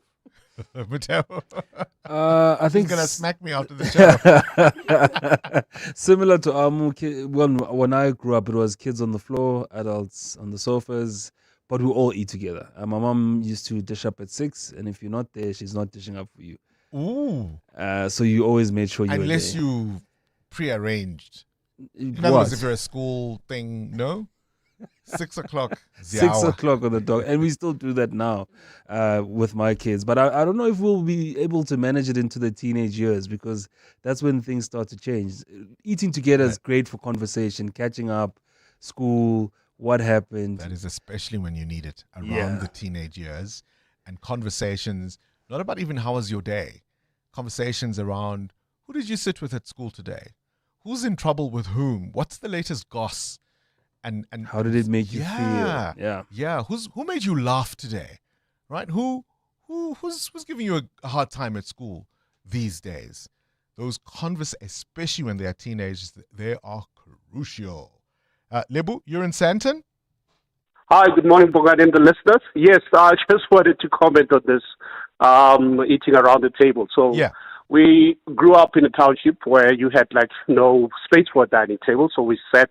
Mateo.
I think
he's gonna smack me out of the show.
Similar to Amu, when I grew up, it was kids on the floor, adults on the sofas, but we all eat together. My mom used to dish up at 6, and if you're not there, she's not dishing up for you.
Ooh.
So you always made sure you were there.
Unless you pre-arranged. In other words, if you're a school thing, no? 6 o'clock.
6 o'clock on the dot, and we still do that now with my kids. But I don't know if we'll be able to manage it into the teenage years, because that's when things start to change. Eating together is great for conversation, catching up, school, what happened.
That is especially when you need it around the teenage years, and conversations, not about even how was your day, conversations around who did you sit with at school today? Who's in trouble with whom? What's the latest goss? And
how did it make you feel?
Yeah. Who made you laugh today, right? Who's giving you a hard time at school these days? Those especially when they are teenagers, they are crucial. Lebu, you're in Sandton?
Hi, good morning, Bongani and the listeners. Yes, I just wanted to comment on this eating around the table. So we grew up in a township where you had no space for a dining table, so we sat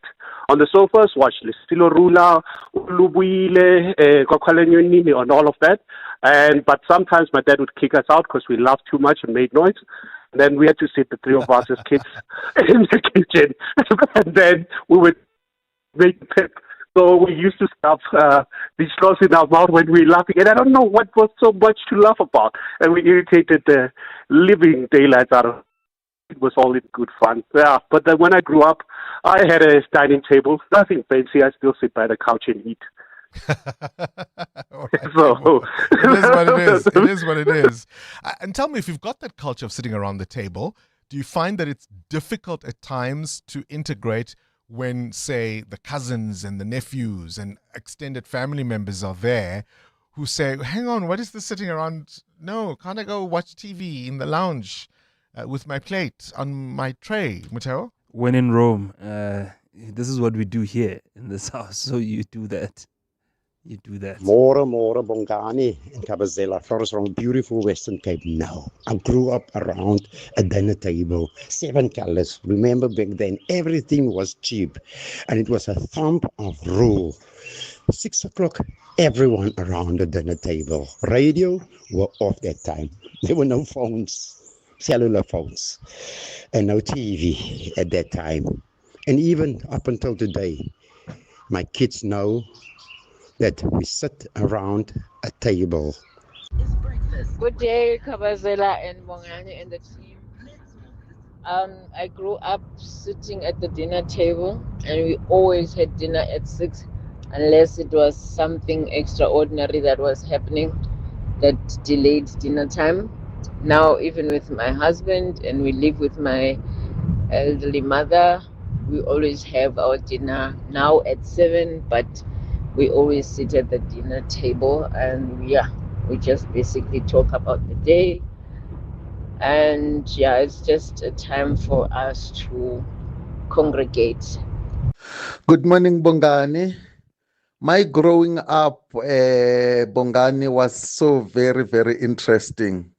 on the sofas, watched Listilo Rula, Ulubuile, and all of that. But sometimes my dad would kick us out because we laughed too much and made noise. And then we had to sit, the three of us as kids, in the kitchen. And then we would make pep. So we used to stuff these straws in our mouth when we were laughing. And I don't know what was so much to laugh about. And we irritated the living daylights out of it. It was all in good fun. Yeah, but then when I grew up, I had a dining table. Nothing fancy. I still sit by the couch and eat.
So it is what it is. It is what it is. And tell me, if you've got that culture of sitting around the table, do you find that it's difficult at times to integrate when, say, the cousins and the nephews and extended family members are there who say, hang on, what is this sitting around? No, can't I go watch TV in the lounge with my plate on my tray, Mateo?
When in Rome, this is what we do here in this house. So you do that. You do that.
More Bongani and Kabazela, first from beautiful Western Cape. No, I grew up around a dinner table, 7 colors. Remember back then, everything was cheap, and it was a thumb of rule. 6 o'clock, everyone around the dinner table. Radio were off that time. There were no phones, cellular phones, and no TV at that time. And even up until today, my kids know that we sit around a table.
Good day, Kabazela and Bongani and the team. I grew up sitting at the dinner table, and we always had dinner at 6, unless it was something extraordinary that was happening that delayed dinner time. Now, even with my husband, and we live with my elderly mother, we always have our dinner now at 7, but we always sit at the dinner table, and we just basically talk about the day. And it's just a time for us to congregate.
Good morning, Bongani. My growing up, Bongani, was so very, very interesting.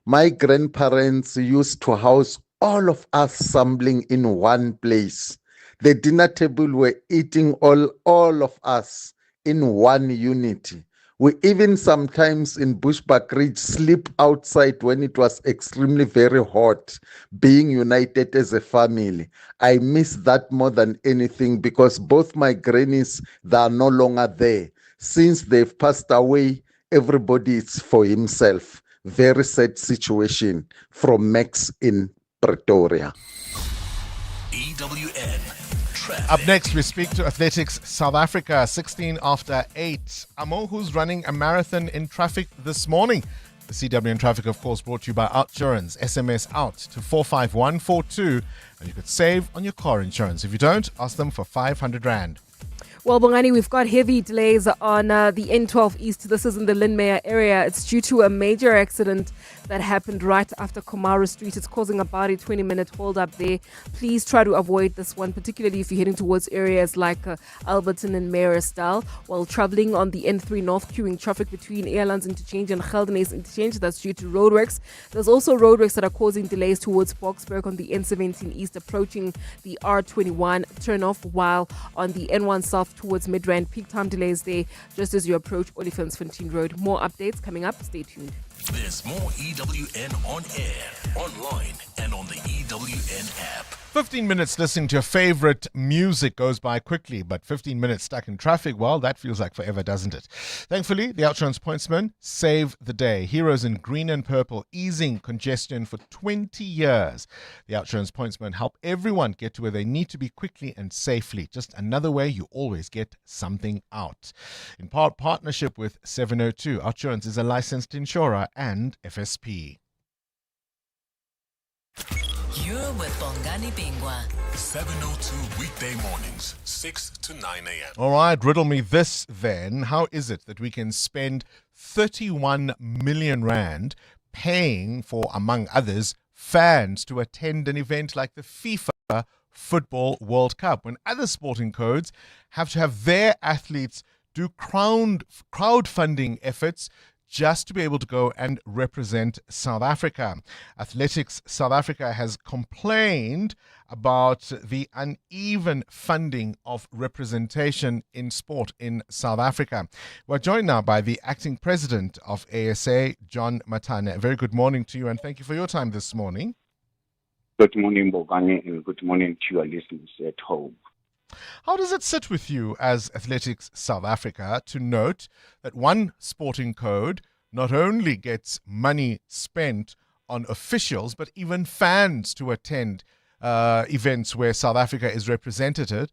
My grandparents used to house all of us assembling in one place. The dinner table were eating all of us in one unity. We even sometimes in Bushbuck Ridge sleep outside when it was extremely very hot, being united as a family. I miss that more than anything, because both my grannies, they are no longer there. Since they've passed away, everybody is for himself. Very sad situation. From Max in Pretoria.
EWN.
Up next, we speak to Athletics South Africa, 16 after 8. Amo, who's running a marathon in traffic this morning. The CWN Traffic, of course, brought to you by Outsurance. SMS out to 45142 and you could save on your car insurance. If you don't, ask them for 500 Rand.
Well, Bongani, we've got heavy delays on the N12 East. This is in the Lynmere area. It's due to a major accident that happened right after Komara Street. It's causing about a 20-minute hold up there. Please try to avoid this one, particularly if you're heading towards areas like Alberton and Marisdal. While traveling on the N3 North, queuing traffic between Airlands Interchange and Geldenes Interchange. That's due to roadworks. There's also roadworks that are causing delays towards Boksburg on the N17 East, approaching the R21 turnoff, while on the N1 South towards Midrand, peak time delays there just as you approach Olifantsfontein Road. More updates coming up. Stay tuned.
There's more EWN on air, online, and on the EWN app.
15 minutes listening to your favorite music goes by quickly, but 15 minutes stuck in traffic, well, that feels like forever, doesn't it? Thankfully, the Outsurance pointsmen save the day. Heroes in green and purple, easing congestion for 20 years. The Outsurance pointsmen help everyone get to where they need to be quickly and safely. Just another way you always get something out. In partnership with 702, Outsurance is a licensed insurer and FSP.
You're with Bongani Bingwa.
702 weekday mornings, 6 to 9 a.m.
All right, riddle me this then. How is it that we can spend 31 million Rand paying for, among others, fans to attend an event like the FIFA Football World Cup when other sporting codes have to have their athletes do crowdfunding efforts just to be able to go and represent South Africa? Athletics South Africa has complained about the uneven funding of representation in sport in South Africa. We're joined now by the acting president of ASA, John Matane. Very good morning to you and thank you for your time this morning.
Good morning, Bongani, and good morning to your listeners at home.
How does it sit with you as Athletics South Africa to note that one sporting code not only gets money spent on officials, but even fans to attend events where South Africa is represented,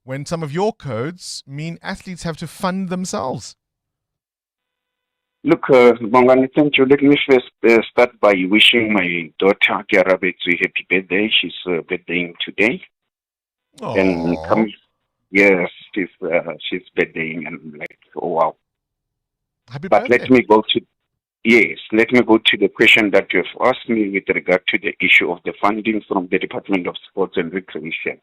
when some of your codes mean athletes have to fund themselves?
Look, Bongani, thank you. Let me first start by wishing my daughter, Kiarabetsu, happy birthday. She's birthdaying today. And yes, she's birthdaying, and I'm like, oh wow.
Happy
but
birthday.
let me go to the question that you have asked me with regard to the issue of the funding from the Department of Sports and Recreation.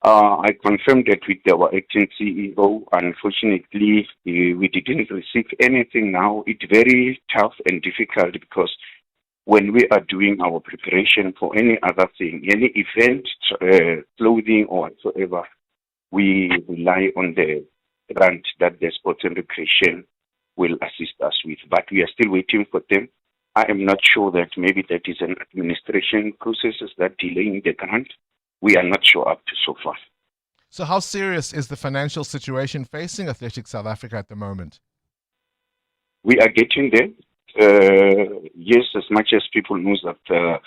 I confirmed that with our acting CEO. Unfortunately, we didn't receive anything now. It's very tough and difficult because when we are doing our preparation for any other thing, any event, clothing or whatsoever, we rely on the grant that the Sports and Recreation will assist us with. But we are still waiting for them. I am not sure that maybe that is an administration process that delaying the grant. We are not sure up to so far.
So how serious is the financial situation facing Athletics South Africa at the moment?
We are getting there. Yes, as much as people know that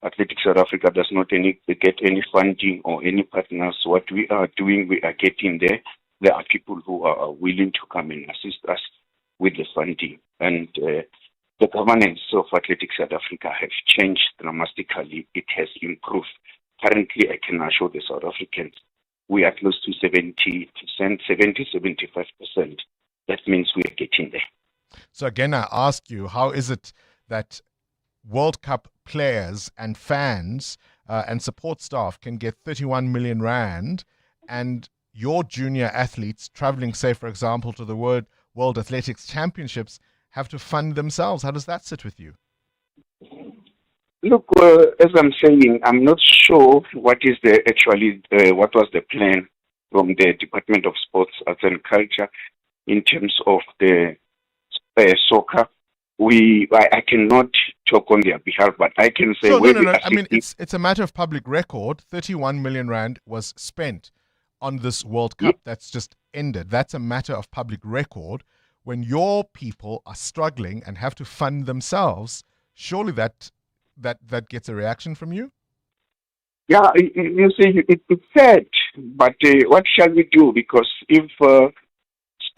Athletics South Africa does not get any funding or any partners, what we are doing, we are getting there. There are people who are willing to come and assist us with the funding. And the governance of Athletics South Africa have changed dramatically. It has improved. Currently, I can assure the South Africans, we are close to 70%, 75%. That means we are getting there.
So again, I ask you, how is it that World Cup players and fans and support staff can get 31 million Rand and your junior athletes traveling, say, for example, to the World Athletics Championships have to fund themselves? How does that sit with you?
Look, as I'm saying, I'm not sure what is what was the plan from the Department of Sports, Arts and Culture in terms of the soccer. I cannot talk on their behalf, but I can say...
No. I mean, it's a matter of public record. 31 million Rand was spent on this World Cup that's just ended. That's a matter of public record. When your people are struggling and have to fund themselves, surely that gets a reaction from you?
Yeah, you see, it's sad, but what shall we do? Because if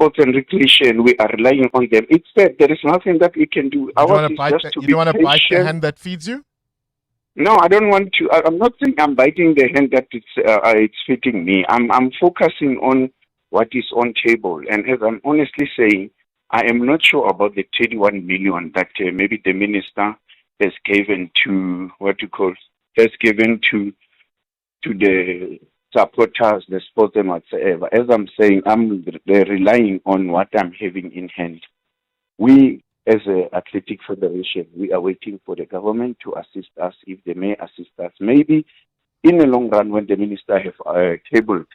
Sports and Recreation, we are relying on them. It's said there is nothing that we can do.
You don't want to bite the hand that feeds you?
No, I don't want to. I'm not saying I'm biting the hand that it's feeding me. I'm focusing on what is on table. And as I'm honestly saying, I am not sure about the 21 million that maybe the minister has given to the supporters, the sports and whatsoever. As I'm saying, I'm relying on what I'm having in hand. We, as an athletic federation, we are waiting for the government to assist us, if they may assist us. Maybe in the long run, when the minister have tabled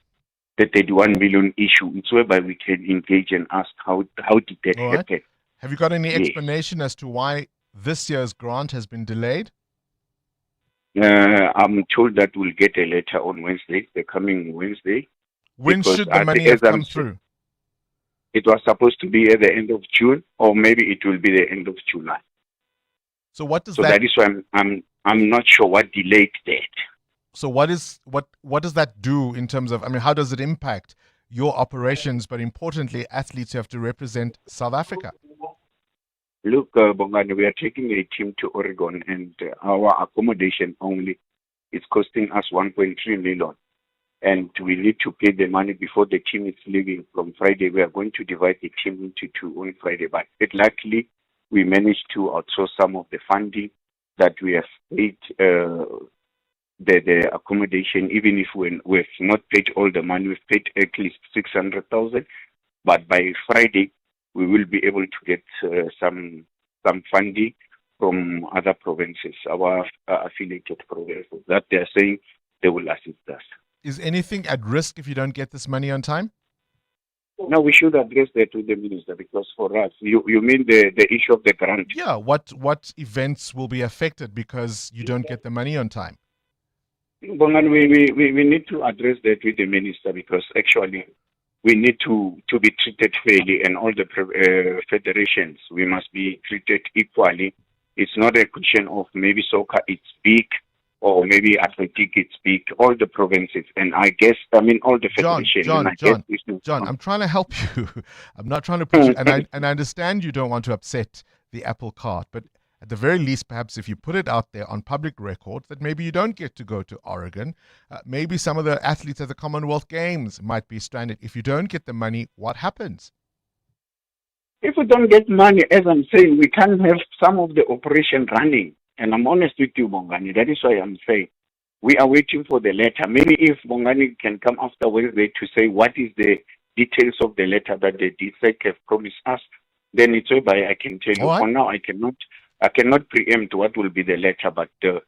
the 31 million issue, it's whereby we can engage and ask how did that happen.
Have you got any explanation as to why this year's grant has been delayed?
I'm told that we'll get a letter on Wednesday, the coming Wednesday.
When should the money have come through?
It was supposed to be at the end of June, or maybe it will be the end of July.
So what does
that is why I'm not sure what delayed that.
So what does that do in terms of, how does it impact your operations, but importantly, athletes who have to represent South Africa?
Look, Bongani, we are taking a team to Oregon, and our accommodation only is costing us 1.3 million. And we need to pay the money before the team is leaving from Friday. We are going to divide the team into two on Friday. But luckily, we managed to outsource some of the funding that we have paid the accommodation. Even if we've not paid all the money, we've paid at least 600,000. But by Friday, we will be able to get some funding from other provinces, our affiliated provinces, that they are saying they will assist us.
Is anything at risk if you don't get this money on time?
No, we should address that with the minister, because for us, you mean the issue of the grant?
Yeah, what events will be affected because you don't get the money on time?
Bongan, we need to address that with the minister, because actually we need to be treated fairly, and all the federations, we must be treated equally. It's not a question of maybe soccer, it's big, or maybe athletic, it's big, all the provinces, and all the federations.
John, I'm trying to help you. I'm not trying to push you, and I understand you don't want to upset the apple cart, but at the very least, perhaps if you put it out there on public record that maybe you don't get to go to Oregon, maybe some of the athletes at the Commonwealth Games might be stranded. If you don't get the money, what happens?
If we don't get money, as I'm saying, we can't have some of the operation running. And I'm honest with you, Bongani. That is why I'm saying we are waiting for the letter. Maybe if Bongani can come after Wednesday to say what is the details of the letter that the DSEC have promised us, then it's whereby I can tell you. For now, I cannot preempt what will be the letter, but the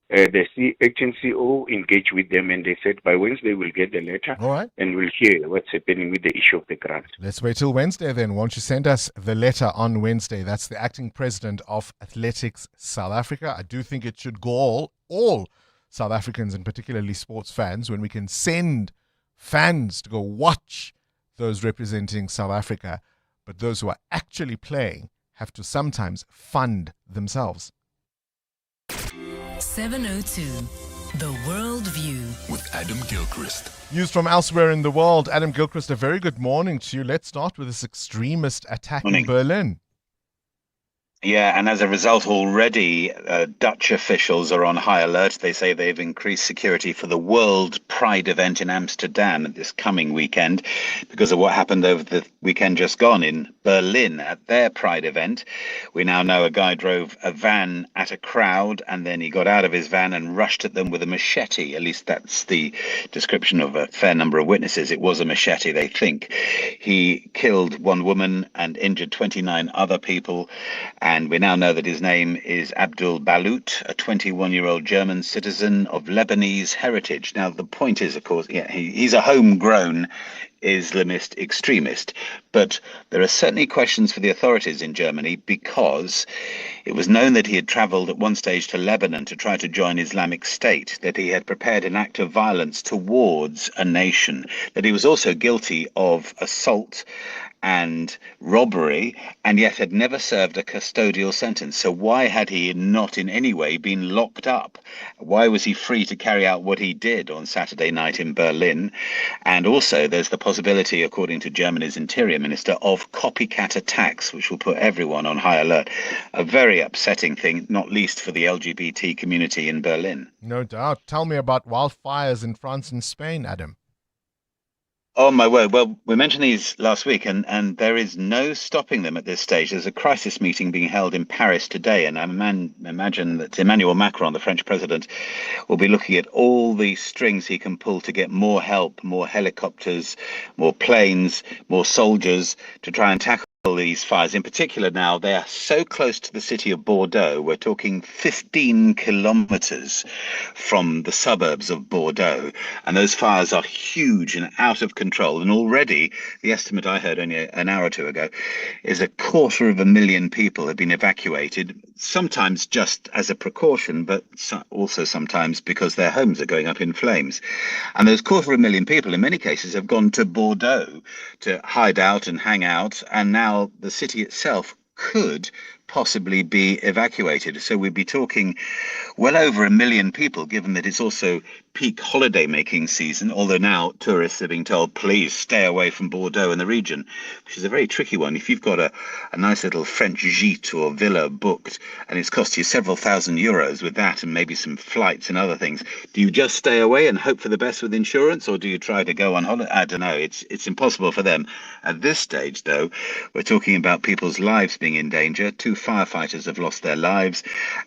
HNCO engaged with them, and they said by Wednesday we'll get the letter, and we'll hear what's happening with the issue of the grant.
Let's wait till Wednesday then. Won't you send us the letter on Wednesday? That's the acting president of Athletics South Africa. I do think it should gall all South Africans, and particularly sports fans, when we can send fans to go watch those representing South Africa, but those who are actually playing have to sometimes fund themselves.
702, The World View
with Adam Gilchrist.
News from elsewhere in the world. Adam Gilchrist, a very good morning to you. Let's start with this extremist attack in Berlin.
Yeah, and as a result, already Dutch officials are on high alert. They say they've increased security for the World Pride event in Amsterdam this coming weekend because of what happened over the weekend just gone in Berlin at their Pride event. We now know a guy drove a van at a crowd, and then he got out of his van and rushed at them with a machete. At least that's the description of a fair number of witnesses. It was a machete, they think. He killed one woman and injured 29 other people. And we now know that his name is Abdul Balut, a 21-year-old German citizen of Lebanese heritage. Now, the point is, of course, he's a homegrown Islamist extremist. But there are certainly questions for the authorities in Germany because it was known that he had travelled at one stage to Lebanon to try to join Islamic State, that he had prepared an act of violence towards a nation, that he was also guilty of assault and robbery, and yet had never served a custodial sentence. So why had he not in any way been locked up? Why was he free to carry out what he did on Saturday night in Berlin? And also there's the possibility, according to Germany's interior minister, of copycat attacks, which will put everyone on high alert. A very upsetting thing, not least for the LGBT community in Berlin.
No doubt. Tell me about wildfires in France and Spain, Adam.
Oh, my word. Well, we mentioned these last week, and there is no stopping them at this stage. There's a crisis meeting being held in Paris today, and I imagine that Emmanuel Macron, the French president, will be looking at all the strings he can pull to get more help, more helicopters, more planes, more soldiers to try and tackle these fires. In particular now, they are so close to the city of Bordeaux. We're talking 15 kilometers from the suburbs of Bordeaux, and those fires are huge and out of control. And already, the estimate I heard only an hour or two ago is 250,000 people have been evacuated, sometimes just as a precaution, but also sometimes because their homes are going up in flames. And those 250,000 people, in many cases, have gone to Bordeaux to hide out and hang out, and now the city itself could possibly be evacuated. So we'd be talking well over 1 million people, given that it's also peak holiday making season, although now tourists are being told, please stay away from Bordeaux and the region, which is a very tricky one. If you've got a nice little French gîte or villa booked and it's cost you several €1,000 with that and maybe some flights and other things, do you just stay away and hope for the best with insurance, or do you try to go on holiday? I don't know. It's impossible for them. At this stage, though, we're talking about people's lives being in danger. 2 firefighters have lost their lives,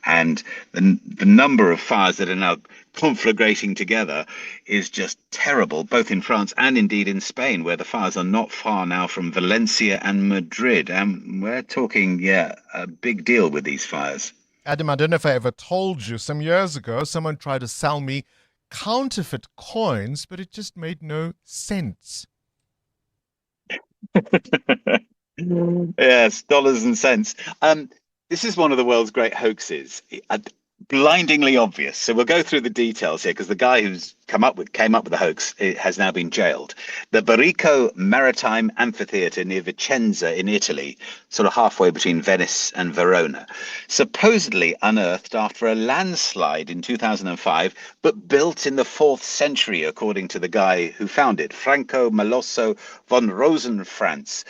and the number of fires that are now conflagrating together is just terrible, both in France and indeed in Spain, where the fires are not far now from Valencia and Madrid. And we're talking, a big deal with these fires.
Adam, I don't know if I ever told you, some years ago, someone tried to sell me counterfeit coins, but it just made no sense.
Yes, dollars and cents. This is one of the world's great hoaxes. Blindingly obvious. So we'll go through the details here, because the guy who's came up with the hoax has now been jailed. The Barico Maritime Amphitheatre near Vicenza in Italy, sort of halfway between Venice and Verona, supposedly unearthed after a landslide in 2005, but built in the 4th century, according to the guy who found it, Franco Malosso von Rosenfranz,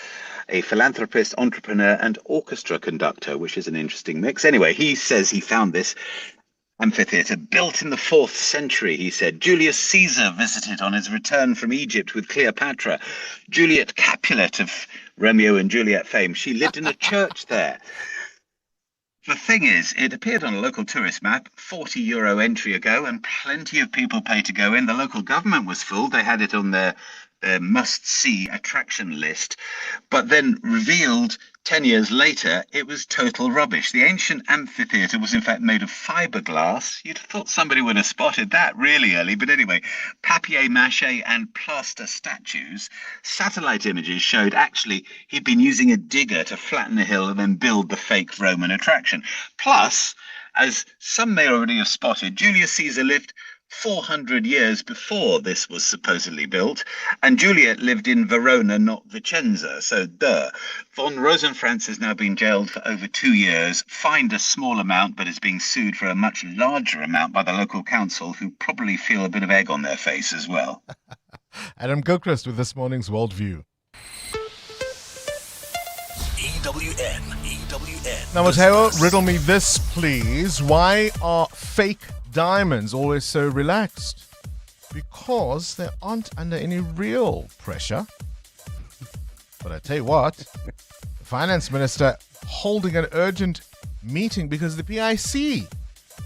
a philanthropist, entrepreneur, and orchestra conductor, which is an interesting mix. Anyway, he says he found this amphitheatre built in the 4th century, he said. Julius Caesar visited on his return from Egypt with Cleopatra. Juliet Capulet of Romeo and Juliet fame, she lived in a church there. The thing is, it appeared on a local tourist map €40 entry ago, and plenty of people paid to go in. The local government was full. They had it on their must-see attraction list, but then revealed 10 years later it was total rubbish. The ancient amphitheatre was in fact made of fiberglass. You'd have thought somebody would have spotted that really early, but anyway, papier-mâché and plaster statues. Satellite images showed actually he'd been using a digger to flatten the hill and then build the fake Roman attraction. Plus, as some may already have spotted, Julius Caesar lived 400 years before this was supposedly built, and Juliet lived in Verona, not Vicenza, so duh. Von Rosenfranz has now been jailed for over 2 years, fined a small amount, but is being sued for a much larger amount by the local council, who probably feel a bit of egg on their face as well.
Adam Gilchrist with this morning's Worldview.
EWN.
Now, Mateo, riddle me this, please. Why are fake diamonds always so relaxed? Because they aren't under any real pressure. But I tell you what, the finance minister holding an urgent meeting because the PIC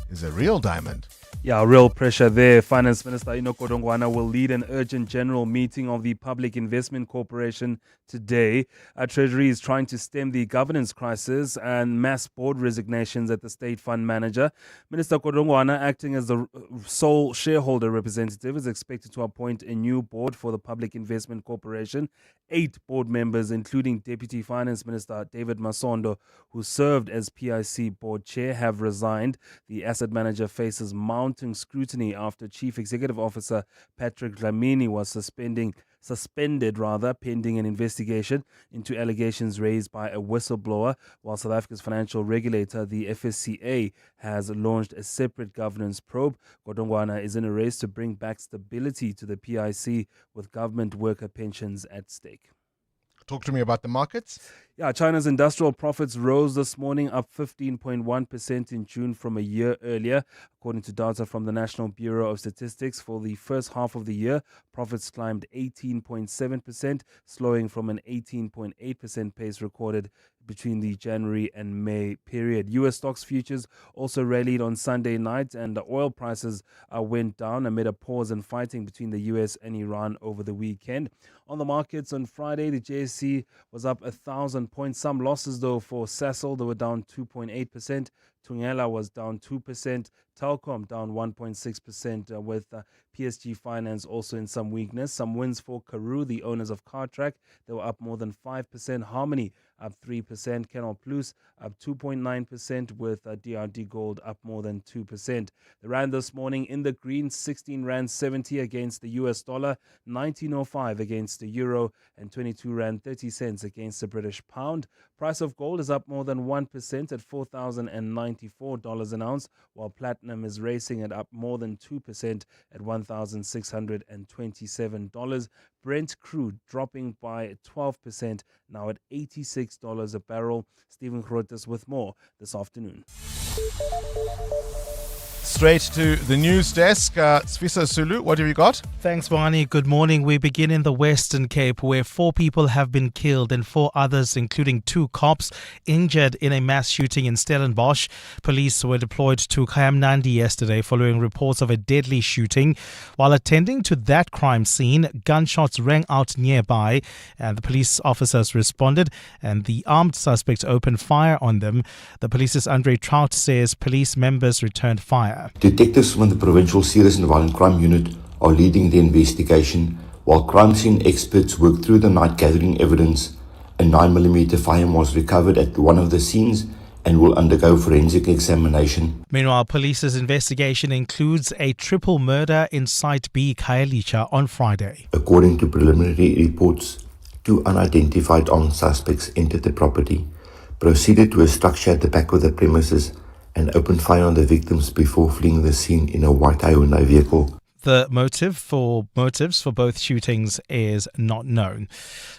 is a real diamond.
Yeah, real pressure there. Finance Minister Enoch Godongwana will lead an urgent general meeting of the Public Investment Corporation today. Treasury is trying to stem the governance crisis and mass board resignations at the state fund manager. Minister Godongwana, acting as the sole shareholder representative, is expected to appoint a new board for the Public Investment Corporation. 8 board members, including Deputy Finance Minister David Masondo, who served as PIC board chair, have resigned. The asset manager faces mounting mounting scrutiny after Chief Executive Officer Patrick Dlamini was suspended pending an investigation into allegations raised by a whistleblower, while South Africa's financial regulator, the FSCA, has launched a separate governance probe. Godongwana is in a race to bring back stability to the PIC with government worker pensions at stake.
Talk to me about the markets.
Yeah, China's industrial profits rose this morning, up 15.1% in June from a year earlier. According to data from the National Bureau of Statistics, for the first half of the year, profits climbed 18.7%, slowing from an 18.8% pace recorded between the January and May period. U.S. stocks futures also rallied on Sunday night, and the oil prices went down amid a pause in fighting between the U.S. and Iran over the weekend. On the markets on Friday, the JSE was up 1,000 points. Some losses, though, for Sasol. They were down 2.8%. Tungela was down 2%. Telkom down 1.6%, with PSG Finance also in some weakness. Some wins for Karoo, the owners of Cartrack. They were up more than 5%. Harmony up 3%. Canal Plus up 2.9%, with DRD Gold up more than 2%. The rand this morning in the green, 16 rand 70 against the US dollar, 19.05 against the euro, and 22 rand 30 cents against the British pound. Price of gold is up more than 1% at $4,094 an ounce, while platinum is racing at up more than 2% at $1,627. Brent crude dropping by 12%, now at $86 a barrel. Stephen Grotes with more this afternoon.
Straight to the news desk. Sfisa Sulu, what have you got?
Thanks, Bongani. Good morning. We begin in the Western Cape, where 4 people have been killed and 4 others, including 2 cops, injured in a mass shooting in Stellenbosch. Police were deployed to Kayamnandi yesterday following reports of a deadly shooting. While attending to that crime scene, gunshots rang out nearby, and the police officers responded, and the armed suspects opened fire on them. The police's Andre Trout says police members returned fire.
Detectives from the Provincial Serious and Violent Crime Unit are leading the investigation, while crime scene experts work through the night gathering evidence. A 9mm firearm was recovered at one of the scenes and will undergo forensic examination.
Meanwhile, police's investigation includes a triple murder in Site B, Khayelitsha, on Friday.
According to preliminary reports, 2 unidentified armed suspects entered the property, proceeded to a structure at the back of the premises, and opened fire on the victims before fleeing the scene in a white Hyundai vehicle.
The motives for both shootings is not known.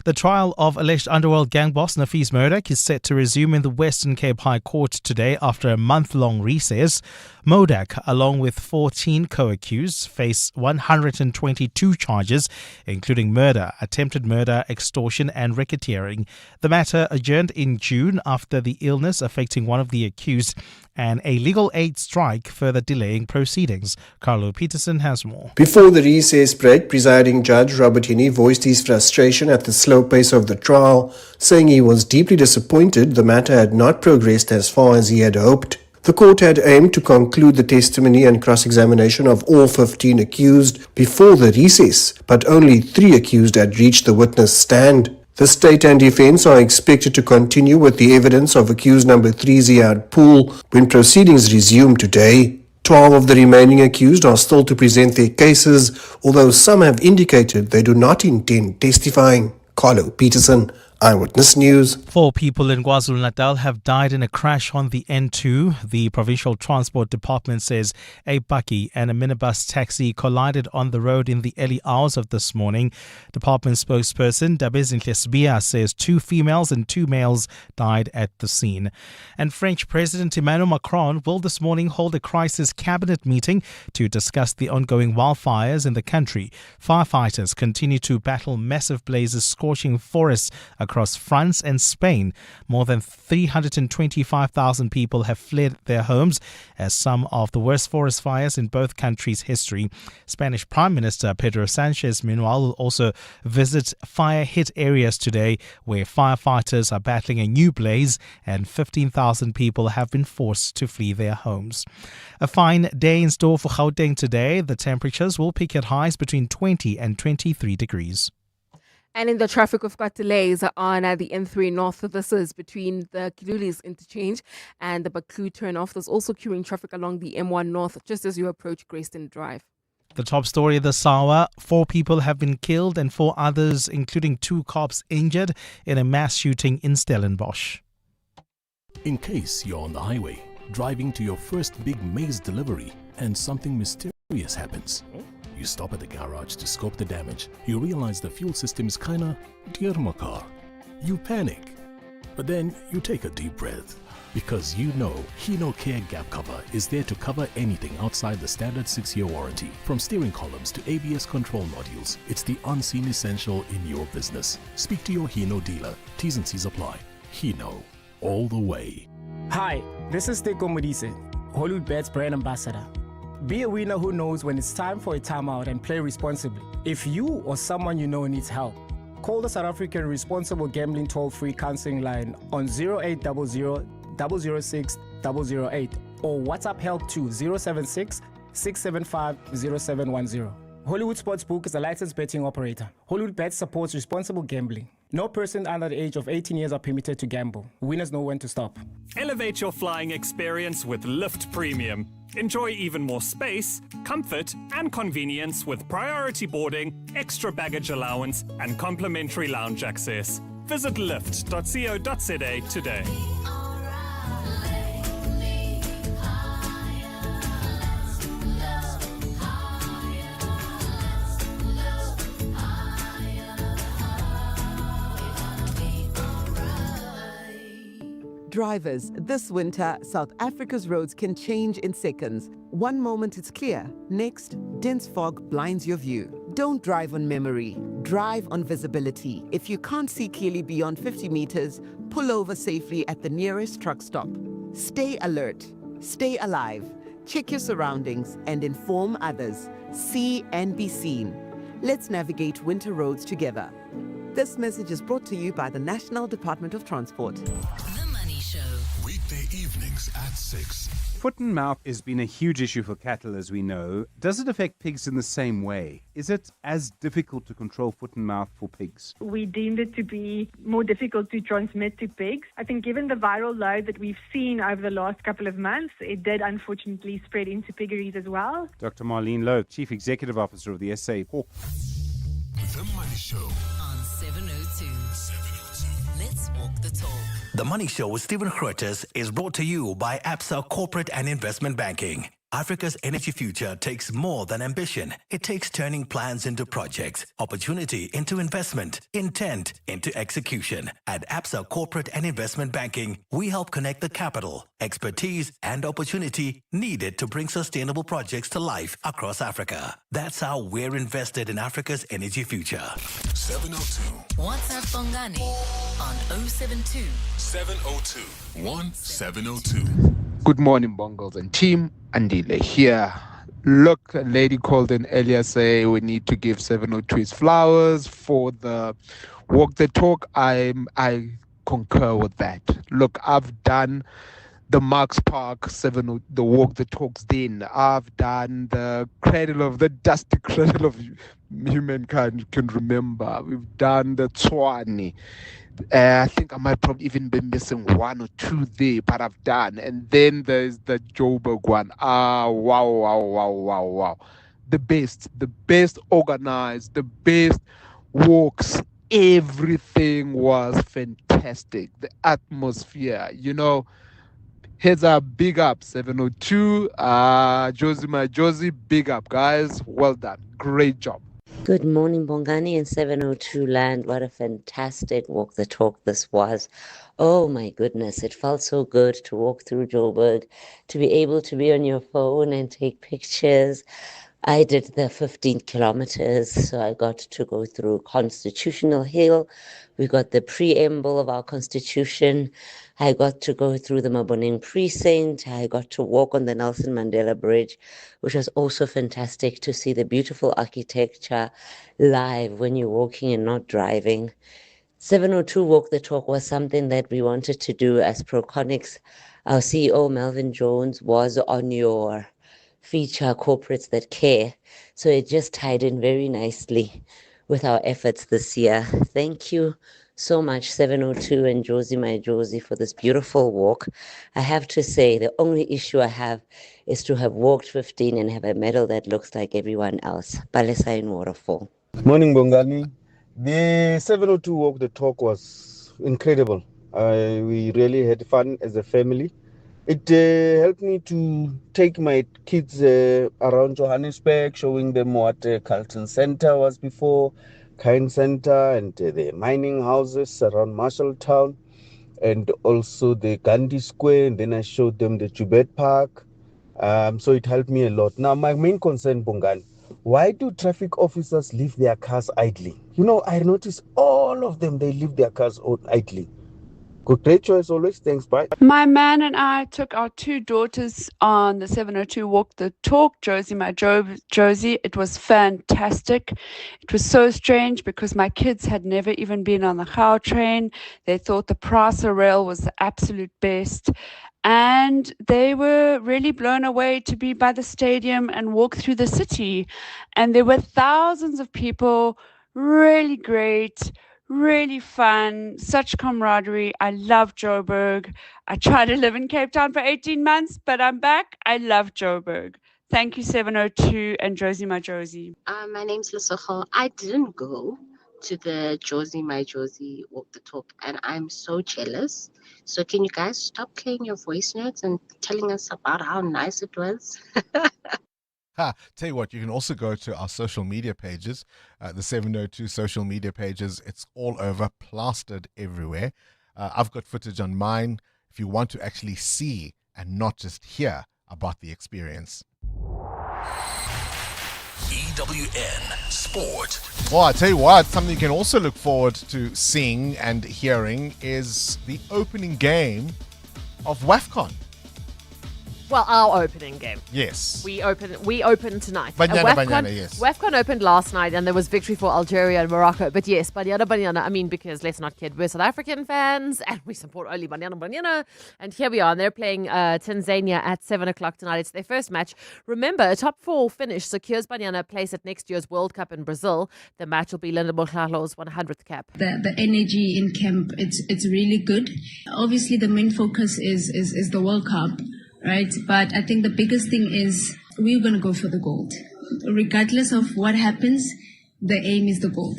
The trial of alleged underworld gang boss Nafis Modak is set to resume in the Western Cape High Court today after a month-long recess. Modak, along with 14 co-accused, face 122 charges, including murder, attempted murder, extortion and racketeering. The matter adjourned in June after the illness affecting one of the accused and a legal aid strike further delaying proceedings. Carlo Peterson has more.
Before the recess break, presiding Judge Robert Hini voiced his frustration at the slow pace of the trial, saying he was deeply disappointed the matter had not progressed as far as he had hoped. The court had aimed to conclude the testimony and cross-examination of all 15 accused before the recess, but only 3 accused had reached the witness stand. The state and defense are expected to continue with the evidence of accused number 3 Ziad Pool when proceedings resume today. 12 of the remaining accused are still to present their cases, although some have indicated they do not intend testifying. Carlo Peterson, Eyewitness News.
4 people in KwaZulu-Natal have died in a crash on the N2. The Provincial Transport Department says a bakkie and a minibus taxi collided on the road in the early hours of this morning. Department spokesperson Dabezinhle Sibia says 2 females and 2 males died at the scene. And French President Emmanuel Macron will this morning hold a crisis cabinet meeting to discuss the ongoing wildfires in the country. Firefighters continue to battle massive blazes scorching forests across France and Spain. More than 325,000 people have fled their homes as some of the worst forest fires in both countries' history. Spanish Prime Minister Pedro Sanchez, meanwhile, will also visit fire-hit areas today where firefighters are battling a new blaze and 15,000 people have been forced to flee their homes. A fine day in store for Gauteng today. The temperatures will peak at highs between 20 and 23 degrees.
And in the traffic, we've got delays on the N3 North. This is between the Kilulis interchange and the Baklu turnoff. There's also queuing traffic along the M1 North just as you approach Grayston Drive.
The top story this hour: 4 people have been killed and 4 others, including 2 cops, injured in a mass shooting in Stellenbosch.
In case you're on the highway, driving to your first big maize delivery, and something mysterious happens. You stop at the garage to scope the damage. You realize the fuel system is kinda dear my car. You panic. But then you take a deep breath. Because you know Hino Care Gap Cover is there to cover anything outside the standard 6-year warranty. From steering columns to ABS control modules, it's the unseen essential in your business. Speak to your Hino dealer. T's and C's apply. Hino, all the way.
Hi, this is Teko Modise, Hollywood Bet's brand ambassador. Be a winner who knows when it's time for a timeout and play responsibly. If you or someone you know needs help, call the South African Responsible Gambling Toll-Free Counseling Line on 0800 006 008 or WhatsApp help to 076 675 0710. Hollywood Sportsbook is a licensed betting operator. Hollywood Bet supports responsible gambling. No person under the age of 18 years are permitted to gamble. Winners know when to stop.
Elevate your flying experience with Lyft Premium. Enjoy even more space, comfort, and convenience with priority boarding, extra baggage allowance, and complimentary lounge access. Visit lyft.co.za today.
Drivers, this winter, South Africa's roads can change in seconds. One moment it's clear, next, dense fog blinds your view. Don't drive on memory, drive on visibility. If you can't see clearly beyond 50 meters, pull over safely at the nearest truck stop. Stay alert, stay alive, check your surroundings, and inform others. See and be seen. Let's navigate winter roads together. This message is brought to you by the National Department of Transport.
Weekday evenings at 6.
Foot and mouth has been a huge issue for cattle, as we know. Does it affect pigs in the same way? Is it as difficult to control foot and mouth for pigs?
We deemed it to be more difficult to transmit to pigs. I think given the viral load that we've seen over the last couple of months, it did unfortunately spread into piggeries as well.
Dr. Marlene Loke, Chief Executive Officer of the SA Pork.
The Money Show
on 702. Let's walk the talk.
The Money Show with Stephen Grootes is brought to you by Absa Corporate and Investment Banking. Africa's energy future takes more than ambition. It takes turning plans into projects, opportunity into investment, intent into execution. At Absa Corporate and Investment Banking, we help connect the capital, expertise, and opportunity needed to bring sustainable projects to life across Africa. That's how we're invested in Africa's energy future.
702.
WhatsApp Bongani on 072
702 1702.
Good morning, Bongles and team. Andile here. Look, a lady called in earlier say we need to give 702 his flowers for the walk the talk. I concur with that. Look, I've done the Marks Park the walk the talks then. I've done the dusty cradle of humankind can remember. We've done the Tswani. I think I might probably even be missing 1 or 2 there, but I've done. And then there's the Joburg one. Wow. The best organized, the best walks. Everything was fantastic. The atmosphere, heads up, big up, 702. Josie, big up, guys. Well done. Great job.
Good morning, Bongani and 702 land. What a fantastic walk the talk this was. Oh my goodness, it felt so good to walk through Joburg, to be able to be on your phone and take pictures. I did the 15 kilometers, so I got to go through Constitutional Hill. We got the preamble of our Constitution. I got to go through the Maboneng Precinct. I got to walk on the Nelson Mandela Bridge, which was also fantastic to see the beautiful architecture live when you're walking and not driving. 702 Walk the Talk was something that we wanted to do as Proconics. Our CEO, Melvin Jones, was on your feature Corporates That Care. So it just tied in very nicely with our efforts this year. Thank you so much, 702 and Josie, my Josie, for this beautiful walk. I have to say, the only issue I have is to have walked 15 and have a medal that looks like everyone else. Palesa in Waterfall.
Morning, Bongani. The 702 walk the talk was incredible. We really had fun as a family. It helped me to take my kids around Johannesburg, showing them what Carlton Center was before, Kind Center, and the mining houses around Marshalltown, and also the Gandhi Square. And then I showed them the Jubet Park. So it helped me a lot. Now, my main concern, Bongani, why do traffic officers leave their cars idling? You know, I notice all of them, they leave their cars idling. Good, great choice always. Thanks, bye.
My man and I took our two daughters on the 702 walk the talk. Josie, my Josie, it was fantastic. It was so strange because my kids had never even been on the Gau train. They thought the Prasa rail was the absolute best. And they were really blown away to be by the stadium and walk through the city. And there were thousands of people, really great, really fun, such camaraderie. I love Joburg. I tried to live in Cape Town for 18 months, but I'm back. I love Joburg. Thank you, 702 and Josie, my Josie.
My name's Lesotho. I didn't go to the Josie, my Josie walk the talk, and I'm so jealous. So can you guys stop playing your voice notes and telling us about how nice it was?
Tell you what, you can also go to our social media pages, the 702 social media pages. It's all over, plastered everywhere. I've got footage on mine if you want to actually see and not just hear about the experience.
EWN Sport.
Well, I tell you what, something you can also look forward to seeing and hearing is the opening game of WAFCON.
Well, our opening game.
Yes.
We open tonight.
Banyana, yes.
WAFCON opened last night and there was victory for Algeria and Morocco. But yes, Banyana, I mean, because let's not kid, we're South African fans and we support only Banyana. And here we are, and they're playing Tanzania at 7 o'clock tonight. It's their first match. Remember, a top 4 finish secures Banyana a place at next year's World Cup in Brazil. The match will be Linda Mohlalo's 100th cap.
The energy in camp, it's really good. Obviously, the main focus is the World Cup. Right, but I think the biggest thing is we're going to go for the gold. Regardless of what happens, the aim is the gold.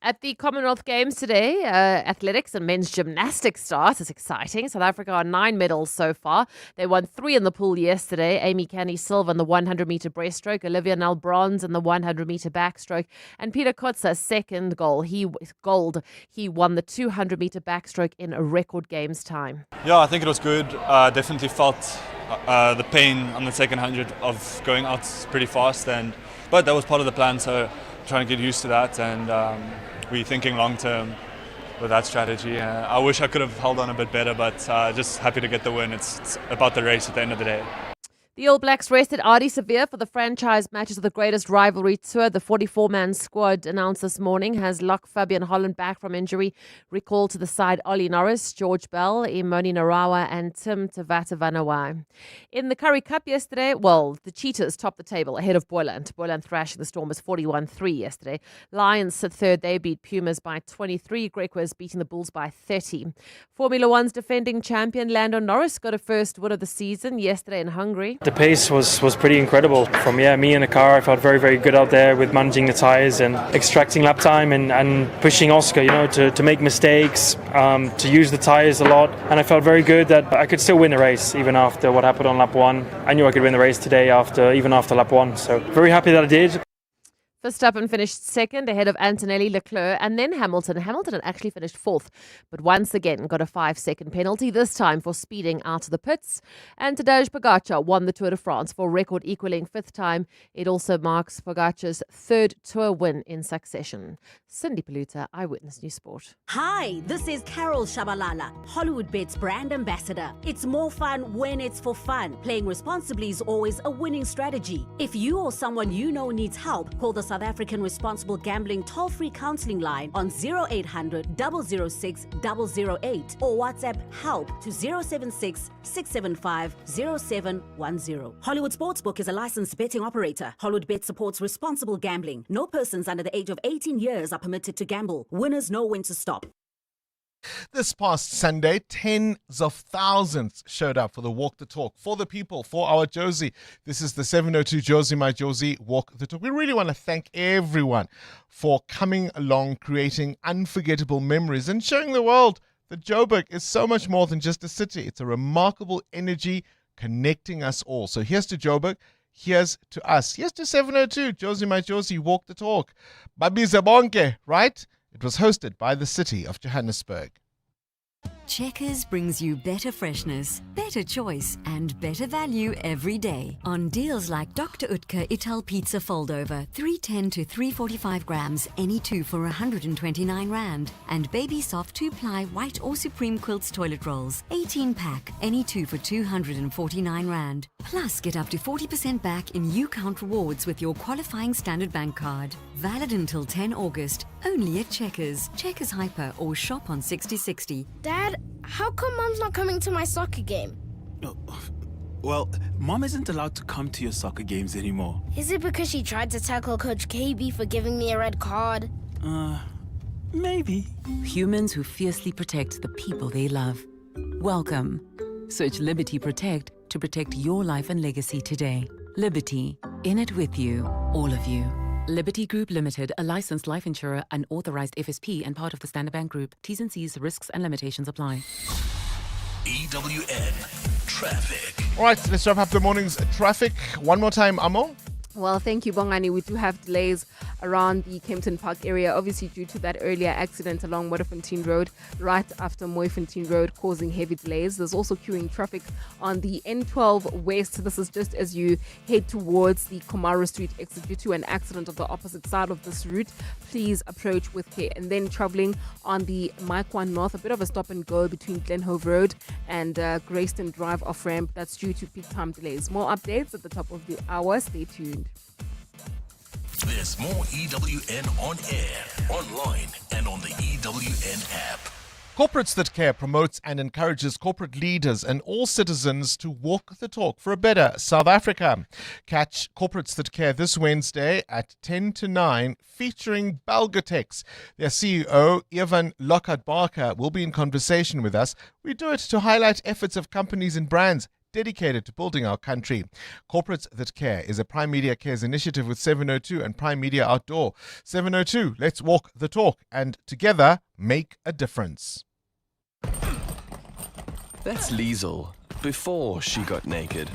At the Commonwealth Games today, athletics and men's gymnastics starts. It's exciting. South Africa are 9 medals so far. They won 3 in the pool yesterday. Amy Canny silver in the 100-meter breaststroke, Olivia Nell bronze in the 100-meter backstroke, and Peter Kotza second gold. He won the 200-meter backstroke in a record games time.
Yeah, I think it was good. Definitely felt the pain on the second 100 of going out pretty fast, but that was part of the plan. So trying to get used to that, and we're thinking long term with that strategy. I wish I could have held on a bit better, but just happy to get the win. It's about the race at the end of the day.
The All Blacks rested Ardie Severe for the franchise matches of the greatest rivalry tour. The 44-man squad announced this morning has Locke Fabian Holland back from injury. Recalled to the side Ollie Norris, George Bell, Imoni Narawa and Tim Tavata-Vanawai. In the Currie Cup yesterday, the Cheetahs topped the table ahead of Boyland. Boyland thrashing the Stormers 41-3 yesterday. Lions sit third. They beat Pumas by 23. Griquas beating the Bulls by 30. Formula One's defending champion Lando Norris got a first win of the season yesterday in Hungary.
The pace was pretty incredible. From me in the car, I felt very, very good out there with managing the tyres and extracting lap time and pushing Oscar, to make mistakes, to use the tyres a lot. And I felt very good that I could still win the race even after what happened on lap 1. I knew I could win the race today even after lap 1. So very happy that I did.
Verstappen finished second ahead of Antonelli, Leclerc and then Hamilton. Hamilton had actually finished fourth, but once again got a 5-second penalty, this time for speeding out of the pits. And Tadej Pogacar won the Tour de France for record equaling 5th time. It also marks Pogacar's 3rd Tour win in succession. Cindy Paluta, Eyewitness News Sport.
Hi, this is Carol Shabalala, Hollywood Bet's brand ambassador. It's more fun when it's for fun. Playing responsibly is always a winning strategy. If you or someone you know needs help, call the South African Responsible Gambling toll-free counseling line on 0800 006 008 or WhatsApp help to 076 675 0710. Hollywood Sportsbook is a licensed betting operator. Hollywood Bet supports responsible gambling. No persons under the age of 18 years are permitted to gamble. Winners know when to stop.
This past Sunday, tens of thousands showed up for the Walk the Talk, for the people, for our Josie. This is the 702 Josie My Josie Walk the Talk. We really want to thank everyone for coming along, creating unforgettable memories and showing the world that Joburg is so much more than just a city. It's a remarkable energy connecting us all. So here's to Joburg. Here's to us. Here's to 702 Josie My Josie Walk the Talk. Babize bonke, right? It was hosted by the city of Johannesburg.
Checkers brings you better freshness, better choice, and better value every day. On deals like Dr. Utker Ital Pizza Foldover, 310 to 345 grams, any two for 129 Rand. And Baby Soft 2-ply white or supreme quilts toilet rolls, 18-pack, any two for 249 Rand. Plus, get up to 40% back in U-Count rewards with your qualifying Standard Bank card. Valid until 10 August, only at Checkers, Checkers Hyper, or shop on 6060.
Dad, how come Mom's not coming to my soccer game?
Well, Mom isn't allowed to come to your soccer games anymore.
Is it because she tried to tackle Coach KB for giving me a red card?
Maybe.
Humans who fiercely protect the people they love. Welcome. Search Liberty Protect to protect your life and legacy today. Liberty, in it with you, all of you. Liberty Group Limited, a licensed life insurer, an authorized FSP, and part of the Standard Bank Group. T's and C's, risks and limitations apply.
EWN Traffic.
All right, let's wrap up the morning's traffic. One more time, Amo.
Well, thank you, Bongani. We do have delays around the Kempton Park area, obviously due to that earlier accident along Waterfontein Road, right after Mooifontein Road, causing heavy delays. There's also queuing traffic on the N12 West. This is just as you head towards the Komara Street exit due to an accident of the opposite side of this route. Please approach with care. And then traveling on the Maikwan North, a bit of a stop and go between Glenhove Road and Greyston Drive off-ramp. That's due to peak time delays. More updates at the top of the hour. Stay tuned.
There's more EWN on air, online, and on the EWN app.
Corporates That Care promotes and encourages corporate leaders and all citizens to walk the talk for a better South Africa. Catch Corporates That Care this Wednesday at 10 to 9, featuring Belgatex. Their CEO, Evan Lockhart-Barker, will be in conversation with us. We do it to highlight efforts of companies and brands dedicated to building our country. Corporates That Care is a Prime Media Cares initiative with 702 and Prime Media Outdoor. 702, let's walk the talk and together make a difference.
That's Liesel, before she got naked.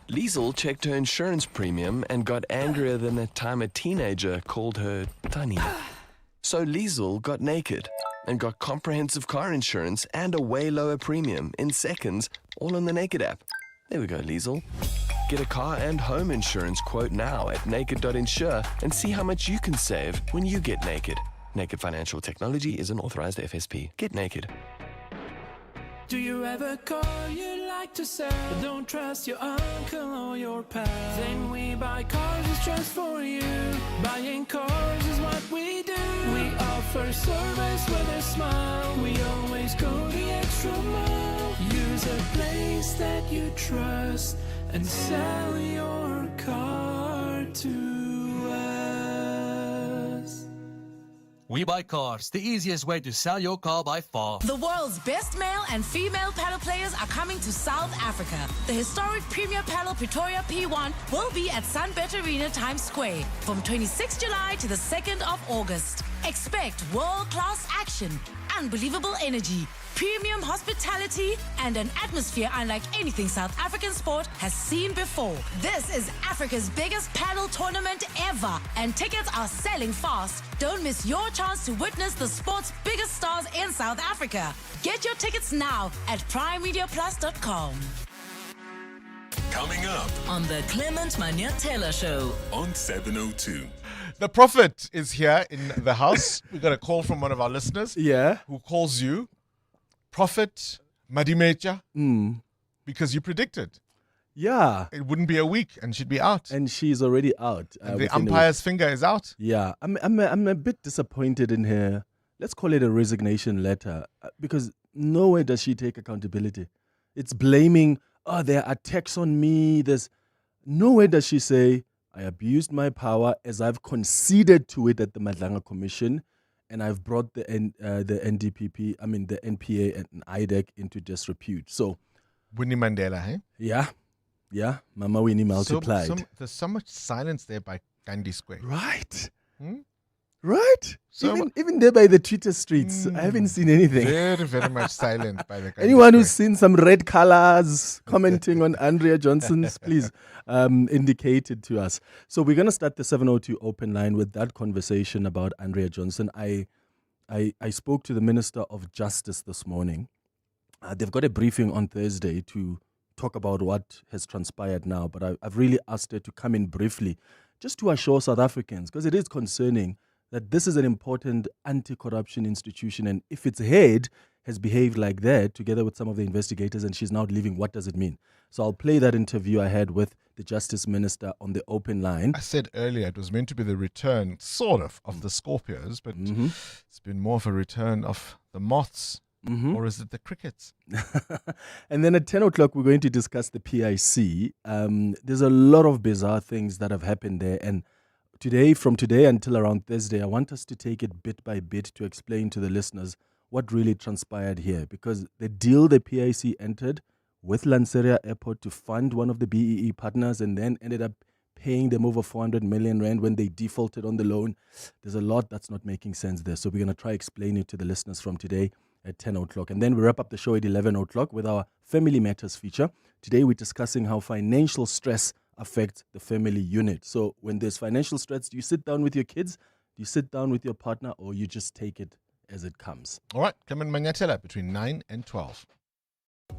Liesel checked her insurance premium and got angrier than the time a teenager called her Tani. So Liesel got naked and got comprehensive car insurance and a way lower premium in seconds, all on the Naked app. There we go, Liesel. Get a car and home insurance quote now at naked.insure and see how much you can save when you get naked. Naked Financial Technology is an authorized FSP. Get naked.
Do you ever call you like to sell, but don't trust your uncle or your pal? Then we buy cars just for you. Buying cars is what we do. We offer service with a smile. We always go the extra mile. Use a place that you trust and sell your car to us.
We Buy Cars, the easiest way to sell your car by far.
The world's best male and female paddle players are coming to South Africa. The historic Premier Paddle Pretoria P1 will be at Sunbet Arena Times Square from 26 July to the 2nd of August. Expect world-class action, unbelievable energy, premium hospitality, and an atmosphere unlike anything South African sport has seen before. This is Africa's biggest paddle tournament ever, and tickets are selling fast. Don't miss your chance to witness the sport's biggest stars in South Africa. Get your tickets now at primemediaplus.com.
Coming up
on the Clement Manya-Taylor Show
on 702.
The Prophet is here in the house. We got a call from one of our listeners.
Yeah.
Who calls you Prophet Madimecha because you predicted.
Yeah.
It wouldn't be a week and she'd be out.
And she's already out.
And the umpire's finger is out.
Yeah. I'm a bit disappointed in her. Let's call it a resignation letter, because nowhere does she take accountability. It's blaming, there are attacks on me. There's nowhere does she say, I abused my power as I've conceded to it at the Madlanga Commission, and I've brought the NDPP, the NPA and IDAC into disrepute. So,
Winnie Mandela, hey?
Yeah, Mama Winnie multiplied.
There's so much silence there by Gandhi Square.
Right. Right? Even there by the Twitter streets, I haven't seen anything.
Very, very much silent by the Gandhi
Anyone
Square.
who's seen some red colors commenting on Andrea Johnson's, please indicate it to us. So we're going to start the 702 open line with that conversation about Andrea Johnson. I spoke to the Minister of Justice this morning. They've got a briefing on Thursday to talk about what has transpired now, but I've really asked her to come in briefly just to assure South Africans, because it is concerning that this is an important anti-corruption institution, and if its head has behaved like that together with some of the investigators and she's now leaving, what does it mean? So I'll play that interview I had with the Justice Minister on the open line.
I said earlier it was meant to be the return, sort of the Scorpios, but it's been more of a return of the moths. Or is it the crickets?
And then at 10 o'clock, we're going to discuss the PIC. There's a lot of bizarre things that have happened there. And from today until around Thursday, I want us to take it bit by bit to explain to the listeners what really transpired here. Because the deal the PIC entered with Lanseria Airport to fund one of the BEE partners and then ended up paying them over 400 million rand when they defaulted on the loan. There's a lot that's not making sense there. So we're going to try explain it to the listeners from today at 10 o'clock. And then we wrap up the show at 11 o'clock with our Family Matters feature. Today we're discussing how financial stress affects the family unit. So when there's financial stress, do you sit down with your kids? Do you sit down with your partner? Or you just take it as it comes?
All right, Clement Manyatela between 9 and 12.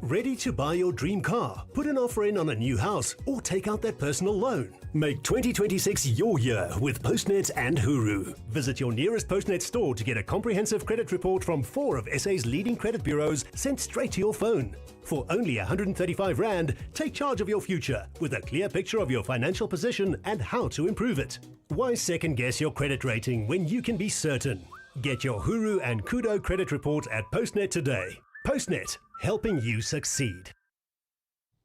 Ready to buy your dream car, put an offer in on a new house, or take out that personal loan? Make 2026 your year with Postnet and Huru. Visit your nearest Postnet store to get a comprehensive credit report from 4 of SA's leading credit bureaus sent straight to your phone. For only 135 Rand, take charge of your future with a clear picture of your financial position and how to improve it. Why second guess your credit rating when you can be certain? Get your Huru and Kudo credit report at Postnet today. Postnet, helping you succeed.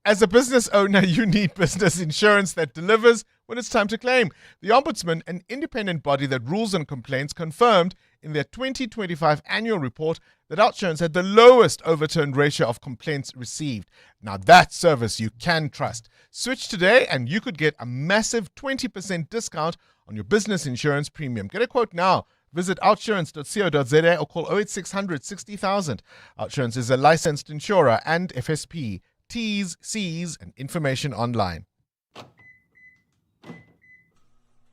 As a business owner, you need business insurance that delivers when it's time to claim. The Ombudsman, an independent body that rules on complaints, confirmed in their 2025 annual report that OUTsurance had the lowest overturned ratio of complaints received. Now that service you can trust. Switch today and you could get a massive 20% discount on your business insurance premium. Get a quote now. Visit outsurance.co.za or call 08600 60,000. OUTsurance is a licensed insurer and FSP. T's, C's, and information online.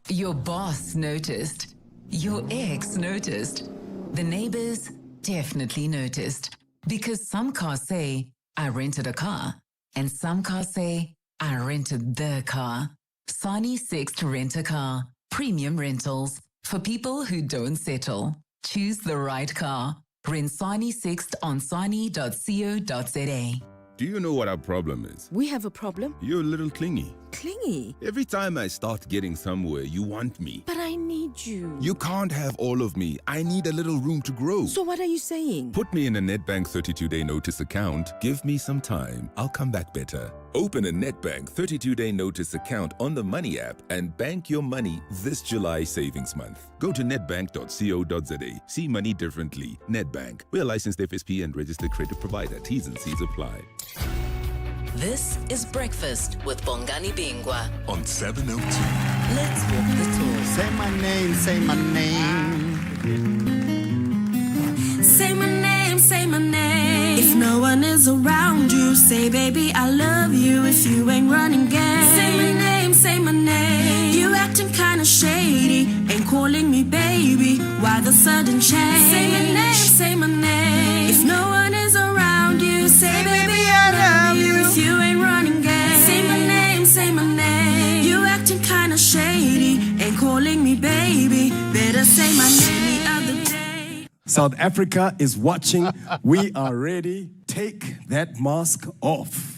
Your boss noticed. Your ex noticed. The neighbors definitely noticed. Because some cars say, I rented a car. And some cars say, I rented the car. Sani Sixt Rent a Car. Premium rentals. For people who don't settle. Choose the right car. Rent Sani Sixt on sani.co.za.
Do you know what our problem is?
We have a problem?
You're a little clingy.
Clingy?
Every time I start getting somewhere, you want me.
But I need you.
You can't have all of me. I need a little room to grow.
So what are you saying?
Put me in a Nedbank 32-day notice account. Give me some time. I'll come back better. Open a Nedbank 32-day notice account on the Money app and bank your money this July savings month. Go to nedbank.co.za. See money differently. Nedbank. We're a licensed FSP and registered credit provider. T's and C's apply.
This is Breakfast with Bongani Bingwa
on 702.
Let's walk the talk.
Say my name, say my name.
Say my name, say my name. If no one is around you, say baby I love you. If you ain't running game, say my name, say my name. You acting kinda shady, ain't calling me baby. Why the sudden change? Say my name, say my name. If no one is around you, say baby I love you. If you ain't running game, say my name, say my name. You acting kinda shady, ain't calling me baby. Better say my name the other day.
South Africa is watching. We are ready. Take that mask off.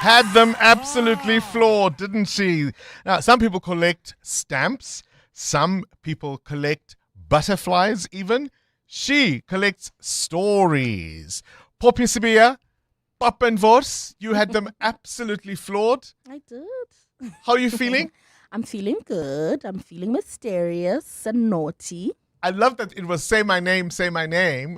Had them absolutely floored, didn't she? Now, some people collect stamps. Some people collect butterflies even. She collects stories. Poppy Sibia, Pop and Vos, you had them absolutely floored.
I did.
How are you feeling?
I'm feeling good. I'm feeling mysterious and naughty.
I love that it was say my name,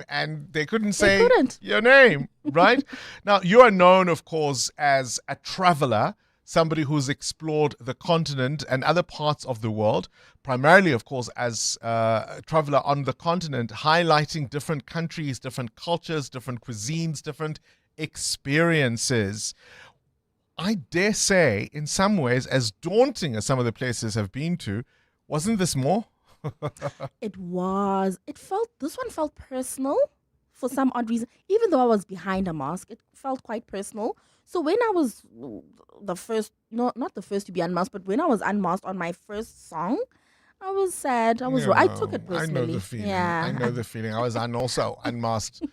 and they couldn't say
couldn't.
your name, right? Now, you are known, of course, as a traveler, somebody who's explored the continent and other parts of the world, primarily, of course, as a traveler on the continent, highlighting different countries, different cultures, different cuisines, different experiences. I dare say, in some ways, as daunting as some of the places have been to, wasn't this more?
It was. This one felt personal for some odd reason. Even though I was behind a mask, it felt quite personal. So when I was the first, not the first to be unmasked, but when I was unmasked on my first song, I was sad. I took it personally.
I know the feeling.
Yeah.
I know the feeling. I was also unmasked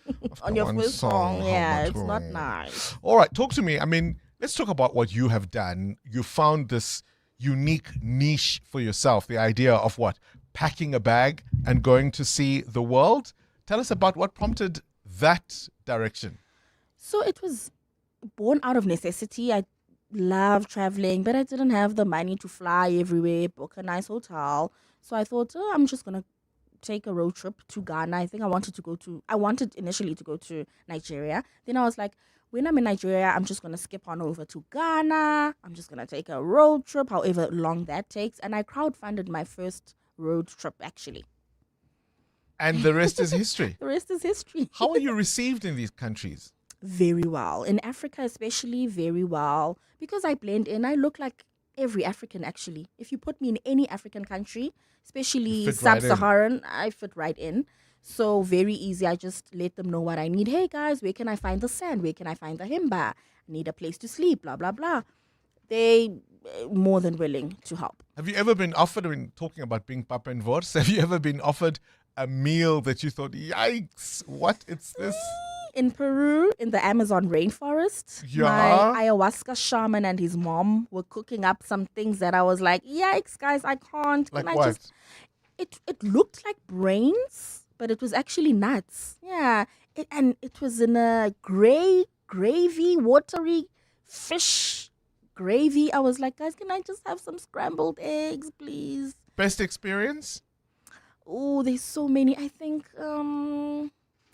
on your first song. Yeah, it's not
Hamatung.
nice.
All right, talk to me. I mean, let's talk about what you have done. You found this unique niche for yourself, the idea of what? Packing a bag and going to see the world. Tell us about what prompted that direction.
So it was born out of necessity. I love traveling, but I didn't have the money to fly everywhere, book a nice hotel. So I thought, I'm just going to take a road trip to Ghana. I think I wanted initially to go to Nigeria. Then I was like, when I'm in Nigeria, I'm just going to skip on over to Ghana. I'm just going to take a road trip, however long that takes. And I crowdfunded my first road trip, actually.
And the rest is history.
The rest is history.
How are you received in these countries?
Very well. In Africa especially, very well. Because I blend in, I look like every African, actually. If you put me in any African country, especially sub-Saharan, I fit right in. So very easy. I just let them know what I need. Hey guys, where can I find the sand? Where can I find the himba? I need a place to sleep, blah, blah, blah. They more than willing to help.
Have you ever been offered, talking about being Papa and Vos, have you ever been offered a meal that you thought, yikes, what? It's this?
In Peru, in the Amazon rainforest,
Yeah.
my ayahuasca shaman and his mom were cooking up some things that I was like, yikes, guys, I can't.
Like
Can
what?
I just... It looked like brains, but it was actually nuts. Yeah. It was in a gravy, watery fish gravy. I was like, guys, can I just have some scrambled eggs, please?
Best experience?
Oh, there's so many. I think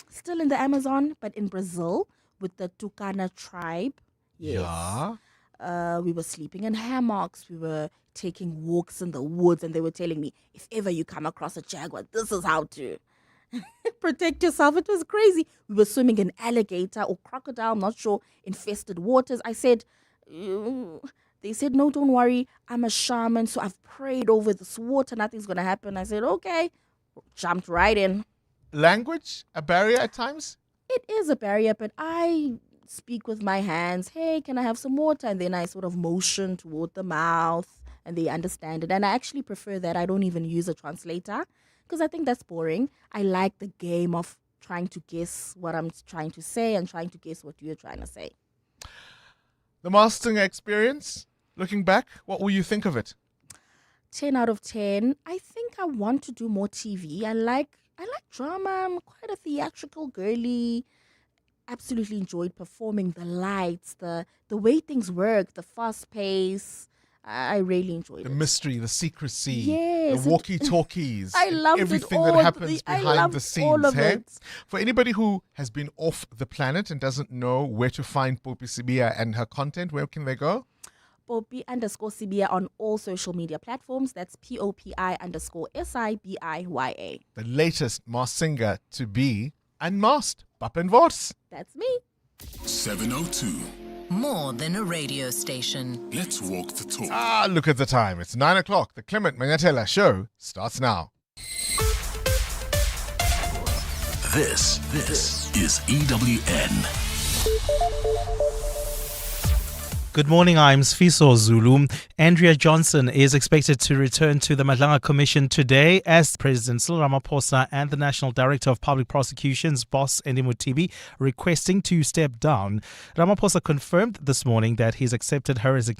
still in the Amazon, but in Brazil with the Tucana tribe. Yes.
Yeah.
We were sleeping in hammocks. We were taking walks in the woods, and they were telling me, if ever you come across a jaguar, this is how to protect yourself. It was crazy. We were swimming in alligator or crocodile, I'm not sure, infested waters. I said, they said, no, don't worry. I'm a shaman, so I've prayed over this water. Nothing's going to happen. I said, okay. Jumped right in.
Language, a barrier at times?
It is a barrier, but I speak with my hands. Hey, can I have some water? And then I sort of motion toward the mouth, and they understand it. And I actually prefer that. I don't even use a translator because I think that's boring. I like the game of trying to guess what I'm trying to say and trying to guess what you're trying to say.
The Masked Singer experience, looking back, what will you think of it?
10 out of 10. I think I want to do more TV. I like drama. I'm quite a theatrical girly. Absolutely enjoyed performing, the lights, the way things work, the fast pace. I really enjoyed it.
The mystery, the secrecy,
yes,
the walkie-talkies.
I loved
everything
it
that
all.
happens
I
behind
loved
the scenes.
all of
Hey?
it.
For anybody who has been off the planet and doesn't know where to find Poppy Sibia and her content, where can they go?
Poppy_Sibia on all social media platforms. That's POPI_SIBIYA.
The latest Masked Singer to be unmasked. Pap and Vos.
That's me.
7:02.
More than a radio station.
Let's walk the talk.
Ah, look at the time. It's 9 o'clock. The Clement Mangatela show starts now.
This is EWN.
Good morning, I'm Sfiso Zulu. Andrea Johnson is expected to return to the Madlanga Commission today as President Cyril Ramaphosa and the National Director of Public Prosecutions, Boss Endimutibi, requesting to step down. Ramaphosa confirmed this morning that he's accepted her resignation